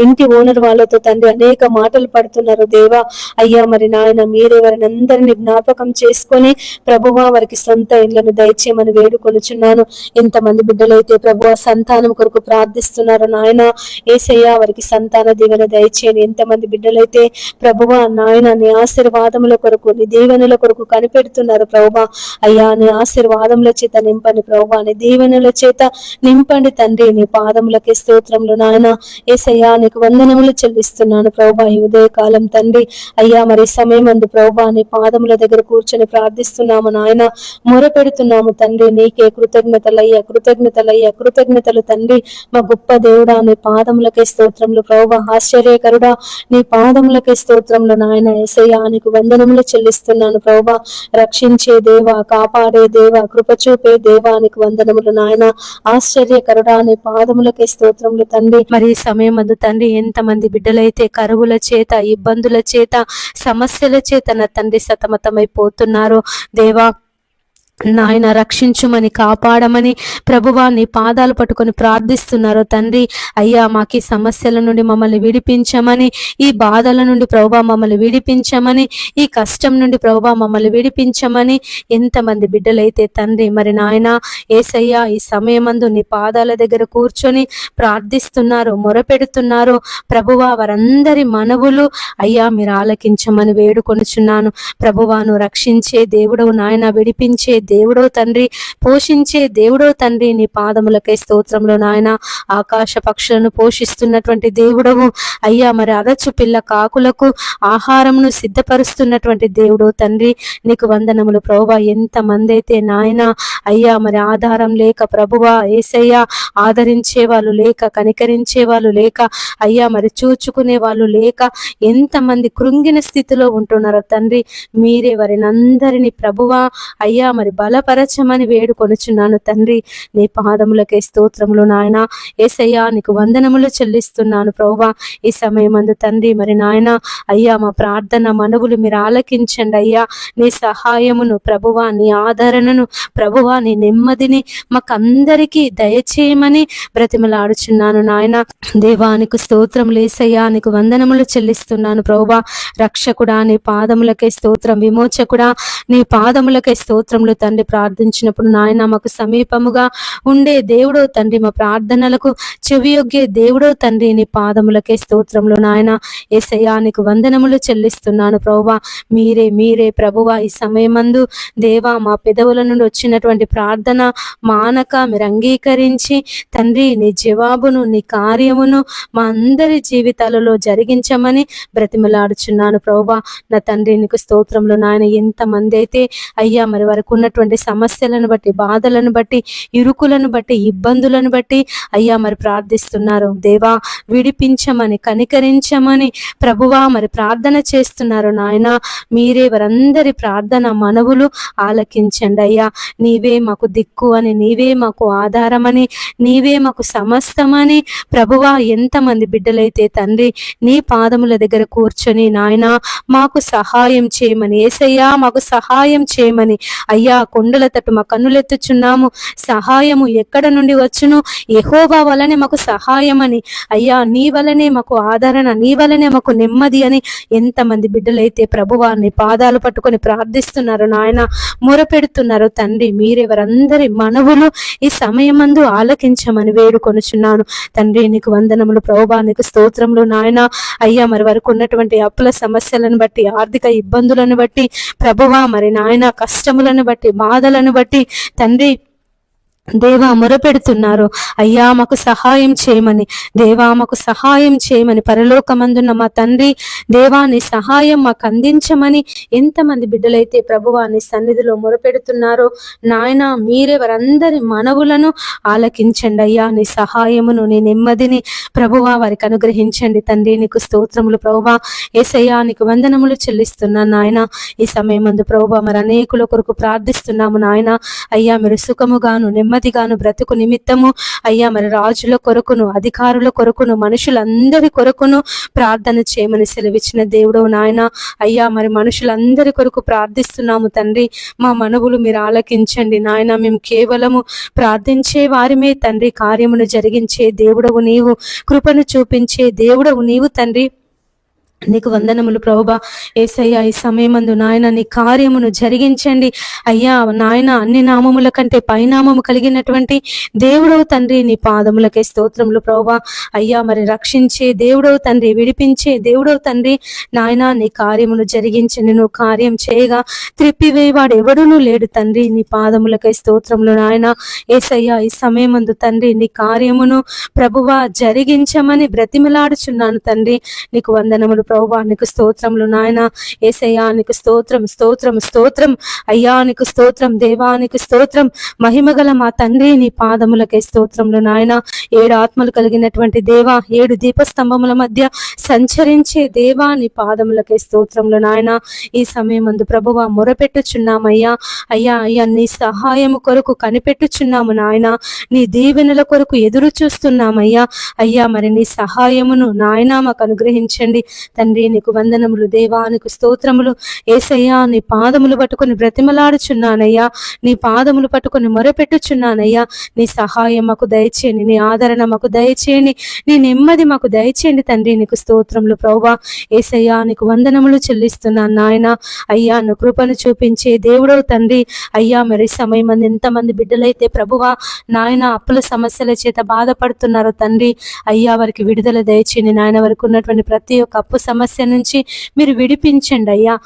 ఇంటి ఓనర్ వాళ్ళతో తండ్రి అనేక మాటలు పడుతున్నారు దేవా. అయ్యా మరి నాయన, మీరే వారిని అందరినీ జ్ఞాపకం చేసుకొని ప్రభువా వారికి సొంత ఇళ్లను దయచేయమని వేడుకొనుచున్నాను. ఎంతమంది బిడ్డలైతే ప్రభువా సంతానం కొరకు ప్రార్థిస్తున్నారు నాయన. యేసయ్యా వారికి సంతాన దీవెన దయచేయండి. ఎంతమంది బిడ్డలైతే ప్రభువా నాయన నీ ఆశీర్వాదముల కొరకు, నీ దీవెనల కొరకు కనిపెడుతున్నారు ప్రభువా. అయ్యా నీ ఆశీర్వాదముల చేత నింపండి ప్రభువా, నీ దీవెనల చేత నింపండి తండ్రి. నీ పాదములకే స్తోత్రములు నాయన. యేసయ్యా నీకు వందనములు చెల్లిస్తున్నాను ప్రభువా ఈ ఉదయకాలం తండ్రి. అయ్యా మరి సమయం అందు ప్రభువా నీ పాదముల దగ్గర కూర్చొని ప్రార్థిస్తున్నాము నాయన, మొరపెడుతున్నాము తండ్రి. నీకే కృతజ్ఞతలయ్యా, కృతజ్ఞతలయ్యా, కృతజ్ఞతలు తండ్రి. మా గొప్ప దేవుడా నీ పాదములకే స్తోత్రములు ప్రభువా. ఆశ్చర్యకరుడా నీ పాదములకే స్తోత్రములు నాయన. యేసయ్యా నీకు వందనములు చెల్లిస్తున్నాను ప్రభువా. రక్షించే దేవా, కాపాడే దేవా, కృప చూపే దేవా నీకు వందనములు నాయన. ఆశ్చర్యకరుడా నీ పాదములకే స్తోత్రములు తండ్రి. మరి ఈ సమయం అందు తండ్రి ఎంతమంది బిడ్డలైతే కరువుల చేత, ఇబ్బందుల చేత, సమస్యల చేత నా తండ్రి సతమతమైపోతున్నారో దేవా నాయన, రక్షించుమని, కాపాడమని ప్రభువా నీ పాదాలు పట్టుకొని ప్రార్థిస్తున్నారు తండ్రి. అయ్యా మాకు ఈ సమస్యల నుండి మమ్మల్ని విడిపించమని, ఈ బాధల నుండి ప్రభువా మమ్మల్ని విడిపించమని, ఈ కష్టం నుండి ప్రభువా మమ్మల్ని విడిపించమని ఎంతమంది బిడ్డలైతే తండ్రి మరి నాయన యేసయ్యా ఈ సమయమందు నీ పాదాల దగ్గర కూర్చొని ప్రార్థిస్తున్నారు, మొరపెడుతున్నారు ప్రభువా. వారందరి మనవులు అయ్యా మీరు ఆలకించమని వేడుకొనుచున్నాను ప్రభువా. నువ్వు రక్షించే దేవుడవు నాయన, విడిపించే దేవుడో తండ్రి, పోషించే దేవుడో తండ్రి. నీ పాదములకై స్తోత్రములు నాయన. ఆకాశ పక్షులను పోషిస్తున్నటువంటి దేవుడవు అయ్యా మరి అరచు పిల్ల కాకులకు ఆహారమును సిద్ధపరుస్తున్నటువంటి దేవుడో తండ్రి. నీకు వందనములు ప్రభువా. ఎంతమంది అయితే నాయన అయ్యా మరి ఆధారం లేక ప్రభువా యేసయ్యా ఆదరించే వాళ్ళు లేక, కనికరించే వాళ్ళు లేక, అయ్యా మరి చూచుకునే వాళ్ళు లేక ఎంతమంది కృంగిన స్థితిలో ఉంటున్నారో తండ్రి. మీరే వారిని అందరినీ ప్రభువా అయ్యా మరి బలపరచమని వేడుకొనుచున్నాను తండ్రి. నీ పాదములకే స్తోత్రములు నాయన. యేసయ్యా నీకు వందనములు చెల్లిస్తున్నాను ప్రభువా. ఈ సమయమందు తండ్రి మరి నాయన అయ్యా మా ప్రార్థన మనవులు మీరు ఆలకించండి అయ్యా. నీ సహాయమును ప్రభువా, నీ ఆదరణను ప్రభువా, నీ నెమ్మదిని మాకందరికీ దయచేయమని బ్రతిమలాడుచున్నాను నాయన. దేవానికి స్తోత్రములు యేసయ్యా, నీకు వందనములు చెల్లిస్తున్నాను ప్రభువా. రక్షకుడా నీ పాదములకే స్తోత్రం, విమోచకుడా నీ పాదములకే స్తోత్రములు తండ్రి. ప్రార్థించినప్పుడు నాయన మాకు సమీపముగా ఉండే దేవుడో తండ్రి, మా ప్రార్థనలకు చెవియొగ్గే దేవుడో తండ్రి. నీ పాదములకే స్తోత్రములు నాయన. యేసయ్యా నీకు వందనములు చెల్లిస్తున్నాను ప్రభువా. మీరే ప్రభువా ఈ సమయమందు దేవా మా పెదవుల నుండి వచ్చినటువంటి ప్రార్థన మానక మీరు అంగీకరించి తండ్రి నీ జవాబును, నీ కార్యమును మా అందరి జీవితాలలో జరిగించమని బ్రతిమలాడుచున్నాను ప్రభువా. నా తండ్రి నీకు స్తోత్రములు నాయన. ఎంతమంది అయితే అయ్యా మరి వారికి ఉన్నటువంటి సమస్యలను బట్టి, బాధలను బట్టి, ఇరుకులను బట్టి, ఇబ్బందులను బట్టి అయ్యా మరి ప్రార్థిస్తున్నారు దేవా. విడిపించమని, కనికరించమని ప్రభువా మరి ప్రార్థన చేస్తున్నారు నాయన. మీరే వారందరి ప్రార్థన మనవులు ఆలకించండి అయ్యా. నీవే మాకు దిక్కు అని, నీవే మాకు ఆధారమని, నీవే మాకు సమస్తమని ప్రభువా. ఎంతమంది బిడ్డలైతే తండ్రి నీ పాదముల దగ్గర కూర్చొని నాయన మాకు సహాయం చేయమని, యేసయ్యా మాకు సహాయం చేయమని అయ్యా కొండల తట్టు మా కన్నులెత్తుచున్నాము. సహాయము ఎక్కడ నుండి వచ్చును? యెహోవా వలనే మాకు సహాయం అని అయ్యా, నీ వలనే మాకు ఆదరణ, నీ వలనే మాకు నెమ్మది అని ఎంతమంది బిడ్డలైతే ప్రభువా నీ పాదాలు పట్టుకొని ప్రార్థిస్తున్నారు నాయన, మొరపెడుతున్నారు తండ్రి. మీరే వారందరి మనవులు ఈ సమయమందు ఆలకించమని వేడుకొనుచున్నాను తండ్రి. నీకు వందనములు ప్రభువా, నీకు స్తోత్రములు నాయన. అయ్యా మరి వారికి ఉన్నటువంటి అప్పుల సమస్యలను బట్టి, ఆర్థిక ఇబ్బందులను బట్టి ప్రభువా మరి నాయన కష్టములను బట్టి, బాధలను బట్టి తండ్రి దేవా మొరపెడుతున్నారు అయ్యా మాకు సహాయం చేయమని, దేవా మాకు సహాయం చేయమని. పరలోకమందున్న మా తండ్రి దేవా నీ సహాయం మాకు అందించమని ఎంతమంది బిడ్డలైతే ప్రభువా నీ సన్నిధిలో మొరపెడుతున్నారో నాయన, మీరే వారందరి మనవులను ఆలకించండి అయ్యా. నీ సహాయమును, నీ నెమ్మదిని ప్రభువా వారికి అనుగ్రహించండి తండ్రి. నీకు స్తోత్రములు ప్రభువా. యేసయ్యా నీకు వందనములు చెల్లిస్తున్నాను నాయన. ఈ సమయమందు ప్రభువా మరి అనేకుల కొరకు ప్రార్థిస్తున్నాము నాయన. అయ్యా మీరు సుఖముగాను, నెమ్మది నెమ్మదిగాను బ్రతుకు నిమిత్తము అయ్యా మరి రాజుల కొరకును, అధికారుల కొరకును, మనుషులందరి కొరకును ప్రార్థన చేయమని సెలవిచ్చిన దేవుడవు నాయన. అయ్యా మరి మనుషులందరి కొరకు ప్రార్థిస్తున్నాము తండ్రి. మా మనవులు మీరు ఆలకించండి నాయన. మేము కేవలము ప్రార్థించే వారిమే తండ్రి. కార్యమును జరిగించే దేవుడవు నీవు, కృపను చూపించే దేవుడవు నీవు తండ్రి. నీకు వందనములు ప్రభువా. యేసయ్యా ఈ సమయమందు నాయన నీ కార్యమును జరిగించండి అయ్యా నాయన. అన్ని నామముల కంటే పైనామము కలిగినటువంటి దేవుడవు తండ్రి, నీ పాదములకే స్తోత్రములు ప్రభువా. అయ్యా మరి రక్షించే దేవుడవు తండ్రి, విడిపించే దేవుడవు తండ్రి నాయన. నీ కార్యమును జరిగించండి. నువ్వు కార్యం చేయగా త్రిప్పివేవాడు ఎవడునూ లేడు తండ్రి. నీ పాదములకై స్తోత్రములు నాయన. యేసయ్యా ఈ సమయమందు తండ్రి నీ కార్యమును ప్రభువా జరిగించమని బ్రతిమలాడుచున్నాను తండ్రి. నీకు వందనములు ప్రభువా. నీకు స్తోత్రములు నాయన. యేసయ్యా నీకు స్తోత్రం, స్తోత్రం, స్తోత్రం అయ్యా. నీకు స్తోత్రం దేవా, నీకు స్తోత్రం. మహిమగల మా తండ్రి నీ పాదములకే స్తోత్రములు నాయన. 7 ఆత్మలు కలిగినటువంటి దేవా, 7 దీపస్తంభముల మధ్య సంచరించే దేవా, నీ పాదములకే స్తోత్రములు నాయన. ఈ సమయమందు ప్రభువా మొరపెట్టుచున్నామయ్యా. అయ్యా అయ్యా నీ సహాయము కొరకు కనిపెట్టుచున్నాము నాయన. నీ దీవెనల కొరకు ఎదురు చూస్తున్నామయ్యా. అయ్యా మరి నీ సహాయమును నాయన మాకు అనుగ్రహించండి తండ్రి. నీకు వందనములు దేవా, నీకు స్తోత్రములు యేసయ్యా. నీ పాదములు పట్టుకొని బ్రతిమలాడుచున్నానయ్యా. నీ పాదములు పట్టుకొని మొరపెట్టుచున్నానయ్యా. నీ సహాయం మాకు దయచేయండి, నీ ఆదరణ మాకు దయచేయండి, నీ నెమ్మది మాకు దయచేయండి తండ్రి. నీకు స్తోత్రములు ప్రభువా. యేసయ్యా నీకు వందనములు చెల్లిస్తున్నాను నాయన. అయ్యా నువ్వు కృపను చూపించే దేవుడవు తండ్రి. అయ్యా మరి సమయం ఎంతమంది బిడ్డలైతే ప్రభువా నాయన అప్పుల సమస్యల చేత బాధపడుతున్నారో తండ్రి. అయ్యా వారికి విడుదల దయచేయండి నాయన. వారికి ఉన్నటువంటి ప్రతి ఒక్క అప్పు సమస్య నుంచి మీరు విడిపించండి అయ్యా.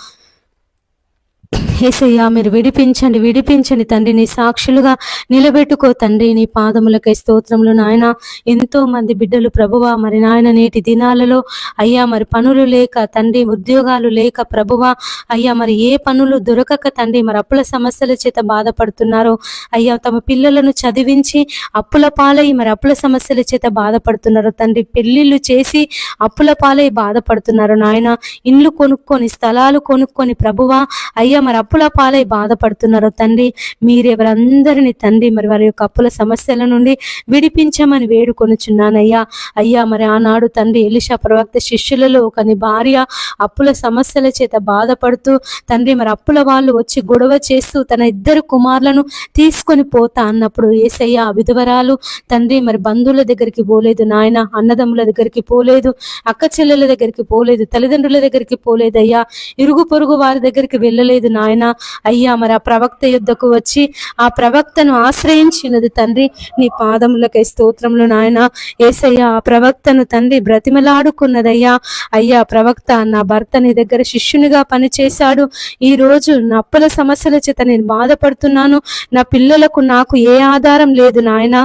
యేసయ్యా మీరు విడిపించండి, విడిపించండి తండ్రి. నీ సాక్షులుగా నిలబెట్టుకో తండ్రి. నీ పాదములకై స్తోత్రములు నాయన. ఎంతో మంది బిడ్డలు ప్రభువా మరి నాయన నేటి దినాలలో అయ్యా మరి పనులు లేక తండ్రి, ఉద్యోగాలు లేక ప్రభువా అయ్యా మరి ఏ పనులు దొరకక తండ్రి మరి అప్పుల సమస్యల చేత బాధపడుతున్నారో అయ్యా. తమ పిల్లలను చదివించి అప్పుల పాలై మరి అప్పుల సమస్యల చేత బాధపడుతున్నారు తండ్రి. పెళ్లిళ్ళు చేసి అప్పుల పాలై బాధపడుతున్నారు నాయన. ఇండ్లు కొనుక్కొని, స్థలాలు కొనుక్కొని ప్రభువా అయ్యా మరి అప్పుల పాలై బాధపడుతున్నారు తండ్రి. మీరెవరందరినీ తండ్రి మరి వారి యొక్క అప్పుల సమస్యల నుండి విడిపించమని వేడుకొనుచున్నానయ్యా. అయ్యా మరి ఆనాడు తండ్రి ఎలీషా ప్రవక్త శిష్యులలో ఒకని భార్య అప్పుల సమస్యల చేత బాధపడుతూ తండ్రి మరి అప్పుల వాళ్ళు వచ్చి గొడవ చేస్తూ తన 2 కుమారులను తీసుకొని పోతా అన్నప్పుడు యేసయ్యా విధవరాలు తండ్రి మరి బంధువుల దగ్గరికి పోలేదు నాయన, అన్నదమ్ముల దగ్గరికి పోలేదు, అక్క చెల్లెల దగ్గరికి పోలేదు, తల్లిదండ్రుల దగ్గరికి పోలేదయ్యా, ఇరుగు పొరుగు వారి దగ్గరికి వెళ్ళలేదు నాయన. అయ్యా మరి ఆ ప్రవక్త యుద్ధకు వచ్చి ఆ ప్రవక్తను ఆశ్రయించినది తండ్రి. నీ పాదములకై స్తోత్రములు నాయన. యేసయ్యా ఆ ప్రవక్తను తండ్రి బ్రతిమలాడుకున్నదయ్యా. అయ్యా ప్రవక్త నా భర్త నీ దగ్గర శిష్యునిగా పనిచేశాడు, ఈ రోజు నా అప్పుల సమస్యల చేత నేను బాధపడుతున్నాను, నా పిల్లలకు నాకు ఏ ఆధారం లేదు నాయన.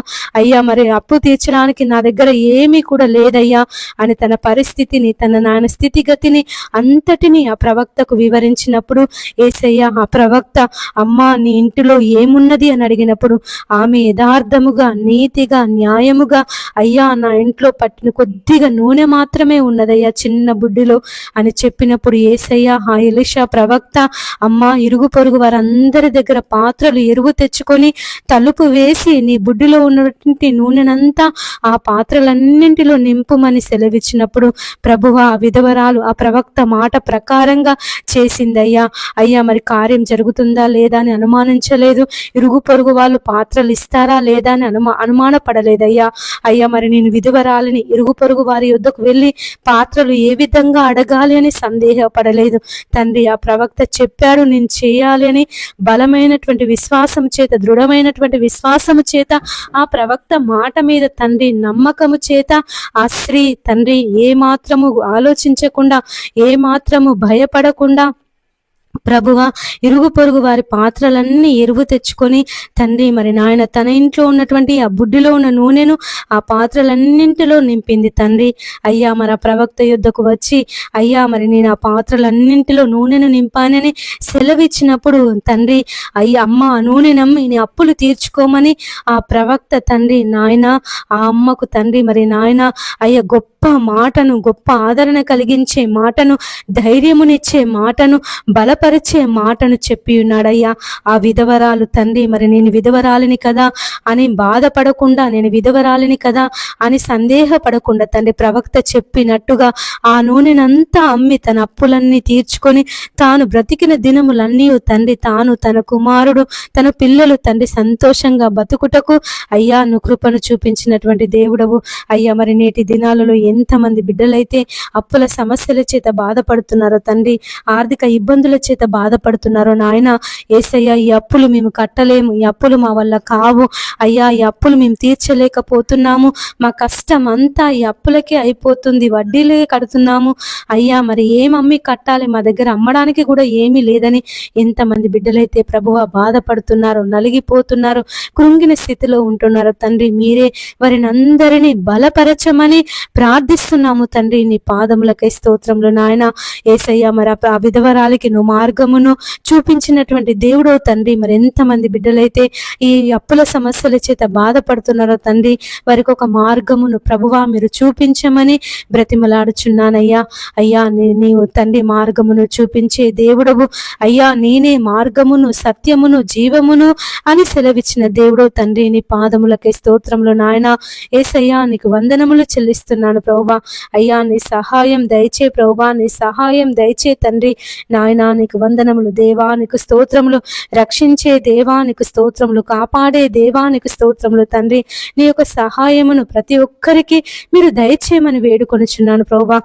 అయ్యా మరి అప్పు తీర్చడానికి నా దగ్గర ఏమీ కూడా లేదయ్యా అని తన పరిస్థితిని, తన నాయన స్థితిగతిని అంతటిని ఆ ప్రవక్తకు వివరించినప్పుడు యేసయ్యా ఆ ప్రవక్త అమ్మా నీ ఇంటిలో ఏమున్నది అని అడిగినప్పుడు ఆమె యథార్థముగా, నీతిగా, న్యాయముగా అయ్యా నా ఇంట్లో పట్టిన కొద్దిగా నూనె మాత్రమే ఉన్నదయ్యా చిన్న బుడ్డిలో అని చెప్పినప్పుడు యేసయ్యా ఆ ఎలీషా ప్రవక్త అమ్మా ఇరుగు పొరుగు వారందరి దగ్గర పాత్రలు ఎరువు తెచ్చుకొని తలుపు వేసి నీ బుడ్డిలో ఉన్నటువంటి నూనెనంతా ఆ పాత్రలన్నింటిలో నింపుమని సెలవిచ్చినప్పుడు ప్రభువా ఆ విధవరాలు ఆ ప్రవక్త మాట ప్రకారంగా చేసిందయ్యా. అయ్యా మరి కార్యం జరుగుతుందా లేదా అని అనుమానించలేదు, ఇరుగు పొరుగు వాళ్ళు పాత్రలు ఇస్తారా లేదా అని అనుమానపడలేదయ్యా. అయ్యా మరి నేను విధవరాలిని ఇరుగు పొరుగు వారి యొద్దకు వెళ్ళి పాత్రలు ఏ విధంగా అడగాలి అని సందేహపడలేదు తండ్రి. ఆ ప్రవక్త చెప్పాడు నేను చేయాలి అని బలమైనటువంటి విశ్వాసం చేత, దృఢమైనటువంటి విశ్వాసము చేత ఆ ప్రవక్త మాట మీద తండ్రి నమ్మకము చేత ఆ స్త్రీ తండ్రి ఏ మాత్రము ఆలోచించకుండా, ఏ మాత్రము భయపడకుండా ప్రభువా ఇరుగు పొరుగు వారి పాత్రలన్నీ ఎరువు తెచ్చుకొని తండ్రి మరి నాయన తన ఇంట్లో ఉన్నటువంటి ఆ బుడ్డిలో ఉన్న నూనెను ఆ పాత్రలన్నింటిలో నింపింది తండ్రి. అయ్యా మరి ఆ ప్రవక్త యుద్ధకు వచ్చి అయ్యా మరి నేను ఆ పాత్రలన్నింటిలో నూనెను నింపానని సెలవిచ్చినప్పుడు తండ్రి అయ్యా అమ్మ ఆ నూనె నమ్మి నీ అప్పులు తీర్చుకోమని ఆ ప్రవక్త తండ్రి నాయన ఆ అమ్మకు తండ్రి మరి నాయన అయ్యా గొప్ప మాటను, గొప్ప ఆదరణ కలిగించే మాటను, ధైర్యమునిచ్చే మాటను, బలపరిచే మాటను చెప్పి ఉన్నాడయ్యా. ఆ విధవరాలు తండ్రి మరి నేను విధవరాలిని కదా అని బాధపడకుండా, నేను విధవరాలిని కదా అని సందేహపడకుండా తండ్రి ప్రవక్త చెప్పినట్టుగా ఆ నూనెనంతా అమ్మి తన అప్పులన్నీ తీర్చుకొని తాను బ్రతికిన దినములన్నీ తండ్రి తాను, తన కుమారుడు, తన పిల్లలు తండ్రి సంతోషంగా బతుకుటకు అయ్యా నువ్వు కృపను చూపించినటువంటి దేవుడవు అయ్యా. మరి నేటి దినాలలో ఎంతమంది బిడ్డలైతే అప్పుల సమస్యల చేత బాధపడుతున్నారో తండ్రి, ఆర్థిక ఇబ్బందుల చేత బాధపడుతున్నారో నాయన యేసయ్యా, ఈ అప్పులు మేము కట్టలేము, ఈ అప్పులు మా వల్ల కావు అయ్యా, ఈ అప్పులు మేము తీర్చలేకపోతున్నాము, మా కష్టం అంతా ఈ అప్పులకే అయిపోతుంది, వడ్డీలే కడుతున్నాము అయ్యా, మరి ఏమమ్మి కట్టాలి, మా దగ్గర అమ్మడానికి కూడా ఏమీ లేదని ఎంతమంది బిడ్డలైతే ప్రభువా బాధపడుతున్నారు, నలిగిపోతున్నారు, కృంగిన స్థితిలో ఉంటున్నారు తండ్రి. మీరే వారిని అందరినీ బలపరచమని ప్రార్థిస్తున్నాము తండ్రి. నీ పాదములకై స్తోత్రములు నాయన యేసయ్యా. మరి ఆ విధవరాలికి నువ్వు మార్గమును చూపించినటువంటి దేవుడో తండ్రి. మరి ఎంతమంది బిడ్డలైతే ఈ అప్పుల సమస్యల చేత బాధపడుతున్నారో తండ్రి, వారికి ఒక మార్గమును ప్రభువా మీరు చూపించమని బ్రతిమలాడుచున్నానయ్యా. అయ్యా నీవు తండ్రి మార్గమును చూపించే దేవుడవు అయ్యా, నేనే మార్గమును, సత్యమును, జీవమును అని సెలవిచ్చిన దేవుడో తండ్రి. నీ పాదములకే స్తోత్రములు నాయన యేసయ్యా. నీకు వందనములు చెల్లిస్తున్నాను ప్రభువా. అయ్యా నీ సహాయం దయచే ప్రభువా, నీ సహాయం దయచే తండ్రి నాయన. నీకు వందనములు దేవా, నీకు స్తోత్రములు. రక్షించే దేవా నీకు స్తోత్రములు, కాపాడే దేవా నీకు స్తోత్రములు తండ్రి. నీ యొక్క సహాయమును ప్రతి ఒక్కరికి మీరు దయచేయమని వేడుకొనుచున్నాను ప్రభువా.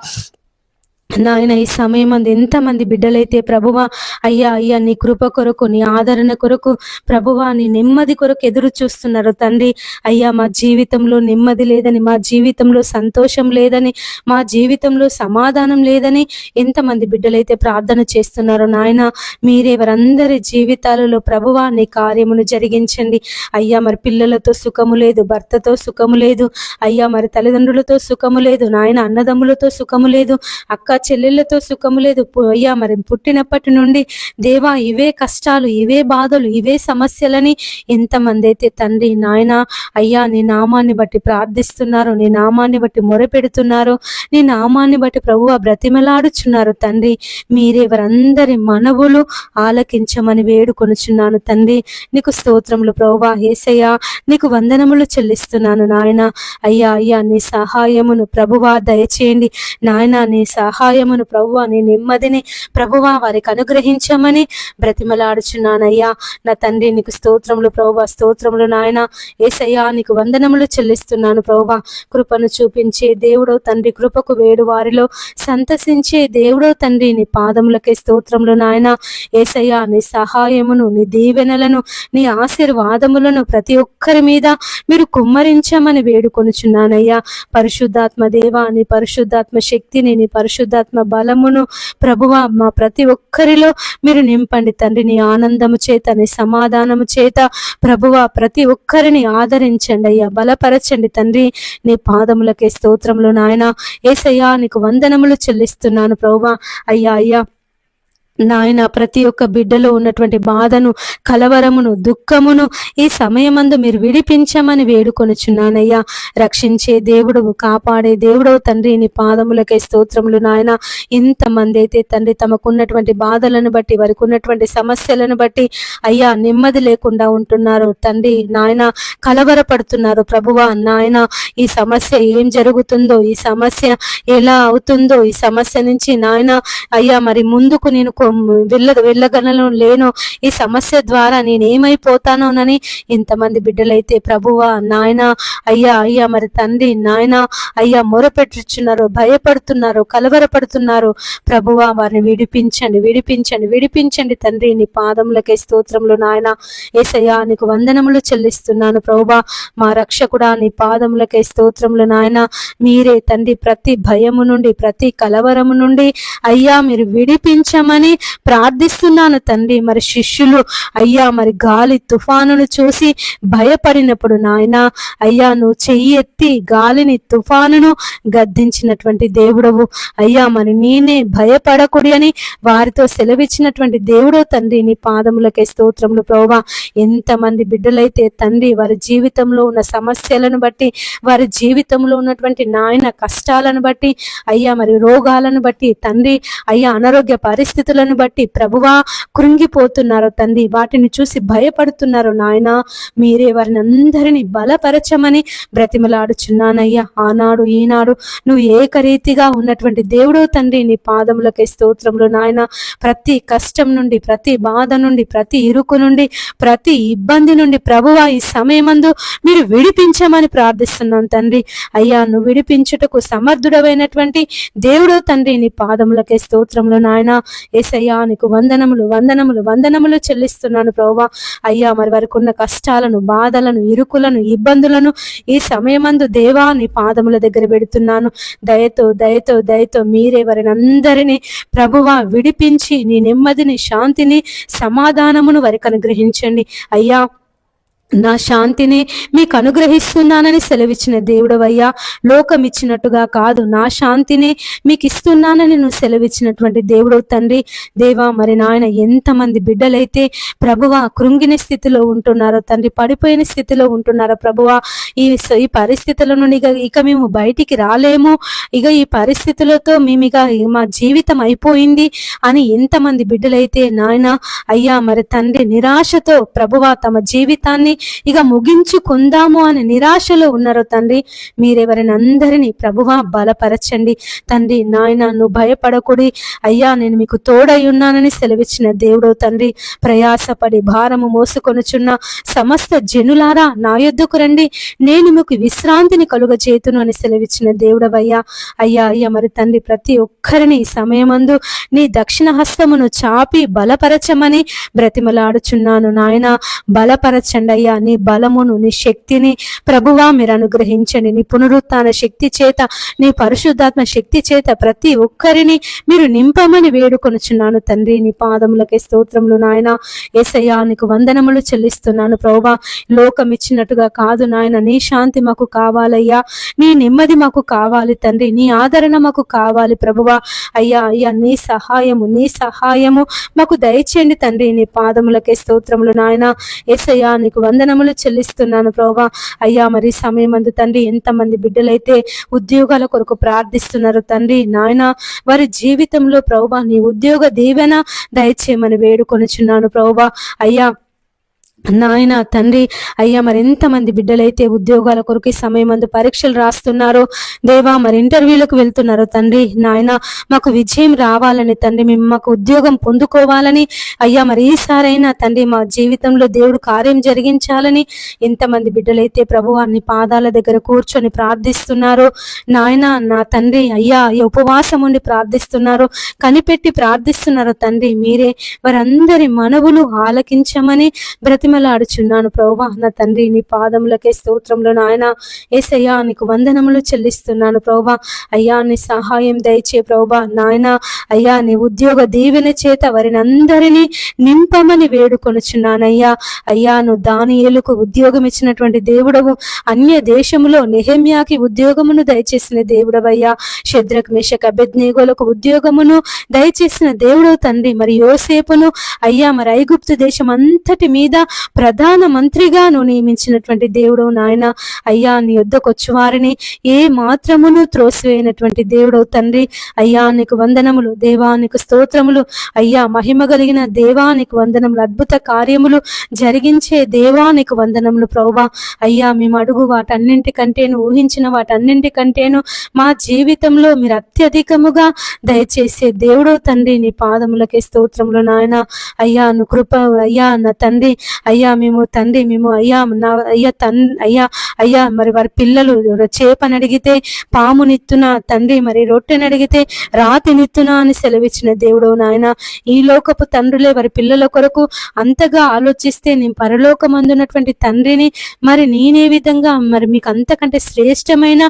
నాయన ఈ సమయం అందు ఎంతమంది బిడ్డలైతే ప్రభువా అయ్యా అయ్యా నీ కృప కొరకు, నీ ఆదరణ కొరకు ప్రభువా, నీ నెమ్మది కొరకు ఎదురు చూస్తున్నారు తండ్రి. అయ్యా మా జీవితంలో నెమ్మది లేదని, మా జీవితంలో సంతోషం లేదని, మా జీవితంలో సమాధానం లేదని ఎంతమంది బిడ్డలైతే ప్రార్థన చేస్తున్నారు నాయన. మీరే వారందరి జీవితాలలో ప్రభువా నీ కార్యమును జరిగించండి అయ్యా. మరి పిల్లలతో సుఖము లేదు, భర్తతో సుఖము లేదు అయ్యా, మరి తల్లిదండ్రులతో సుఖము లేదు నాయన, అన్నదమ్ములతో సుఖము లేదు, అక్క చెల్లెళ్ళతో సుఖము లేదు అయ్యా. మరి పుట్టినప్పటి నుండి దేవా ఇవే కష్టాలు, ఇవే బాధలు, ఇవే సమస్యలని ఎంతమంది అయితే తండ్రి నాయన అయ్యా నీ నామాన్ని బట్టి ప్రార్థిస్తున్నారు, నీ నామాన్ని బట్టి మొరపెడుతున్నారు, నీ నామాన్ని బట్టి ప్రభువా బ్రతిమలాడుచున్నారు తండ్రి. మీరే వారందరి మనవులు ఆలకించమని వేడుకొనుచున్నాను తండ్రి. నీకు స్తోత్రములు ప్రభువా యేసయ్యా. నీకు వందనములు చెల్లిస్తున్నాను నాయన. అయ్యా అయ్యా నీ సహాయమును ప్రభువా దయచేయండి నాయన. నీ సహాయమును ప్రభువా, నీ నెమ్మదిని ప్రభువా వారికి అనుగ్రహించమని బ్రతిమలాడుచున్నానయ్యా. నా తండ్రి నీకు స్తోత్రములు ప్రభువా, స్తోత్రములు నాయన యేసయ్యా. నీకు వందనములు చెల్లిస్తున్నాను ప్రభువా. కృపను చూపించే దేవుడో తండ్రి, కృపకు వేడు వారిలో సంతసించే దేవుడో తండ్రి. నీ పాదములకే స్తోత్రములు నాయన యేసయ్యా. నీ సహాయమును, నీ దీవెనలను, నీ ఆశీర్వాదములను ప్రతి ఒక్కరి మీద మీరు కుమ్మరించమని వేడుకొనుచున్నానయ్యా. పరిశుద్ధాత్మ దేవా, నీ పరిశుద్ధాత్మ శక్తిని, నీ పరిశుద్ధాత్మ బలమును ప్రభువా మా ప్రతి ఒక్కరిలో మీరు నింపండి తండ్రి. నీ ఆనందము చేత, నీ సమాధానము చేత ప్రభువా ప్రతి ఒక్కరిని ఆదరించండి అయ్యా, బలపరచండి తండ్రి. నీ పాదములకే స్తోత్రములు నాయన యేసయ్యా. నీకు వందనములు చెల్లిస్తున్నాను ప్రభువా. అయ్యా అయ్యా నాయన ప్రతి ఒక్క బిడ్డలో ఉన్నటువంటి బాధను, కలవరమును, దుఃఖమును ఈ సమయమందు మీరు విడిపించమని వేడుకొనుచున్నానయ్యా. రక్షించే దేవుడు, కాపాడే దేవుడు తండ్రి. నీ పాదములకే స్తోత్రములు నాయన. ఇంతమంది అయితే తండ్రి తమకున్నటువంటి బాధలను బట్టి, వారికి ఉన్నటువంటి సమస్యలను బట్టి అయ్యా నెమ్మది లేకుండా ఉంటున్నారు తండ్రి నాయన, కలవరపడుతున్నారు ప్రభువా నాయన. ఈ సమస్య ఏం జరుగుతుందో, ఈ సమస్య ఎలా అవుతుందో, ఈ సమస్య నుంచి నాయన అయ్యా మరి ముందుకు నేను వెళ్ళగలను లేను, ఈ సమస్య ద్వారా నేనేమైపోతానోనని ఎంతమంది బిడ్డలైతే ప్రభువా నాయన అయ్యా అయ్యా మరి తండ్రి నాయన అయ్యా మొరపెట్టుచున్నారు, భయపడుతున్నారు, కలవరపడుతున్నారు ప్రభువా. వారిని విడిపించండి, విడిపించండి, విడిపించండి తండ్రి. నీ పాదములకే స్తోత్రములు నాయన యేసయ్యా. నీకు వందనములు చెల్లిస్తున్నాను ప్రభువా. మా రక్షకుడా నీ పాదములకే స్తోత్రములు నాయన. మీరే తండ్రి ప్రతి భయము నుండి, ప్రతి కలవరము నుండి అయ్యా మీరు విడిపించమని ఉంచమని ప్రార్థిస్తున్నాను తండ్రి. మరి శిష్యులు అయ్యా మరి గాలి తుఫానును చూసి భయపడినప్పుడు నాయన అయ్యా నువ్వు చెయ్యి ఎత్తి గాలిని తుఫానును గద్దించినటువంటి దేవుడవు అయ్యా. మరి నేనే భయపడకుడి అని వారితో సెలవిచ్చినటువంటి దేవుడో తండ్రి, నీ పాదములకే స్తోత్రములు ప్రభువా. ఎంతమంది బిడ్డలైతే తండ్రి వారి జీవితంలో ఉన్న సమస్యలను బట్టి, వారి జీవితంలో ఉన్నటువంటి నాయన కష్టాలను బట్టి అయ్యా, మరి రోగాలను బట్టి తండ్రి అయ్యా, అనారోగ్య పరిస్థితులను బట్టి ప్రభువా కృంగిపోతున్నారు తండ్రి, వాటిని చూసి భయపడుతున్నారు నాయన. మీరే వారిని అందరినీ బలపరచమని బ్రతిమలాడుచున్నానయ్యా. ఆనాడు ఈనాడు నువ్వు ఏకరీతిగా ఉన్నటువంటి దేవుడో తండ్రి, నీ పాదములకే స్తోత్రములు నాయన. ప్రతి కష్టం నుండి, ప్రతి బాధ నుండి, ప్రతి ఇరుకు నుండి, ప్రతి ఇబ్బంది నుండి ప్రభువా ఈ సమయమందు మీరు విడిపించమని ప్రార్థిస్తున్నాను తండ్రి. అయ్యా నువ్వు విడిపించుటకు సమర్థుడమైనటువంటి దేవుడో తండ్రి, నీ పాదములకే స్తోత్రములు నాయన. యేసయ్యా నీకు వందనములు వందనములు వందనములు చెల్లిస్తున్నాను ప్రభువా. అయ్యా మరి వారికి ఉన్న కష్టాలను, బాధలను, ఇరుకులను, ఇబ్బందులను ఈ సమయమందు దేవా నీ పాదముల దగ్గర పెడుతున్నాను. దయతో దయతో దయతో మీరే వారిని అందరినీ ప్రభువా విడిపించి నీ నెమ్మదిని, శాంతిని, సమాధానమును వారికి అనుగ్రహించండి అయ్యా. నా శాంతిని మీకు అనుగ్రహిస్తున్నానని సెలవిచ్చిన దేవుడవయ్యా. లోకం ఇచ్చినట్టుగా కాదు, నా శాంతిని మీకు ఇస్తున్నానని నువ్వు సెలవిచ్చినటువంటి దేవుడవు తండ్రి. దేవా మరి నాయన ఎంతమంది బిడ్డలైతే ప్రభువా కృంగిన స్థితిలో ఉంటున్నారో తండ్రి, పడిపోయిన స్థితిలో ఉంటున్నారో ప్రభువా. ఈ పరిస్థితుల నుండి ఇక మేము బయటికి రాలేము, ఇక ఈ పరిస్థితులతో మేము మా జీవితం అయిపోయింది అని ఎంతమంది బిడ్డలైతే నాయన అయ్యా మరి తండ్రి నిరాశతో ప్రభువా తమ జీవితాన్ని ఇక ముగించుకుందాము అని నిరాశలో ఉన్నారో తండ్రి, మీరెవరిని అందరినీ ప్రభువా బలపరచండి తండ్రి. నాయన నువ్వు భయపడకుడి అయ్యా, నేను మీకు తోడై ఉన్నానని సెలవిచ్చిన దేవుడో తండ్రి. ప్రయాసపడి భారము మోసుకొనుచున్న సమస్త జనులారా నా యొద్దకు రండి, నేను మీకు విశ్రాంతిని కలుగజేతును అని సెలవిచ్చిన దేవుడవయ్యా. అయ్యా అయ్యా మరి తండ్రి ప్రతి ఒక్కరిని ఈ సమయమందు నీ దక్షిణ హస్తమును చాపి బలపరచమని బ్రతిమలాడుచున్నాను నాయన. బలపరచండి అయ్యా, నీ బలమును, నీ శక్తిని ప్రభువా మీరు అనుగ్రహించండి. నీ పునరుత్థాన శక్తి చేత, నీ పరిశుద్ధాత్మ శక్తి చేత ప్రతి ఒక్కరిని మీరు నింపమని వేడుకొనుచున్నాను తండ్రి. నీ పాదములకే స్తోత్రములు నాయన. యేసయ్యా నీకు వందనములు చెల్లిస్తున్నాను ప్రభువా. లోకం ఇచ్చినట్టుగా కాదు నాయన, నీ శాంతి మాకు కావాలయ్యా, నీ నెమ్మది మాకు కావాలి తండ్రి, నీ ఆదరణ మాకు కావాలి ప్రభువా. అయ్యా అయ్యా నీ సహాయము మాకు దయచేయండి తండ్రి. నీ పాదములకే స్తోత్రములు నాయన. యేసయ్యా నీకు వందనములు చెల్లిస్తున్నాను ప్రభువా. అయ్యా మరి సమయమందు తండ్రి ఎంతమంది బిడ్డలైతే ఉద్యోగాల కొరకు ప్రార్థిస్తున్నారు తండ్రి నాయన, వారి జీవితంలో ప్రభువా నీ ఉద్యోగ దీవెన దయచేయమని వేడుకొనుచున్నాను ప్రభువా. అయ్యా నాయన తండ్రి అయ్యా మరి ఎంతమంది బిడ్డలైతే ఉద్యోగాల కొరకు ఈ సమయమందు పరీక్షలు రాస్తున్నారో దేవా, మరి ఇంటర్వ్యూలకు వెళ్తున్నారో తండ్రి నాయన, మాకు విజయం రావాలని తండ్రి, మేము మాకు ఉద్యోగం పొందుకోవాలని అయ్యా మరి ఈసారైనా తండ్రి మా జీవితంలో దేవుడు కార్యం జరిగించాలని ఎంతమంది బిడ్డలైతే ప్రభువా నీ పాదాల దగ్గర కూర్చొని ప్రార్థిస్తున్నారో నాయన, నా తండ్రి అయ్యా ఉపవాసం ఉండి ప్రార్థిస్తున్నారో, కనిపెట్టి ప్రార్థిస్తున్నారో తండ్రి, మీరే వారందరి మనవులు ఆలకించమని బ్రతిమలాడుచున్నాను ప్రభువా. నా తండ్రి నీ పాదములకే స్తోత్రములు నాయన. యేసయ్యా నీకు వందనములు చెల్లిస్తున్నాను ప్రభువా. అయ్యా నీ సహాయం దయచే ప్రభువా నాయన. అయ్యా నీ ఉద్యోగ దీవెన చేత వారిని అందరినీ నింపమని వేడుకొనుచున్నానయ్యా. అయ్యా నువ్వు దానియేలుకు ఉద్యోగం ఇచ్చినటువంటి దేవుడవు, అన్య దేశములో నెహెమ్యాకి ఉద్యోగమును దయచేసిన దేవుడవయ్యా. షద్రక్ మేషక్ అబేద్నెగోలకు ఉద్యోగమును దయచేసిన దేవుడవు తండ్రి. మరి యోసేపును అయ్యా మరి ఐగుప్తు దేశం అంతటి మీద ప్రధాన మంత్రిగా నువ్వు నియమించినటువంటి దేవుడు నాయన. అయ్యా నీ యొద్దకు వచ్చి వారిని ఏ మాత్రమును త్రోసివేయనటువంటి దేవుడవు తండ్రి. అయ్యా నీకు వందనములు దేవా, నీకు స్తోత్రములు అయ్యా. మహిమ కలిగిన దేవా నీకు వందనములు, అద్భుత కార్యములు జరిగించే దేవా నీకు వందనములు ప్రభువా. అయ్యా మేము అడుగు వాటన్నింటికంటేను, ఊహించిన వాటన్నింటికంటేను మా జీవితంలో మీరు అత్యధికముగా దయచేసే దేవుడవు తండ్రి. నీ పాదములకే స్తోత్రములు నాయన. అయ్యా నువ్వు కృప అయ్యా నా తండ్రి అయ్యా మేము తండ్రి మేము అయ్యా నా అయ్యా అయ్యా అయ్యా మరి వారి పిల్లలు చేపని అడిగితే పామునిత్తున తండ్రి, మరి రొట్టెని అడిగితే రాతినిత్తునా అని సెలవిచ్చిన దేవుడు నాయన. ఈ లోకపు తండ్రులే వారి పిల్లల కొరకు అంతగా ఆలోచిస్తే నేను పరలోకమందున్నటువంటి తండ్రిని మరి నేనే విధంగా మరి మీకు అంతకంటే శ్రేష్టమైన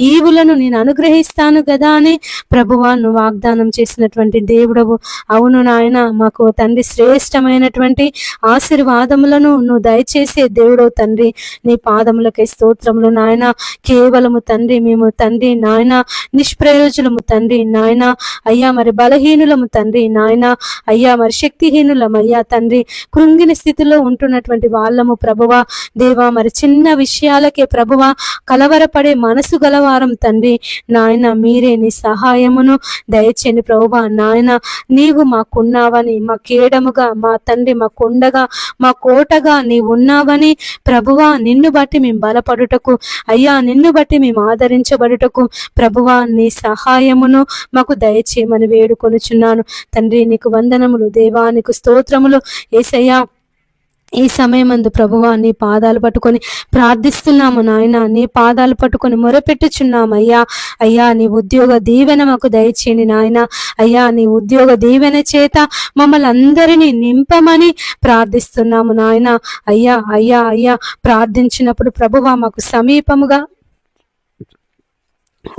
ఈవులను నేను అనుగ్రహిస్తాను కదా అని ప్రభువా నువ్వు వాగ్దానం చేసినటువంటి దేవుడవు. అవును నాయన, మాకు తండ్రి శ్రేష్టమైనటువంటి ఆశీర్వాదములను నువ్వు దయచేసే దేవుడవు తండ్రి. నీ పాదములకే స్తోత్రములు నాయన. కేవలము తండ్రి మేము తండ్రి నాయన నిష్ప్రయోజనము తండ్రి నాయన అయ్యా, మరి బలహీనులము తండ్రి నాయన అయ్యా, మరి శక్తిహీనులము అయ్యా తండ్రి, కృంగిన స్థితిలో ఉంటున్నటువంటి వాళ్ళము ప్రభువా దేవా, మరి చిన్న విషయాలకే ప్రభువా కలవరపడే మనసు గలవారం తండ్రి నాయన. మీరే నీ సహాయమును దయచేయండి ప్రభువా నాయన. నీవు మాకున్నావని, మా కేడముగా మా తండ్రి, మా కొండగా మా కోటగా నీవు ఉన్నావని ప్రభువా, నిన్ను బట్టి మేము బలపడుటకు అయ్యా, నిన్ను బట్టి మేము ఆదరించబడుటకు ప్రభువా నీ సహాయమును మాకు దయచేయమని వేడుకొనుచున్నాను తండ్రి. నీకు వందనములు దేవా, నీకు స్తోత్రములు యేసయ్యా. ఈ సమయమందు ప్రభువా నీ పాదాలు పట్టుకొని ప్రార్థిస్తున్నాము నాయన. నీ పాదాలు పట్టుకొని మొరపెట్టుచున్నాము అయ్యా. అయ్యా నీ ఉద్యోగ దీవెన మాకు దయచేయండి నాయన. అయ్యా నీ ఉద్యోగ దీవెన చేత మమ్మల్ని అందరినీ నింపమని ప్రార్థిస్తున్నాము నాయన. అయ్యా అయ్యా అయ్యా ప్రార్థించినప్పుడు ప్రభువా మాకు సమీపముగా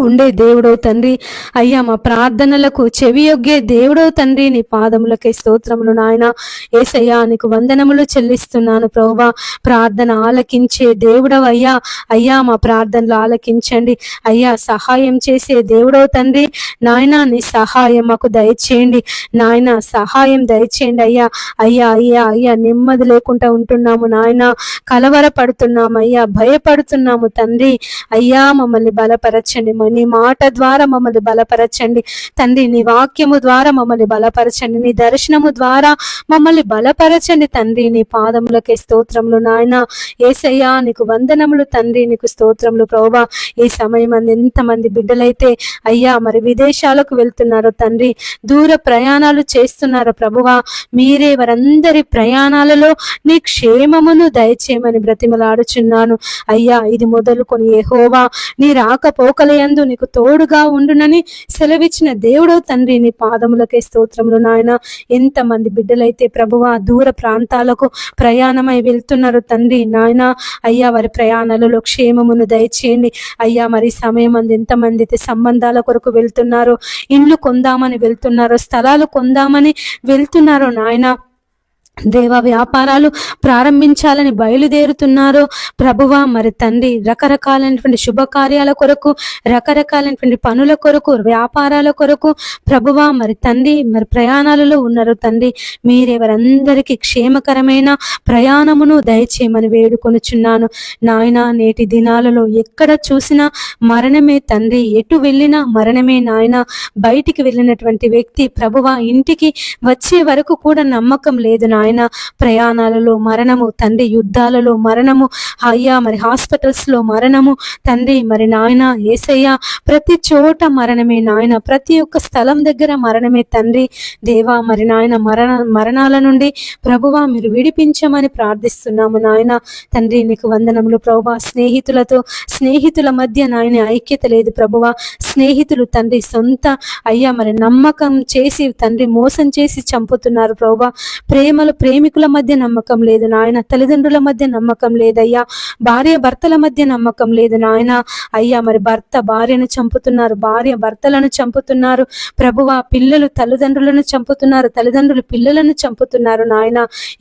ఉండే దేవుడవు తండ్రి. అయ్యా మా ప్రార్థనలకు చెవియొగ్గే దేవుడవు తండ్రి. నీ పాదములకే స్తోత్రములు నాయన. యేసయ్యా నీకు వందనములు చెల్లిస్తున్నాను ప్రభువా. ప్రార్థన ఆలకించే దేవుడవు అయ్యా. అయ్యా మా ప్రార్థనలు ఆలకించండి అయ్యా. సహాయం చేసే దేవుడవు తండ్రి నాయన. నీ సహాయం మాకు దయచేయండి నాయన. సహాయం దయచేయండి అయ్యా. అయ్యా అయ్యా అయ్యా నెమ్మది లేకుండా ఉంటున్నాము నాయన. కలవరపడుతున్నాము అయ్యా, భయపడుతున్నాము తండ్రి. అయ్యా మమ్మల్ని బలపరచండి. నీ మాట ద్వారా మమ్మల్ని బలపరచండి తండ్రి. నీ వాక్యము ద్వారా మమ్మల్ని బలపరచండి. నీ దర్శనము ద్వారా మమ్మల్ని బలపరచండి తండ్రి. నీ పాదములకే స్తోత్రములు నాయన. యేసయ్యా నీకు వందనములు తండ్రి. నీకు స్తోత్రములు ప్రభువా. ఈ సమయం ఎంతమంది బిడ్డలైతే అయ్యా మరి విదేశాలకు వెళ్తున్నారో తండ్రి, దూర ప్రయాణాలు చేస్తున్నారో ప్రభువా, మీరే వారందరి ప్రయాణాలలో నీ క్షేమమును దయచేయమని బ్రతిమలాడుచున్నాను అయ్యా. ఇది మొదలుకొని యెహోవా నీ రాకపోకలయందు నీకు తోడుగా ఉండునని సెలవిచ్చిన దేవుడో తండ్రి. నీ పాదములకే స్తోత్రములు నాయన. ఎంతమంది బిడ్డలైతే ప్రభువా దూర ప్రాంతాలకు ప్రయాణమై వెళ్తున్నారు తండ్రి నాయన. అయ్యా వారి ప్రయాణాలలో క్షేమమును దయచేయండి అయ్యా. మరి సమయం ఎంతమంది అయితే సంబంధాల కొరకు వెళ్తున్నారో, ఇండ్లు కొందామని వెళ్తున్నారో, స్థలాలు కొందామని వెళ్తున్నారో నాయన దేవా, వ్యాపారాలు ప్రారంభించాలని బయలుదేరుతున్నారో ప్రభువా మరి తండ్రి, రకరకాలైనటువంటి శుభకార్యాల కొరకు, రకరకాలైనటువంటి పనుల కొరకు, వ్యాపారాల కొరకు ప్రభువా మరి తండ్రి మరి ప్రయాణాలలో ఉన్నారు తండ్రి. మీరెవరందరికీ క్షేమకరమైన ప్రయాణమును దయచేయమని వేడుకొనుచున్నాను నాయన. నేటి దినాలలో ఎక్కడ చూసినా మరణమే తండ్రి, ఎటు వెళ్ళినా మరణమే నాయన. బయటికి వెళ్ళినటువంటి వ్యక్తి ప్రభువా ఇంటికి వచ్చే వరకు కూడా నమ్మకం లేదు నాయన. ప్రయాణాలలో మరణము తండ్రి, యుద్ధాలలో మరణము అయ్యా, మరి హాస్పిటల్స్ లో మరణము తండ్రి. మరి నాయన యేసయ్యా ప్రతి చోట మరణమే నాయన. ప్రతి ఒక్క స్థలం దగ్గర మరణమే తండ్రి. దేవా మరి నాయన మరణాల నుండి ప్రభువా మీరు విడిపించమని ప్రార్థిస్తున్నాము నాయన. తండ్రి నీకు వందనములు ప్రభువా. స్నేహితుల మధ్య నాయన ఐక్యత లేదు ప్రభువా. స్నేహితులు తండ్రి సొంత అయ్యా మరి నమ్మకం చేసి తండ్రి మోసం చేసి చంపుతున్నారు ప్రభువా. ప్రేమికుల మధ్య నమ్మకం లేదు నాయన. తల్లిదండ్రుల మధ్య నమ్మకం లేదయ్యా. భార్య భర్తల మధ్య నమ్మకం లేదు నాయన. అయ్యా మరి భర్త భార్యను చంపుతున్నారు, భార్య భర్తలను చంపుతున్నారు ప్రభువా. పిల్లలు తల్లిదండ్రులను చంపుతున్నారు, తల్లిదండ్రులు పిల్లలను చంపుతున్నారు నాయన.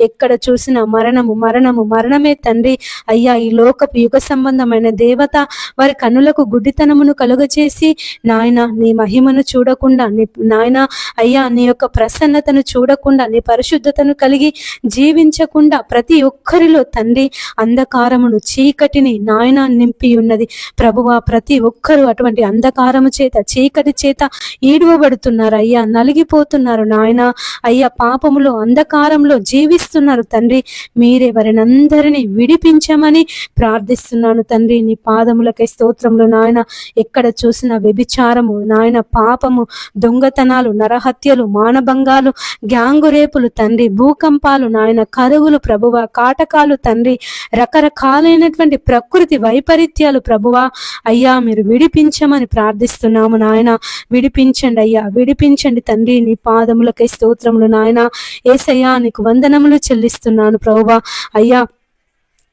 ఎక్కడ చూసినా మరణము మరణము మరణమే తండ్రి. అయ్యా ఈ లోకపు యుగ సంబంధమైన దేవత వారి కన్నులకు గుడ్డితనమును కలుగచేసి నాయన నీ మహిమను చూడకుండా, నీ నాయన అయ్యా నీ యొక్క ప్రసన్నతను చూడకుండా, నీ పరిశుద్ధతను కలిగి జీవించకుండా ప్రతి ఒక్కరిలో తండ్రి అంధకారమును, చీకటిని నాయన నింపి ఉన్నది ప్రభువా. ప్రతి ఒక్కరూ అటువంటి అంధకారము చేత, చీకటి చేత ఈడువబడుతున్నారు అయ్యా, నలిగిపోతున్నారు నాయన. అయ్యా పాపములో అంధకారంలో జీవిస్తున్నారు తండ్రి. మీరే వారినందరినీ విడిపించమని ప్రార్థిస్తున్నాను తండ్రి. నీ పాదములకై స్తోత్రములు నాయన. ఎక్కడ చూసిన వ్యభిచారము నాయన, పాపము, దొంగతనాలు, నరహత్యలు, మానభంగాలు, గ్యాంగు రేపులు తండ్రి, భూకంప భూకంపాలు నాయన, కరువులు ప్రభువా, కాటకాలు తండ్రి, రకరకాలైనటువంటి ప్రకృతి వైపరీత్యాలు ప్రభువా అయ్యా మీరు విడిపించమని ప్రార్థిస్తున్నాము నాయన. విడిపించండి అయ్యా, విడిపించండి తండ్రి. నీ పాదములకై స్తోత్రములు నాయన. యేసయ్యా నీకు వందనములు చెల్లిస్తున్నాను ప్రభువా అయ్యా.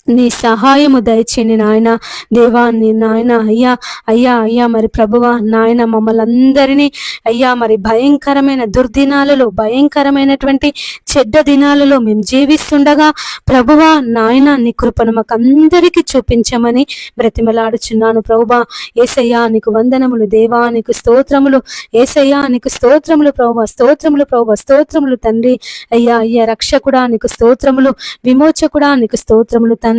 నీ సహాయము దయచేయండి నాయన. దేవా నీ నాయన అయ్యా అయ్యా అయ్యా మరి ప్రభువా నాయన మమ్మల్ని అందరినీ అయ్యా మరి భయంకరమైన దుర్దినాలలో, భయంకరమైనటువంటి చెడ్డ దినాలలో మేము జీవిస్తుండగా ప్రభువా నాయన నీ కృపను మాకు అందరికీ చూపించమని బ్రతిమలాడుచున్నాను ప్రభువా. యేసయ్యా నీకు వందనములు దేవా, నీకు స్తోత్రములు యేసయ్యా, నీకు స్తోత్రములు ప్రభువా, స్తోత్రములు ప్రభువా, స్తోత్రములు తండ్రి. అయ్యా అయ్యా రక్షకుడా నీకు స్తోత్రములు, విమోచకుడా నీకు స్తోత్రములు తండ్రి.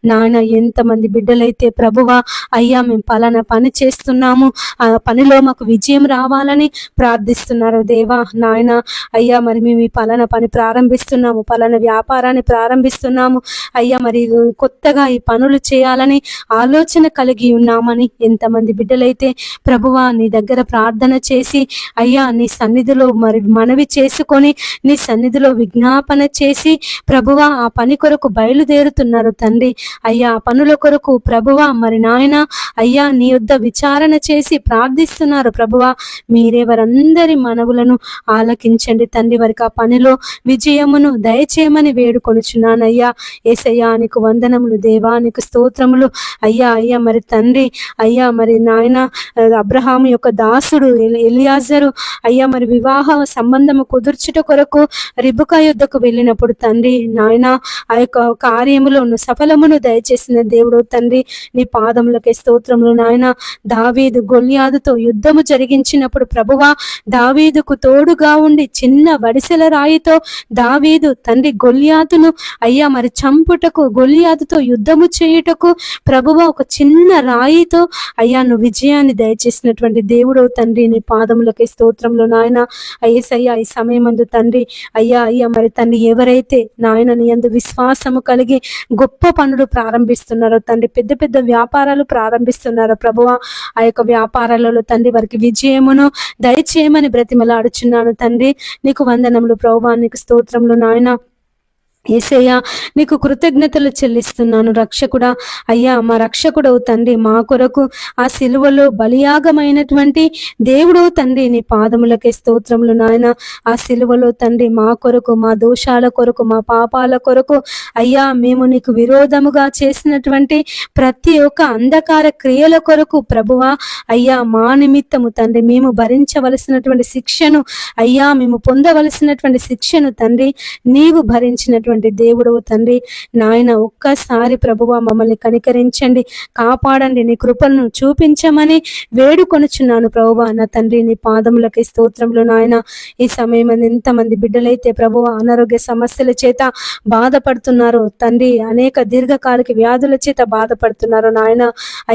నాయన ఎంతమంది బిడ్డలైతే ప్రభువా అయ్యా మేము పలానా పని చేస్తున్నాము, ఆ పనిలో మాకు విజయం రావాలని ప్రార్థిస్తున్నారు దేవా నాయన. అయ్యా మరి మేము ఈ పలానా పని ప్రారంభిస్తున్నాము, పలానా వ్యాపారాన్ని ప్రారంభిస్తున్నాము అయ్యా, మరి కొత్తగా ఈ పనులు చేయాలని ఆలోచన కలిగి ఉన్నామని ఎంతమంది బిడ్డలైతే ప్రభువా నీ దగ్గర ప్రార్థన చేసి అయ్యా నీ సన్నిధిలో మరి మనవి చేసుకొని నీ సన్నిధిలో విజ్ఞాపన చేసి ప్రభువా ఆ పని కొరకు బయలుదేరుతున్నారు తండ్రి. అయ్యా పనుల కొరకు ప్రభువా మరి నాయన అయ్యా నీ యొద్ద విచారణ చేసి ప్రార్థిస్తున్నారు ప్రభువా. మీరే వారందరి మనవులను ఆలకించండి తండ్రి. వారికి ఆ పనిలో విజయమును దయచేయమని వేడుకొనుచున్నానయ్యా. యేసయ్యా నీకు వందనములు దేవా, నీకు స్తోత్రములు అయ్యా అయ్యా మరి తండ్రి. అయ్యా మరి నాయన అబ్రహాము యొక్క దాసుడు ఎలియాజరు అయ్యా మరి వివాహ సంబంధము కుదుర్చుట కొరకు రిబకా యుద్ధకు వెళ్ళినప్పుడు తండ్రి నాయన ఆ యొక్క కార్యములో సఫలమును దయచేసిన దేవుడు తండ్రి. నీ పాదములకే స్తోత్రములు నాయన. దావీదు గొల్యాదుతో యుద్ధము జరిగించినప్పుడు ప్రభువా దావీదుకు తోడుగా ఉండి చిన్న వడిసెల రాయితో దావీదు తండ్రి గొల్యాదును అయ్యా మరి చంపుటకు, గొల్యాదుతో యుద్ధము చేయుటకు ప్రభువా ఒక చిన్న రాయితో అయ్యా నువ్వు విజయాన్ని దయచేసినటువంటి దేవుడు తండ్రి. నీ పాదములకే స్తోత్రములు నాయన. అయ్యేసయ్యా ఈ సమయమందు తండ్రి అయ్యా అయ్యా మరి తండ్రి ఎవరైతే నాయన నీ యందు విశ్వాసము కలిగి గొప్ప పనులు ప్రారంభిస్తున్నారో తండ్రి, పెద్ద పెద్ద వ్యాపారాలు ప్రారంభిస్తున్నారో ప్రభువా ఆ యొక్క వ్యాపారాలలో తండ్రి వారికి విజయమును దయచేయమని బ్రతిమలాడుచున్నాను తండ్రి. నీకు వందనములు ప్రభువా, నీకు స్తోత్రములు నాయన. యేసయ్యా నీకు కృతజ్ఞతలు చెల్లిస్తున్నాను రక్షకుడా. అయ్యా మా రక్షకుడవు తండ్రి, మా కొరకు ఆ సిలువలో బలియాగమైనటువంటి దేవుడవు తండ్రి. నీ పాదములకే స్తోత్రములు నాయన. ఆ సిలువలో తండ్రి మా కొరకు, మా దోషాల కొరకు, మా పాపాల కొరకు అయ్యా మేము నీకు విరోధముగా చేసినటువంటి ప్రతి ఒక్క అంధకార క్రియల కొరకు ప్రభువా అయ్యా మా నిమిత్తము తండ్రి మేము భరించవలసినటువంటి శిక్షను అయ్యా మేము పొందవలసినటువంటి శిక్షను తండ్రి నీవు భరించినటువంటి దేవుడవు తండ్రి నాయన. ఒక్కసారి ప్రభువా మమ్మల్ని కనికరించండి, కాపాడండి, నీ కృపలను చూపించమని వేడుకొనుచున్నాను ప్రభువా నా తండ్రి. నీ పాదములకి స్తోత్రములు నాయన. ఈ సమయం ఎంతమంది బిడ్డలైతే ప్రభువా అనారోగ్య సమస్యల చేత బాధపడుతున్నారు తండ్రి, అనేక దీర్ఘకాలిక వ్యాధుల చేత బాధపడుతున్నారు నాయన.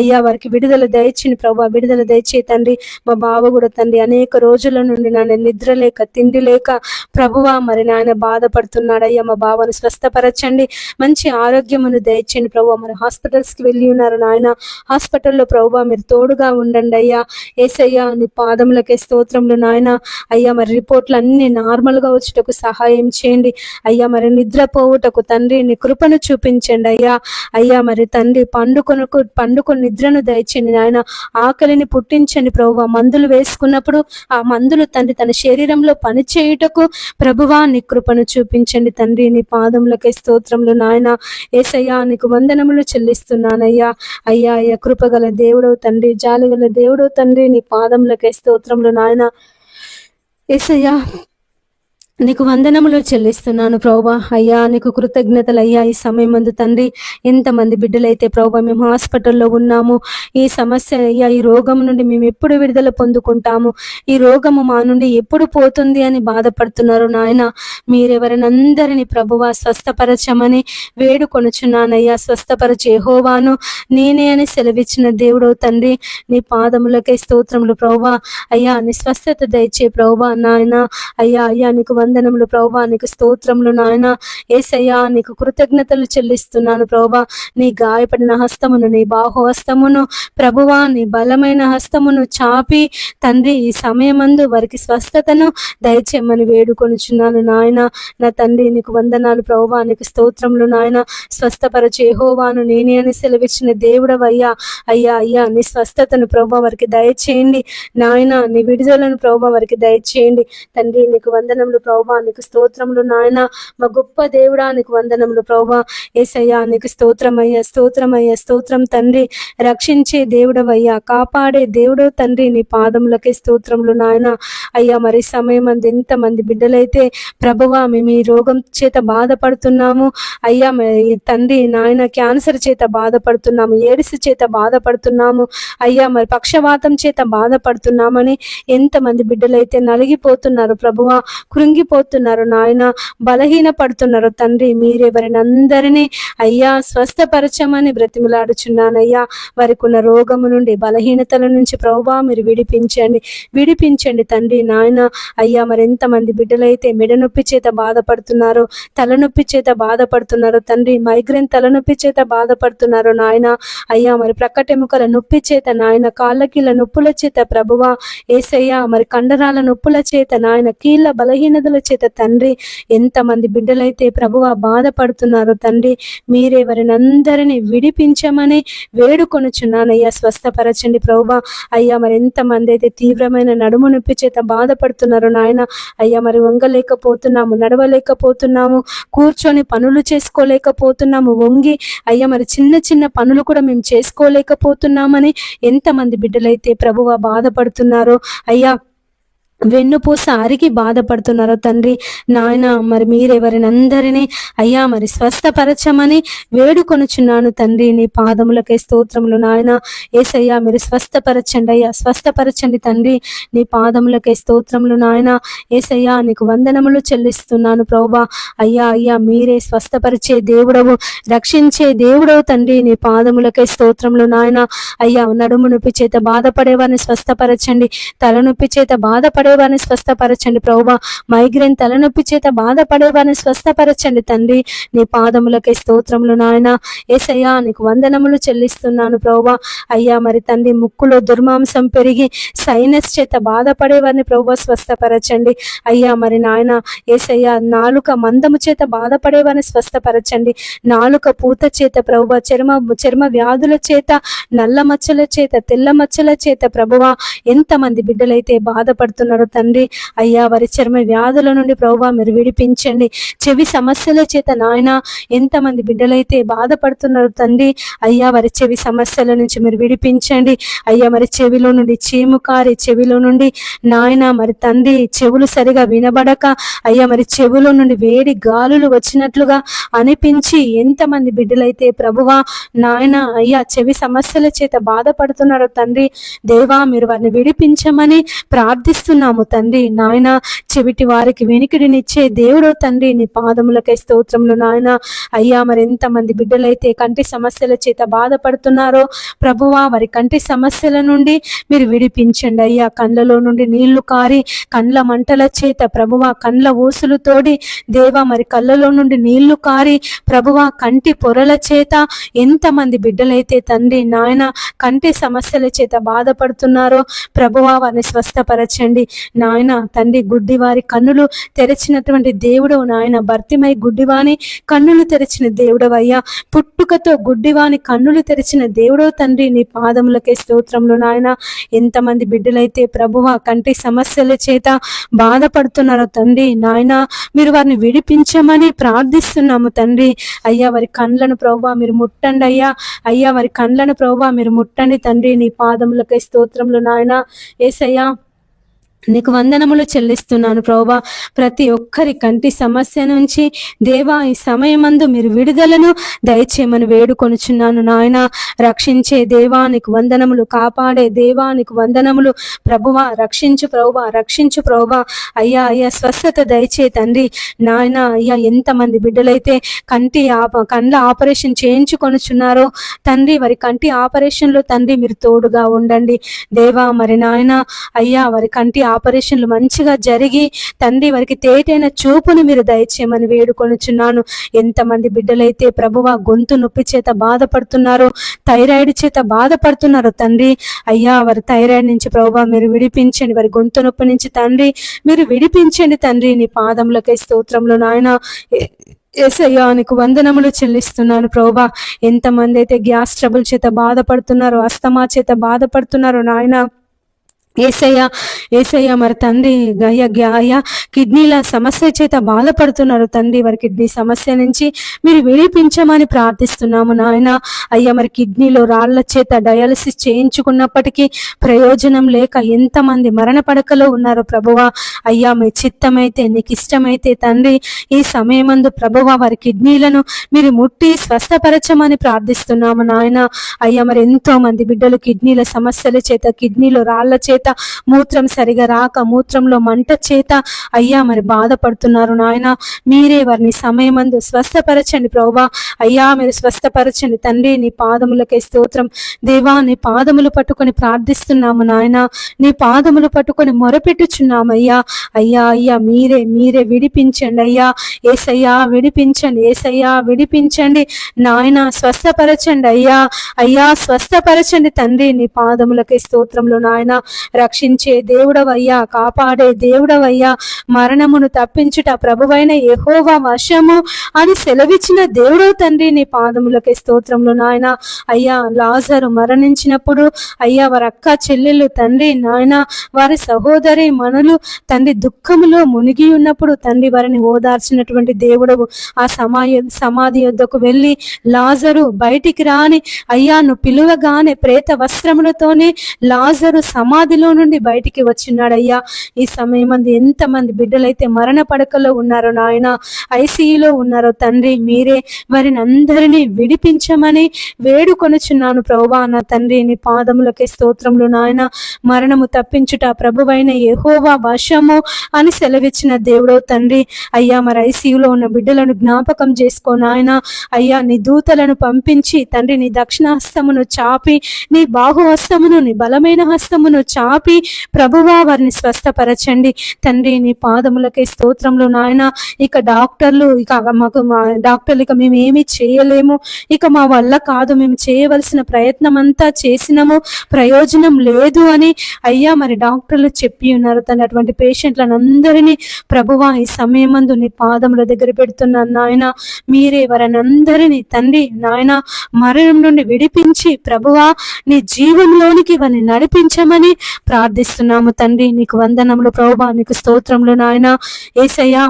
అయ్యా వారికి విడుదల దయచేయండి ప్రభువా, విడుదల దయచేయి తండ్రి. మా బావ కూడా తండ్రి అనేక రోజుల నుండి నాయన నిద్ర లేక, తిండి లేక ప్రభువా మరి నాయన బాధపడుతున్నాడు. అయ్యా మా బావను స్వస్థపరచండి, మంచి ఆరోగ్యమును దయచేయండి ప్రభువా. మరి హాస్పిటల్స్ కి వెళ్ళి ఉన్నారు నాయన, హాస్పిటల్లో ప్రభువా మీరు తోడుగా ఉండండి అయ్యా. యేసయ్యా నీ పాదములకే స్తోత్రములు నాయన. అయ్యా మరి రిపోర్ట్లు అన్ని నార్మల్ గా వచ్చుటకు సహాయం చేయండి అయ్యా. మరి నిద్రపోవుటకు తండ్రి నీ కృపను చూపించండి అయ్యా. అయ్యా మరి తండ్రి పండుకొని నిద్రను దయచేయండి నాయన. ఆకలిని పుట్టించండి ప్రభువా. మందులు వేసుకున్నప్పుడు ఆ మందులు తండ్రి తన శరీరంలో పని చేయుటకు ప్రభువా నీ కృపను చూపించండి తండ్రి. నీ పాదములకే స్తోత్రములు నాయన. యేసయ్యా నీకు వందనములు చెల్లిస్తున్నానయ్యా. అయ్యా అయ్యా కృపగల దేవుడవు తండ్రి, జాలిగల దేవుడవు తండ్రి. నీ పాదములకే స్తోత్రములు నాయన. యేసయ్యా నీకు వందనములు చెల్లిస్తున్నాను ప్రభువా. అయ్యా నీకు కృతజ్ఞతలు అయ్యా. ఈ సమయం అందు తండ్రి ఎంతమంది బిడ్డలైతే ప్రభువా మేము హాస్పిటల్లో ఉన్నాము, ఈ సమస్య అయ్యా ఈ రోగం నుండి మేము ఎప్పుడు విడుదల పొందుకుంటాము, ఈ రోగము మా నుండి ఎప్పుడు పోతుంది అని బాధపడుతున్నారు నాయన. మీరెవరినందరినీ ప్రభువా స్వస్థపరచమని వేడుకొనుచున్నానయ్యా. స్వస్థపరచు యెహోవాను నేనే అని సెలవిచ్చిన దేవుడవు తండ్రి. నీ పాదములకే స్తోత్రములు ప్రభువా. అయ్యా నీ స్వస్థత దయచే ప్రభువా నాయన. అయ్యా అయ్యా నీకు వందనములు ప్రభువా, నీకు స్తోత్రములు నాయన. యేసయ్యా నీకు కృతజ్ఞతలు చెల్లిస్తున్నాను ప్రభువా. నీ గాయపడిన హస్తమును, నీ బాహుహస్తమును ప్రభువా, నీ బలమైన హస్తమును చాపి తండ్రి ఈ సమయమందు వారికి స్వస్థతను దయచేయమని వేడుకొనుచున్నాను నాయన. నా తండ్రి నీకు వందనాలు ప్రభువా, నీకు స్తోత్రములు నాయన. స్వస్థపరచు యెహోవాను నేనే అని సెలవిచ్చిన దేవుడవయ్యా. అయ్యా అయ్యా నీ స్వస్థతను ప్రభువా వారికి దయచేయండి నాయన. నీ విడుదలను ప్రభువా వారికి దయచేయండి తండ్రి. నీకు వందనములు ప్రభువా, నీకు స్తోత్రములు నాయన. మా గొప్ప దేవుడా నీకు వందనములు ప్రభువా. యేసయ్యా నీకు స్తోత్రమయ్యా, స్తోత్రమయ్యా, స్తోత్రం తండ్రి. రక్షించే దేవుడవయ్యా, కాపాడే దేవుడు తండ్రి. నీ పాదములకే స్తోత్రములు నాయన. అయ్యా మరి సమయం అంది ఎంతమంది బిడ్డలైతే ప్రభువా మేము ఈ రోగం చేత బాధపడుతున్నాము అయ్యా, తండ్రి నాయన, క్యాన్సర్ చేత బాధపడుతున్నాము, ఎయిడ్స్ చేత బాధపడుతున్నాము అయ్యా, మరి పక్షవాతం చేత బాధపడుతున్నామని ఎంతమంది బిడ్డలైతే నలిగిపోతున్నారు ప్రభువా, కృంగిపోతున్నారు నాయన, బలహీన పడుతున్నారు తండ్రి. మీరే వారిని అందరినీ అయ్యా స్వస్థపరచమని బ్రతిమలాడుచున్నానయ్యా. వారికి ఉన్న రోగము నుండి, బలహీనతల నుంచి ప్రభువా మీరు విడిపించండి, విడిపించండి తండ్రి నాయన. అయ్యా మరి ఎంతమంది బిడ్డలైతే మెడనొప్పి చేత బాధపడుతున్నారు, తలనొప్పి చేత బాధపడుతున్నారు తండ్రి, మైగ్రేన్ తలనొప్పి చేత బాధపడుతున్నారు నాయన. అయ్యా మరి ప్రక్కటెముకల నొప్పి చేత నాయన, కాళ్ళకీళ్ళ నొప్పుల చేత ప్రభువా యేసయ్యా, మరి కండరాల నొప్పుల చేత నాయన, కీళ్ళ బలహీనతల చేత తండ్రి ఎంతమంది బిడ్డలైతే ప్రభువా బాధపడుతున్నారు తండ్రి. మీరే వారిని అందరినీ విడిపించమని వేడుకొనుచున్నానయ్యా. స్వస్థపరచండి ప్రభువా. అయ్యా మరి ఎంతమంది అయితే తీవ్రమైన నడుము నొప్పి చేత బాధపడుతున్నారు నాయన. అయ్యా మరి వంగలేకపోతున్నాము, నడవలేకపోతున్నాము, కూర్చొని పనులు చేసుకోలేకపోతున్నాము, వంగి అయ్యా మరి చిన్న చిన్న పనులు కూడా మేము చేసుకోలేకపోతున్నామని ఎంతమంది బిడ్డలైతే ప్రభువా బాధపడుతున్నారో అయ్యా, వెన్నుపూస అరిగి బాధపడుతున్నారో తండ్రి నాయన. మరి మీరెవరిని అందరినీ అయ్యా మరి స్వస్థపరచమని వేడుకొనుచున్నాను తండ్రి. నీ పాదములకే స్తోత్రములు నాయన. యేసయ్యా మీరు స్వస్థపరచండి అయ్యా, స్వస్థపరచండి తండ్రి. నీ పాదములకే స్తోత్రములు నాయన. యేసయ్యా నీకు వందనములు చెల్లిస్తున్నాను ప్రభువా. అయ్యా అయ్యా మీరే స్వస్థపరిచే దేవుడవు, రక్షించే దేవుడవు తండ్రి. నీ పాదములకే స్తోత్రములు నాయన. అయ్యా నడుము నొప్పి చేత బాధపడేవారిని స్వస్థపరచండి, తలనొప్పి చేత బాధపడే వారిని స్వస్థపరచండి ప్రభువా. మైగ్రేన్ తలనొప్పి చేత బాధపడేవారిని స్వస్థపరచండి తండ్రి. నీ పాదములకే స్తోత్రములు నాయన. యేసయ్యా నీకు వందనములు చెల్లిస్తున్నాను ప్రభువా. అయ్యా మరి తండ్రి ముక్కులో దుర్మాంసం పెరిగి సైనస్ చేత బాధపడేవారిని ప్రభువా స్వస్థపరచండి అయ్యా. మరి నాయన యేసయ్యా నాలుక మందము చేత బాధపడేవారిని స్వస్థపరచండి. నాలుక పూత చేత ప్రభువా, చర్మ వ్యాధుల చేత, నల్ల మచ్చల చేత, తెల్ల మచ్చల చేత ప్రభువా ఎంతమంది బిడ్డలైతే బాధపడుతున్నారు తండ్రి. అయ్యా వారి చర్మ వ్యాధుల నుండి ప్రభువా మీరు విడిపించండి. చెవి సమస్యల చేత నాయన ఎంతమంది బిడ్డలైతే బాధపడుతున్నారు తండ్రి. అయ్యా వారి చెవి సమస్యల నుంచి మీరు విడిపించండి అయ్యా. మరి చెవిలో నుండి చీము కారి, చెవిలో నుండి నాయన మరి తండ్రి చెవులు సరిగా వినబడక అయ్యా మరి చెవులో నుండి వేడి గాలులు వచ్చినట్లుగా అనిపించి ఎంతమంది బిడ్డలైతే ప్రభువా నాయన అయ్యా చెవి సమస్యల చేత బాధపడుతున్నారు తండ్రి. దేవా మీరు వారిని విడిపించమని ప్రార్థిస్తున్నాము తండ్రి నాయన. చెవిటి వారికి వెనికిడినిచ్చే దేవుడు తండ్రి. నీ పాదములకై స్తోత్రములు నాయన. అయ్యా మరి ఎంతమంది బిడ్డలైతే కంటి సమస్యల చేత బాధపడుతున్నారో ప్రభువా వారి కంటి సమస్యల నుండి మీరు విడిపించండి అయ్యా. కండ్లలో నుండి నీళ్లు కారి కండ్ల మంటల చేత ప్రభువా, కండ్ల ఊసులు తోడి దేవా మరి కళ్ళలో నుండి నీళ్లు కారి ప్రభువా కంటి పొరల చేత ఎంతమంది బిడ్డలైతే తండ్రి నాయన కంటి సమస్యల చేత బాధపడుతున్నారో ప్రభువా వారిని స్వస్థపరచండి నాయన. తండ్రి గుడ్డి వారి కన్నులు తెరిచినటువంటి దేవుడవు నాయన. భర్తిమై గుడ్డివాని కన్నులు తెరిచిన దేవుడవయ్యా. పుట్టుకతో గుడ్డివాని కన్నులు తెరిచిన దేవుడవు తండ్రి. నీ పాదములకే స్తోత్రములు నాయన. ఎంతమంది బిడ్డలైతే ప్రభువా కంటి సమస్యల చేత బాధపడుతున్నారో తండ్రి నాయన మీరు వారిని విడిపించమని ప్రార్థిస్తున్నాము తండ్రి. అయ్యా వారి కండ్లను ప్రభువా మీరు ముట్టండి అయ్యా. అయ్యా వారి కండ్లను ప్రభువా మీరు ముట్టండి తండ్రి. నీ పాదములకై స్తోత్రములు నాయన. యేసయ్యా నీకు వందనములు చెల్లిస్తున్నాను ప్రభువా. ప్రతి ఒక్కరి కంటి సమస్య నుంచి దేవా ఈ సమయమందు మీరు విడుదలను దయచేయమని వేడుకొనుచున్నాను నాయన. రక్షించే దేవా నీకు వందనములు, కాపాడే దేవా నీకు వందనములు ప్రభువా. రక్షించు ప్రభువా, రక్షించు ప్రభువా. అయ్యా అయ్యా స్వస్థత దయచే తండ్రి నాయన. అయ్యా ఎంతమంది బిడ్డలైతే కండ్ల ఆపరేషన్ చేయించుకొనుచున్నారో తండ్రి వారి కంటి ఆపరేషన్లో తండ్రి మీరు తోడుగా ఉండండి దేవా. మరి నాయన అయ్యా వారి కంటి ఆపరేషన్లు మంచిగా జరిగి తండ్రి వారికి తేటైన చూపును మీరు దయచేయమని వేడుకొనుచున్నాను. ఎంతమంది బిడ్డలైతే ప్రభువా గొంతు నొప్పి చేత బాధపడుతున్నారో, థైరాయిడ్ చేత బాధపడుతున్నారు తండ్రి, అయ్యా వారి థైరాయిడ్ నుంచి ప్రభువా మీరు విడిపించండి, వారి గొంతు నొప్పి నుంచి తండ్రి మీరు విడిపించండి తండ్రి. నీ పాదములకై స్తోత్రంలో నాయన యేసయ్యా నీకు వందనములు చెల్లిస్తున్నాను ప్రభువా. ఎంతమంది అయితే గ్యాస్ ట్రబుల్ చేత బాధపడుతున్నారో, అస్తమా చేత బాధపడుతున్నారో నాయన ఏసయ్య ఏసయ్య మరి తండ్రి అయ్యా కిడ్నీల సమస్య చేత బాధపడుతున్నారు తండ్రి, వారి కిడ్నీ సమస్య నుంచి మీరు విడిపించమని ప్రార్థిస్తున్నాము నాయన. అయ్యా మరి కిడ్నీలో రాళ్ల చేత డయాలసిస్ చేయించుకున్నప్పటికీ ప్రయోజనం లేక ఎంతమంది మరణ పడకలో ఉన్నారు ప్రభువా. అయ్యా మీ చిత్తమైతే నీకు ఇష్టమైతే తండ్రి ఈ సమయమందు ప్రభువా వారి కిడ్నీలను మీరు ముట్టి స్వస్థపరచమని ప్రార్థిస్తున్నాము నాయన. అయ్యా మరి ఎంతో మంది బిడ్డలు కిడ్నీల సమస్యల చేత, కిడ్నీలో రాళ్ల చేత, మూత్రం సరిగా రాక, మూత్రంలో మంట చేత అయ్యా మరి బాధపడుతున్నారు నాయన. మీరే వారిని సమయమందు స్వస్థపరచండి ప్రభువా. అయ్యా మీరు స్వస్థపరచండి తండ్రి. నీ పాదములకే స్తోత్రం దేవా. నీ పాదములు పట్టుకొని ప్రార్థిస్తున్నాము నాయన, నీ పాదములు పట్టుకొని మొరపెట్టుచున్నాము అయ్యా. అయ్యా అయ్యా మీరే విడిపించండి అయ్యా. ఏసయ్యా విడిపించండి, ఏసయ్యా విడిపించండి నాయన, స్వస్థపరచండి అయ్యా. అయ్యా స్వస్థపరచండి తండ్రి. నీ పాదములకే స్తోత్రంలో నాయన. రక్షించే దేవుడవయ్యా, కాపాడే దేవుడవయ్యా, మరణమును తప్పించుట ప్రభువైన యెహోవా వశము అని సెలవిచ్చిన దేవుడవు తండ్రి. నీ పాదములకే స్తోత్రంలో నాయన. అయ్యా లాజరు మరణించినప్పుడు అయ్యా వారి అక్క చెల్లెళ్ళు తండ్రి నాయన, వారి సహోదరి మనులు తండ్రి దుఃఖములో మునిగి ఉన్నప్పుడు తండ్రి వారిని ఓదార్చినటువంటి దేవుడవు. ఆ సమాధి యొద్దకు వెళ్ళి లాజరు బయటికి రాని అయ్యా నువ్వు పిలువగానే ప్రేత వస్త్రములతోనే లాజరు సమాధిలో నుండి బయటికి వచ్చినాడయ్యా. ఈ సమయం మంది ఎంతమంది బిడ్డలైతే మరణ పడకలో ఉన్నారో నాయన, ఐసీయూలో ఉన్నారో తండ్రి, మీరే వారిని అందరినీ విడిపించమని వేడుకొనుచున్నాను ప్రభువా. నా తండ్రి నీ పాదములకే స్తోత్రములు నాయన. మరణము తప్పించుట ప్రభువైన యెహోవా వశము అని సెలవిచ్చిన దేవుడో తండ్రి. అయ్యా మరి ఐసీయూలో ఉన్న బిడ్డలను జ్ఞాపకం చేసుకో నాయన. అయ్యా నీ దూతలను పంపించి తండ్రి నీ దక్షిణ హస్తమును చాపి, నీ బాహుహస్తమును, నీ బలమైన హస్తమును చాపి ప్రభువా వారిని స్వస్థపరచండి తండ్రి. నీ పాదములకే స్తోత్రంలో నాయన. ఇక డాక్టర్లు ఇక మేము ఏమి చేయలేము, ఇక మా వల్ల కాదు, మేము చేయవలసిన ప్రయత్నం అంతా చేసినాము, ప్రయోజనం లేదు అని అయ్యా మరి డాక్టర్లు చెప్పి ఉన్నారు తండ్రి. అటువంటి పేషెంట్లను అందరినీ ప్రభువా ఈ సమయమందు నీ పాదముల దగ్గర పెడుతున్నాను నాయన. మీరే వారిని అందరినీ తండ్రి నాయన మరణం నుండి విడిపించి ప్రభువా నీ జీవంలోనికి వారిని నడిపించమని ప్రార్థిస్తున్నాము తండ్రి. నీకు వందనములు ప్రభువా, నీకు స్తోత్రములు నాయన. యేసయ్యా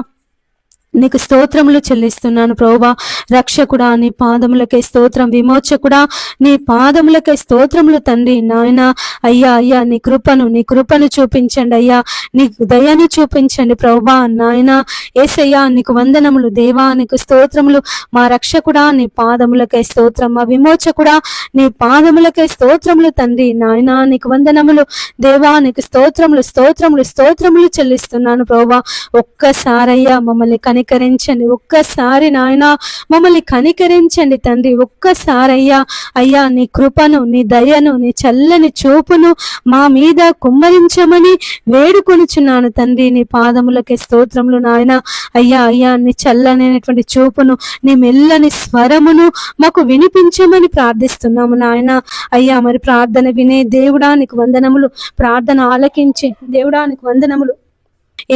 నీకు స్తోత్రములు చెల్లిస్తున్నాను ప్రభువా. రక్షకుడా నీ పాదములకే స్తోత్రం, విమోచకుడా నీ పాదములకే స్తోత్రములు తండ్రి నాయన. అయ్యా నీ కృపను చూపించండి అయ్యా, నీ దయను చూపించండి ప్రభువా నాయన. యేసయ్యా నీకు వందనములు దేవా, నీకు స్తోత్రములు. మా రక్షకుడా నీ పాదములకే స్తోత్రం, మా విమోచకుడా నీ పాదములకే స్తోత్రములు తండ్రి నాయన. నీకు వందనములు దేవా, నీకు స్తోత్రములు చెల్లిస్తున్నాను ప్రభువా. ఒక్కసారయ్యా మమ్మల్ని కనికరించండి, ఒక్కసారి నాయన మమ్మల్ని కనికరించండి తండ్రి. ఒక్కసారయ్యా అయ్యా నీ కృపను, నీ దయను, నీ చల్లని చూపును మా మీద కుమ్మరించమని వేడుకొనుచున్నాను తండ్రి. నీ పాదములకే స్తోత్రములు నాయన. అయ్యా నీ చల్లనైనటువంటి చూపును, నీ మెల్లని స్వరమును మాకు వినిపించమని ప్రార్థిస్తున్నాము నాయన. అయ్యా మరి ప్రార్థన వినే దేవుడా నీకు వందనములు, ప్రార్థన ఆలకించే దేవుడా నీకు వందనములు.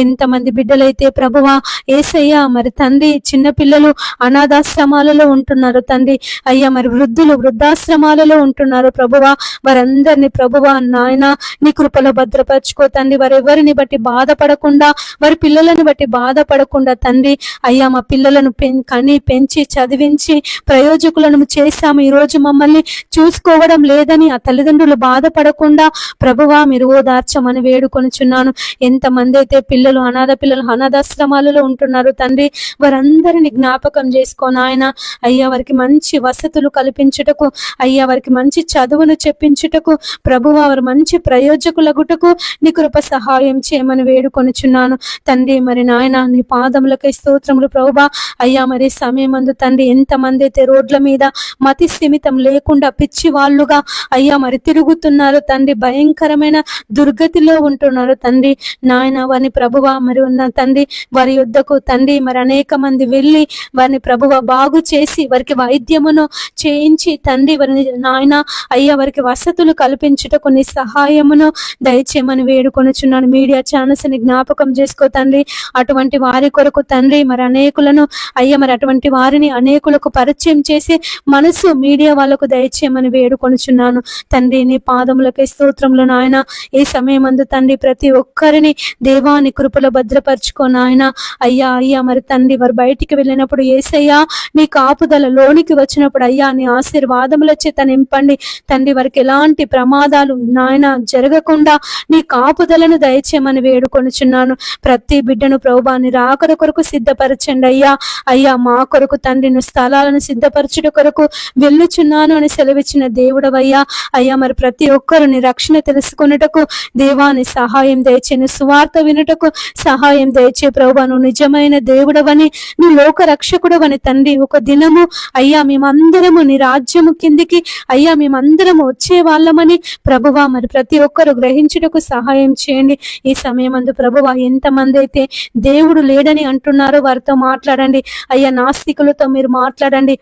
ఎంతమంది బిడ్డలైతే ప్రభువా యేసయ్యా మరి తండ్రి చిన్నపిల్లలు అనాథాశ్రమాలలో ఉంటున్నారు తండ్రి, అయ్యా మరి వృద్ధులు వృద్ధాశ్రమాలలో ఉంటున్నారు ప్రభువా. వారందరినీ ప్రభువా నాయన నీ కృపలో భద్రపరచుకో తండ్రి. వారెవరిని బట్టి బాధపడకుండా, వారి పిల్లలను బట్టి బాధపడకుండా తండ్రి అయ్యా మా పిల్లలను కని పెంచి చదివించి ప్రయోజకులను చేశాము, ఈరోజు మమ్మల్ని చూసుకోవడం లేదని ఆ తల్లిదండ్రులు బాధపడకుండా ప్రభువా మీరు ఓదార్చమని వేడుకొనుచున్నాను. ఎంతమంది అయితే పిల్లలు, అనాథ పిల్లలు అనాథాశ్రమాలలో ఉంటున్నారు తండ్రి. వారందరిని జ్ఞాపకం చేసుకొని ఆయన అయ్యా వారికి మంచి వసతులు కల్పించుటకు, అయ్యా వారికి మంచి చదువును చెప్పించుటకు, ప్రభువా వారు మంచి ప్రయోజకులగుటకు నీ కృప సహాయం చేయమని వేడుకొనుచున్నాను తండ్రి. మరి నాయన నీ పాదములకై స్తోత్రములు ప్రభువా. అయ్యా మరి సమయమందు తండ్రి ఎంతమంది అయితే రోడ్ల మీద మతి స్థిమితం లేకుండా పిచ్చి వాళ్ళుగా అయ్యా మరి తిరుగుతున్నారు తండ్రి, భయంకరమైన దుర్గతిలో ఉంటున్నారు తండ్రి. నాయన వారిని ప్రభువా మరి ఉన్న తండ్రి వారి యుద్ధకు తండ్రి మరి అనేక మంది వెళ్ళి వారిని ప్రభువా బాగు చేసి వారికి వైద్యమును చేయించి తండ్రి వారిని నాయన అయ్యా వారికి వసతులు కల్పించుటకు నీ సహాయమును దయచేయమని వేడుకొనుచున్నాను. మీడియా ఛానల్స్ ని జ్ఞాపకం చేసుకో తండ్రి. అటువంటి వారి కొరకు తండ్రి మరి అనేకులను అయ్యా మరి అటువంటి వారిని అనేకులకు పరిచయం చేసి మనసు మీడియా వాళ్ళకు దయచేయమని వేడుకొనుచున్నాను తండ్రి. నీ పాదములకే స్తోత్రములు నాయన. ఈ సమయమందు తండ్రి ప్రతి ఒక్కరిని దేవాని కృపలో భద్రపరచుకో నాయన. అయ్యా అయ్యా మరి తండ్రి వారు బయటికి వెళ్ళినప్పుడు యేసయ్యా నీ కాపుదల లోనికి వచ్చినప్పుడు అయ్యా నీ ఆశీర్వాదముల చేత నింపండి తండ్రి. వారికి ఎలాంటి ప్రమాదాలు నాయన జరగకుండా నీ కాపుదలను దయచేయమని వేడుకొనుచున్నాను. ప్రతి బిడ్డను ప్రభువా నీ రాకడ కొరకు సిద్ధపరచండి అయ్యా. అయ్యా మా కొరకు తండ్రి నువ్వు స్థలాలను సిద్ధపరచుట కొరకు వెళ్ళుచున్నాను అని సెలవిచ్చిన దేవుడవయ్యా. అయ్యా మరి ప్రతి ఒక్కరు నీ రక్షణ తెలుసుకొనుటకు దేవాని సహాయం దయచేయను, సువార్త వినుటకు సహాయం దయచే ప్రభువా. నువ్వు నిజమైన దేవుడవని, నీ లోక రక్షకుడవని తండ్రి. ఒక దినము అయ్యా మేమందరము నీ రాజ్యము కిందికి అయ్యా మేమందరము వచ్చే వాళ్ళమని ప్రభువా మరి ప్రతి ఒక్కరు గ్రహించుటకు సహాయం చేయండి. ఈ సమయమందు ప్రభువా ఎంతమంది అయితే దేవుడు లేడని అంటున్నారో వారితో మాట్లాడండి అయ్యా. నాస్తికులతో మీరు మాట్లాడండి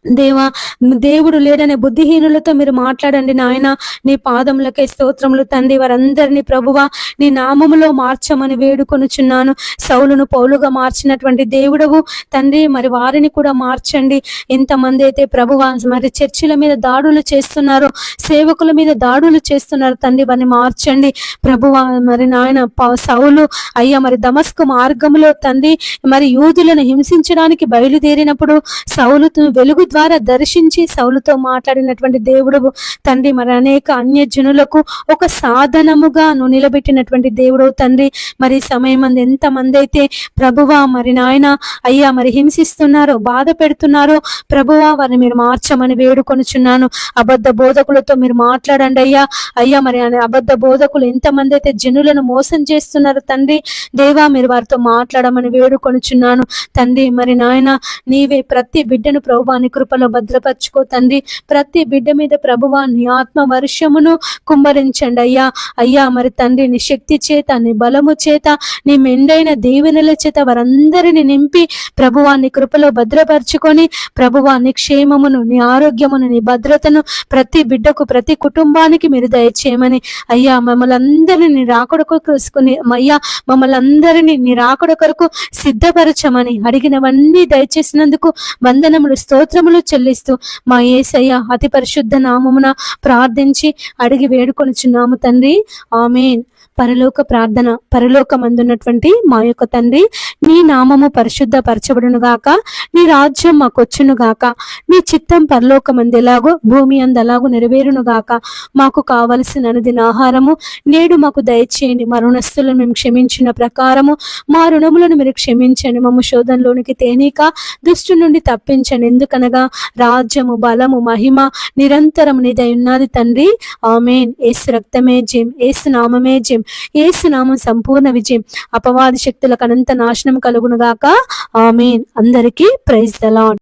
దేవా. దేవుడు లేడనే బుద్ధిహీనులతో మీరు మాట్లాడండి నాయన. నీ పాదములకే స్తోత్రములు తండ్రి. వారందరినీ ప్రభువా నీ నామములో మార్చమని వేడుకొనుచున్నాను. సౌలును పౌలుగా మార్చినటువంటి దేవుడవు తండ్రి మరి వారిని కూడా మార్చండి. ఎంతమంది అయితే ప్రభువా మరి చర్చిల మీద దాడులు చేస్తున్నారో, సేవకుల మీద దాడులు చేస్తున్నారు తండ్రి, వారిని మార్చండి ప్రభువా. మరి నాయన సౌలు అయ్యా మరి దమస్కు మార్గంలో తండ్రి మరి యూదులను హింసించడానికి బయలుదేరినప్పుడు సౌలుతో వెలుగు ద్వారా దర్శించి సౌలుతో మాట్లాడినటువంటి దేవుడు తండ్రి. మరి అనేక అన్యజనులకు ఒక సాధనముగా నువ్వు నిలబెట్టినటువంటి దేవుడు తండ్రి. మరి సమయం మంది ఎంతమంది అయితే ప్రభువా మరి నాయన అయ్యా మరి హింసిస్తున్నారో, బాధ పెడుతున్నారో ప్రభువా వారిని మీరు మార్చమని వేడుకొనుచున్నాను. అబద్ధ బోధకులతో మీరు మాట్లాడండి అయ్యా. అయ్యా మరి అబద్ధ బోధకులు ఎంతమంది అయితే జనులను మోసం చేస్తున్నారు తండ్రి దేవా, మీరు వారితో మాట్లాడమని వేడుకొనుచున్నాను తండ్రి. మరి నాయన నీవే ప్రతి బిడ్డను ప్రభువా నీ కృపలో భద్రపరచుకో తండ్రి. ప్రతి బిడ్డ మీద ప్రభువా నీ ఆత్మ వర్షమును కుమ్మరించండి అయ్యా. అయ్యా మరి తండ్రి నీ శక్తి చేత, నీ బలము చేత, నీ మెండైన దీవెనల చేత వారందరిని నింపి ప్రభువా నీ కృపలో భద్రపరచుకొని ప్రభువా నీ క్షేమమును, నీ ఆరోగ్యమును, నీ భద్రతను ప్రతి బిడ్డకు, ప్రతి కుటుంబానికి మీరు దయచేయమని అయ్యా. మమ్మల్ని అందరినీ నీ రాకడ కొరకు అయ్యా మమ్మల్ని అందరినీ నీ రాకడ కొరకు సిద్ధపరచమని అడిగినవన్నీ దయచేసినందుకు వందనములు, స్తోత్రములు చెల్లిస్తూ మా యేసయ్య అతి పరిశుద్ధ నామమున ప్రార్థించి అడిగి వేడుకొనుచున్నాము తండ్రి. ఆమేన్. పరలోక ప్రార్థన. పరలోకమందున్నటువంటి మా యొక్క తండ్రి, నీ నామము పరిశుద్ధ పరచబడును గాక, నీ రాజ్యం మాకొచ్చును గాక, నీ చిత్తం పరలోకమందు ఎలాగో భూమి అందు అలాగూ నెరవేరును గాక. మాకు కావలసిన అనుదిన ఆహారము నేడు మాకు దయచేయండి. మా రుణస్థులను మేము క్షమించిన ప్రకారము మా రుణములను మీరు క్షమించండి. మమ్మ శోధనలోనికి తేనీక దుష్టు నుండి తప్పించండి. ఎందుకనగా రాజ్యము, బలము, మహిమ నిరంతరం నీదై ఉన్నది తండ్రి. ఆమేన్. యేసు రక్తమే జయం, యేసు నామమే జయం, యేసు నామం సంపూర్ణ విజయం. అపవాది శక్తులకు అనంత నాశనం కలుగును గాక. ఆమేన్. అందరికీ ప్రైజ్ ద లార్డ్.